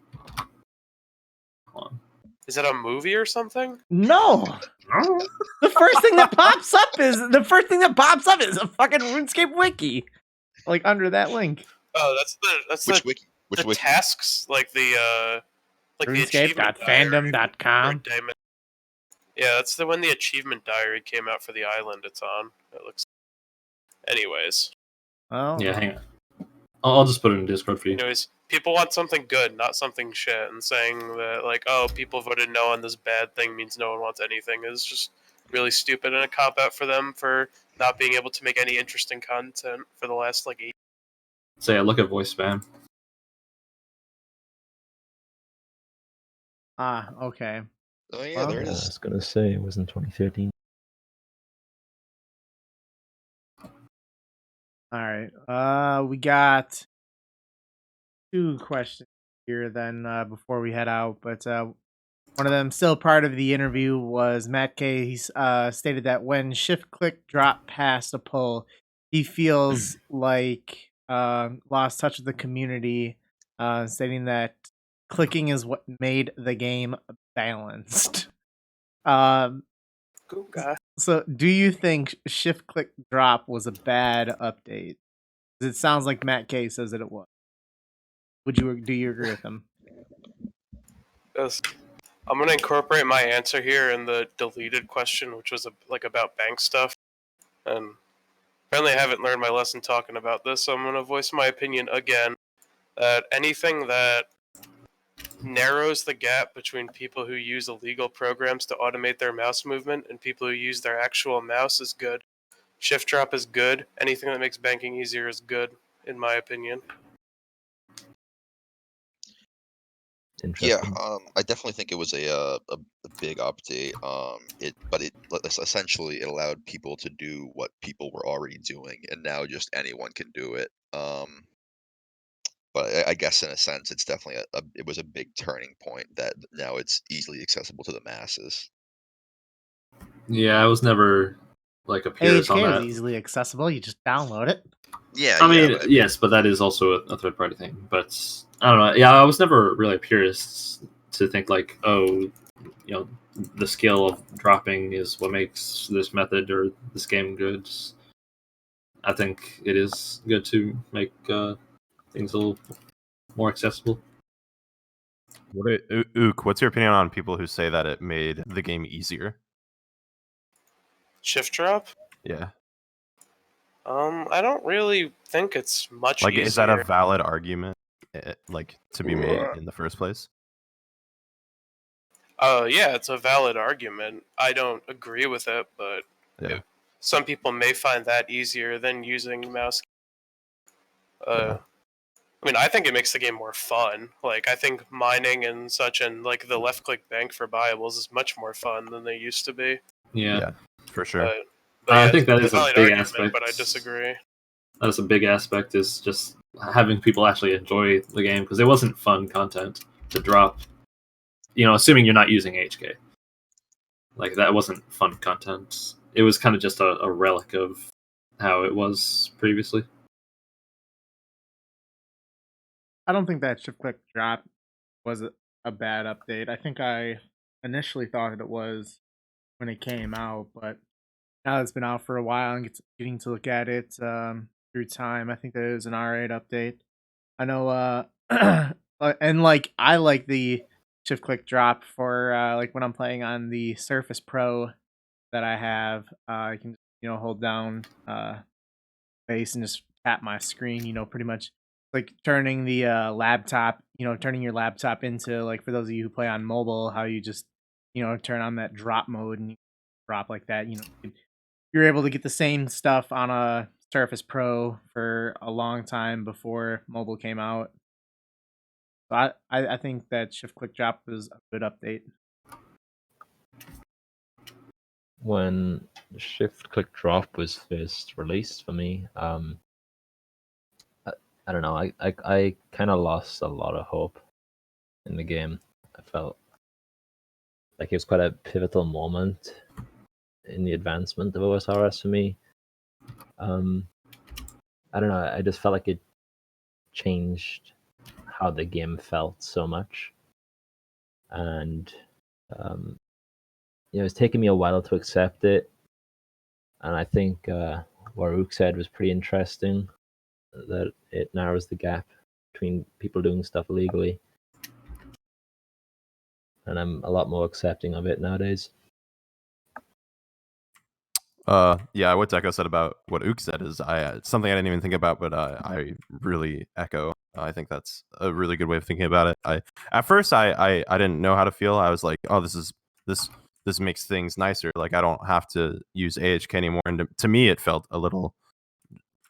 Hold on. Is it a movie or something? No. The first thing that pops up is a fucking RuneScape wiki, like under that link. Oh, that's Which the wiki? Which the wiki? tasks, like the RuneScape.fandom.com. Yeah, that's the when the achievement diary came out for the island it's on. It looks. Anyways. Oh. Yeah, hang on. I'll just put it in Discord for you. Anyways, people want something good, not something shit, and saying that like, people voted no on this bad thing means no one wants anything is just really stupid and a cop out for them for not being able to make any interesting content for the last like 8 years. So yeah, look at voice spam. Okay. Oh yeah, there it I is. was gonna say it was in 2013. All right. We got 2 questions here then before we head out, but one of them, still part of the interview, was Matt K. He stated that when shift click drop past a pull, he feels like lost touch with the community, stating that clicking is what made the game balanced. Cool guy. So, do you think shift click drop was a bad update? It sounds like Matt K says that it was. Do you agree with him? Yes. I'm gonna incorporate my answer here in the deleted question, which was about bank stuff. And apparently, I haven't learned my lesson talking about this, so I'm gonna voice my opinion again. That anything that narrows the gap between people who use illegal programs to automate their mouse movement and people who use their actual mouse is good. Shift drop is good. Anything that makes banking easier is good. in my opinion. Yeah, Interesting. I definitely think it was a big update. Essentially it allowed people to do what people were already doing, and now just anyone can do it. But I guess in a sense, it's definitely it was a big turning point that now it's easily accessible to the masses. Yeah, I was never like a purist on AHK was that. easily accessible. You just download it. Yeah, I mean, but yes, but that is also a third party thing. But I don't know. Yeah, I was never really a purist to think like, oh, the skill of dropping is what makes this method or this game good. I think it is good to make things a little more accessible. Ook, what's your opinion on people who say that it made the game easier? Shift drop? Yeah. I don't really think it's much Like, easier. is that a valid argument, like, to be made in the first place? Yeah, it's a valid argument. I don't agree with it, but Yeah. some people may find that easier than using mouse. Yeah. I mean, I think it makes the game more fun. Like, I think mining and such, and like the left-click bank for biobles is much more fun than they used to be. Yeah, For sure. But I yeah, think that it's is a a valid big argument, aspect. but I disagree. That is a big aspect. Is just having people actually enjoy the game, because it wasn't fun content to drop. Assuming you're not using HK. Like, that wasn't fun content. It was kind of just a relic of how it was previously. I don't think that shift click drop was a bad update. I think I initially thought it was when it came out, but now it's been out for a while and getting to look at it through time, I think that it was an R8 update. I know, and like I like the shift click drop for like when I'm playing on the Surface Pro that I have. I can hold down face and just tap my screen. Pretty much like turning the laptop. Turning your laptop into, like, for those of you who play on mobile, how you just turn on that drop mode and you drop like that. You're able to get the same stuff on a Surface Pro for a long time before mobile came out. So I think that shift click drop was a good update. When shift click drop was first released for me, I don't know, I kind of lost a lot of hope in the game. I felt like it was quite a pivotal moment in the advancement of OSRS for me. I don't know, I just felt like it changed how the game felt so much, and it's taken me a while to accept it. And I think what Rook said was pretty interesting, that it narrows the gap between people doing stuff illegally, and I'm a lot more accepting of it nowadays. Yeah, what Deco said about what Ook said is something I didn't even think about, but I really echo. I think that's a really good way of thinking about it. At first I didn't know how to feel. I was like, oh, this makes things nicer. Like, I don't have to use AHK anymore. And to me, it felt a little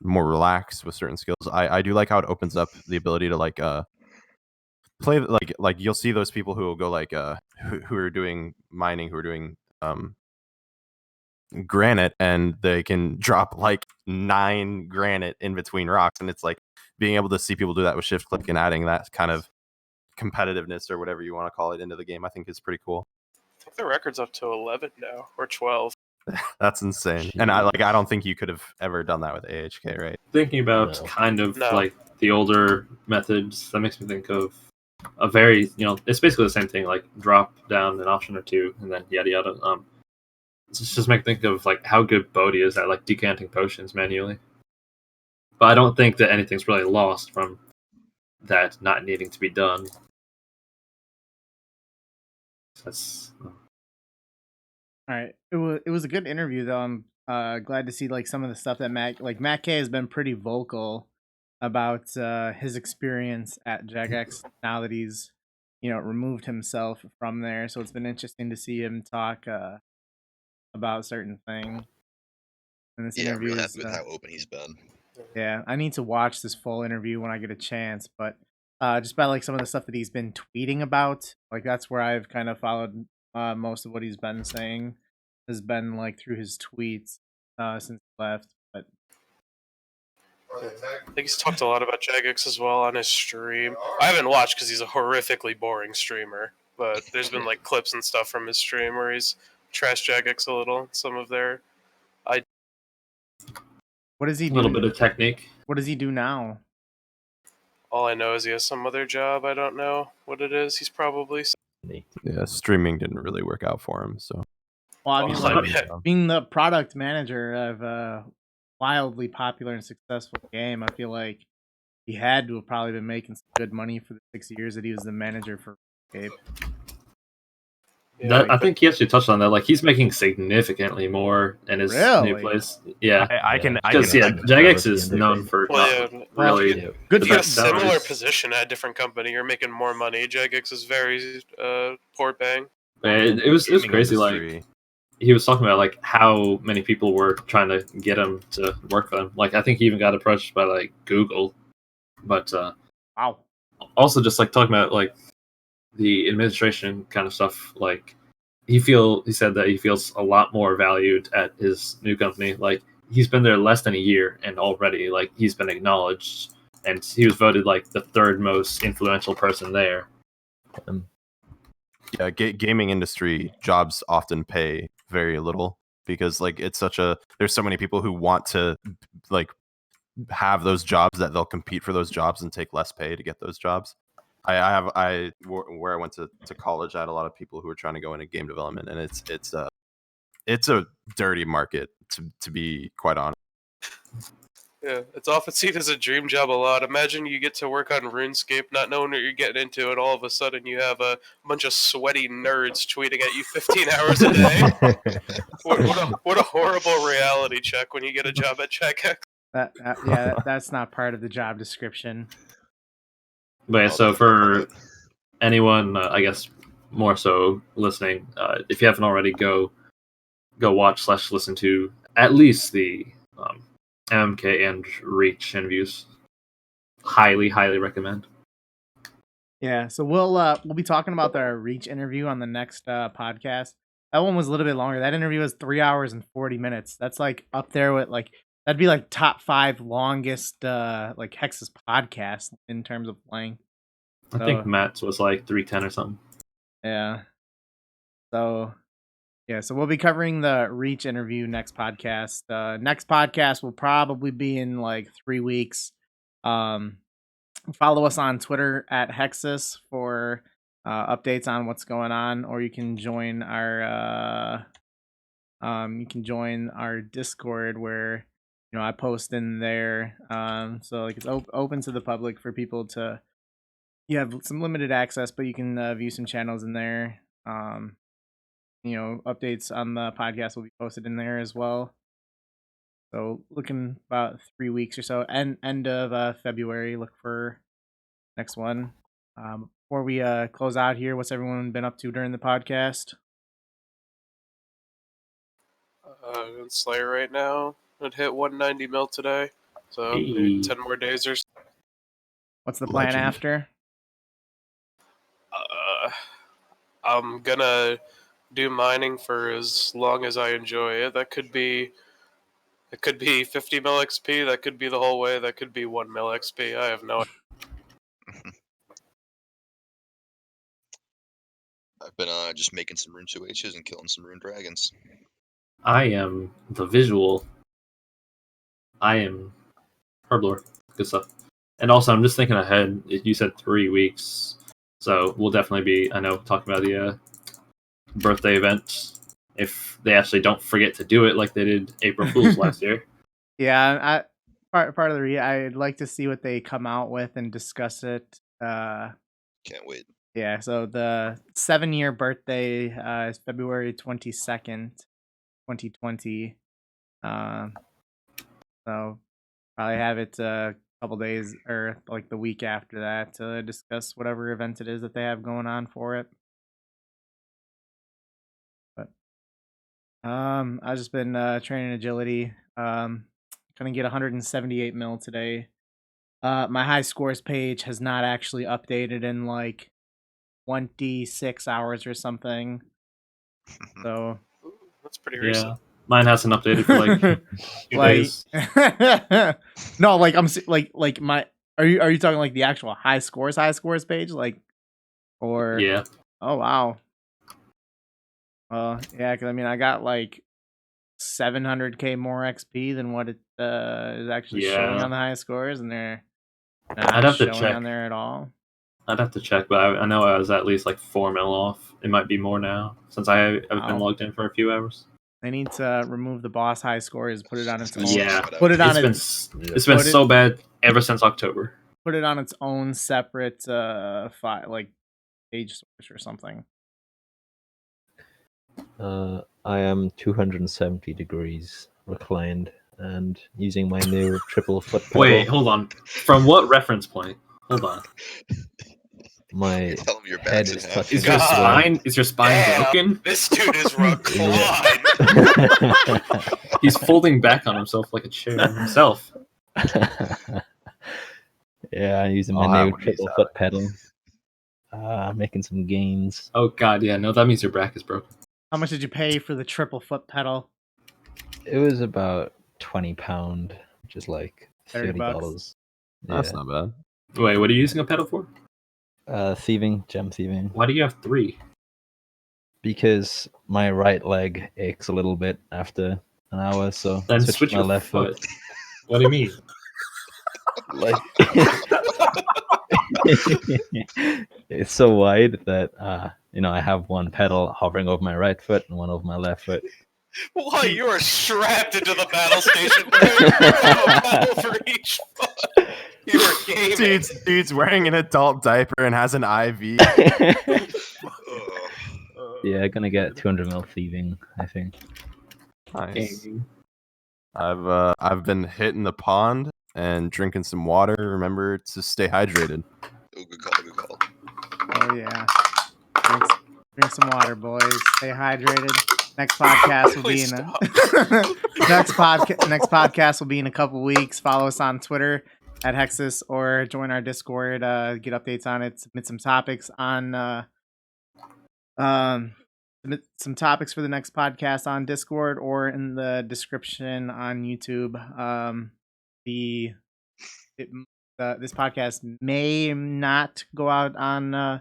more relaxed with certain skills. I do like how it opens up the ability to like play like you'll see those people who will go like who are doing mining, who are doing granite, and they can drop like 9 granite in between rocks, and it's like being able to see people do that with shift click and adding that kind of competitiveness or whatever you want to call it into the game, I think is pretty cool. I think the record's up to 11 now, or 12. That's insane. And I don't think you could have ever done that with AHK, right? Thinking about No. kind of No. like the older methods, that makes me think of a very, it's basically the same thing, like drop down an option or two, and then yada yada. It's just make me think of like how good Bodhi is at like decanting potions manually. But I don't think that anything's really lost from that not needing to be done. That's All right, it was a good interview though. I'm glad to see like some of the stuff that Matt K has been pretty vocal about his experience at Jagex now that he's removed himself from there. So it's been interesting to see him talk about certain things. And this Yeah, I'm interview really is happy with how open he's been. Yeah, I need to watch this full interview when I get a chance, but just by like some of the stuff that he's been tweeting about, like that's where I've kind of followed most of what he's been saying has been like through his tweets since he left. But I think he's talked a lot about Jagex as well on his stream. I haven't watched because he's a horrifically boring streamer, but there's been like clips and stuff from his stream where he's trashed Jagex a little. Some of their what does he A do? little bit of technique. What does he do now? all I know is he has some other job. I don't know what it is. He's probably Yeah, streaming didn't really work out for him. So Well, I mean, Oh, like yeah. being the product manager of a wildly popular and successful game, I feel like he had to have probably been making some good money for the 6 years that he was the manager for RuneScape. Yeah, I think he actually touched on that. Like he's making significantly more in his new Really? place. Yeah, I can because yeah, Jagex is known for Well, not Well, really. yeah. Good the if you for have a best salaries. similar position at a different company, you're making more money. Jagex is very port bang. It was Gaming crazy. industry. Like he was talking about like how many people were trying to get him to work for them. Like I think he even got approached by like Google, but wow. also just like talking about like the administration kind of stuff. Like he said that he feels a lot more valued at his new company. Like he's been there less than a year and already like he's been acknowledged, and he was voted like the third most influential person there. Yeah, gaming industry jobs often pay very little because like it's such a there's so many people who want to like have those jobs that they'll compete for those jobs and take less pay to get those jobs. Where I went to college, I had a lot of people who were trying to go into game development, and it's a dirty market to be quite honest. Yeah, it's often seen as a dream job a lot. Imagine you get to work on RuneScape, not knowing what you're getting into, and all of a sudden you have a bunch of sweaty nerds tweeting at you 15 hours a day. What a horrible reality check when you get a job at Jagex. That's not part of the job description. But yeah, Oh, so that's for right. anyone, I guess more so listening, if you haven't already, go watch/listen to at least the MK and Reach interviews. Highly recommend. Yeah, so we'll be talking about the Reach interview on the next podcast. That one was a little bit longer. That interview was 3 hours and 40 minutes. That's like up there with like that'd be like top 5 longest like Hexis podcast in terms of length. I think Matt's was like 310 or something. Yeah. So so we'll be covering the Reach interview next podcast. Next podcast will probably be in like 3 weeks. Follow us on Twitter at Hexis for updates on what's going on, or you can join our Discord where I post in there. So like it's open to the public for people to. You have some limited access, but you can view some channels in there. Updates on the podcast will be posted in there as well. So looking about 3 weeks or so, end of February. Look for next one. Before we close out here, what's everyone been up to during the podcast? In Slayer right now. It hit 190 mil today, so Hey. 10 more days or so. What's the plan Legend. after? I'm gonna do mining for as long as I enjoy it. It could be 50 mil XP. That could be the whole way. That could be 1 mil XP. I have no idea. I've been just making some rune 2Hs and killing some rune dragons. I am the visual. I am Herblore. Good stuff. And also, I'm just thinking ahead. You said 3 weeks, so we'll definitely be, I know, talking about the birthday event. If they actually don't forget to do it like they did April Fool's last year. Yeah, part of the I'd like to see what they come out with and discuss it. Can't wait. Yeah, so the 7-year birthday is February 22nd, 2020. So probably have it a couple days or like the week after that to discuss whatever event it is that they have going on for it. But I've just been training agility, gonna get 178 mil today. My high scores page has not actually updated in like 26 hours or something. So Ooh, that's pretty recent. Yeah, mine hasn't updated for like 2 days. no, like like my are you talking like the actual high scores page, like, or Yeah, oh wow. Yeah, because I mean I got like 700k more XP than what it is actually showing Yeah. on the high scores, and they're I'd not have to showing check. on there at all. I'd have to check, but I know I was at least like 4 mil off. It might be more now since I've been Wow. logged in for a few hours. They need to remove the boss high scores, put it on its own. Yeah, Put it on it's its been put it- so bad ever since October. put it on its own separate file, like page source or something. I am 270 degrees reclined and using my new triple foot pedal. Wait, hold on. From what reference point? Hold on. My Tell him your head back's in is half. touching Is your the floor. spine Damn. broken? This dude is reclined. He's folding back on himself like a chair himself. Yeah, I'm using my I'll have new one of these triple out. foot pedal. Making some gains. Oh god, yeah, no, that means your back is broken. How much did you pay for the triple foot pedal? It was about £20, which is like $30. $30. That's Yeah. not bad. Wait, what are you using a pedal for? Gem thieving. Why do you have 3? Because my right leg aches a little bit after an hour, so Then switched switch my your left foot. What do you mean? Like, it's so wide that I have one pedal hovering over my right foot and one over my left foot. Why, you are strapped into the battle station. You have a pedal for each foot. You are gaming. Dude's wearing an adult diaper and has an IV. Yeah, gonna get 200 mil thieving, I think. Nice. Gaming. I've been hitting the pond and drinking some water. Remember to stay hydrated. Oh, good call, good call. Oh yeah. Drink some water, boys. Stay hydrated. Next podcast will be Please in stop. next podcast will be in a couple weeks. Follow us on Twitter at Hexis or join our Discord. Get updates on it. Submit some topics on submit some topics for the next podcast on Discord or in the description on YouTube. This podcast may not go out on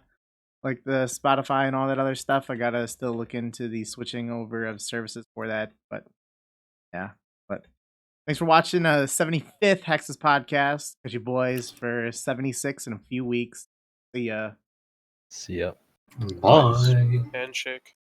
like the Spotify and all that other stuff. I gotta still look into the switching over of services for that. But yeah, but thanks for watching 75th Hexis podcast. Got you boys for 76 in a few weeks. See ya. See ya. Bye. Handshake.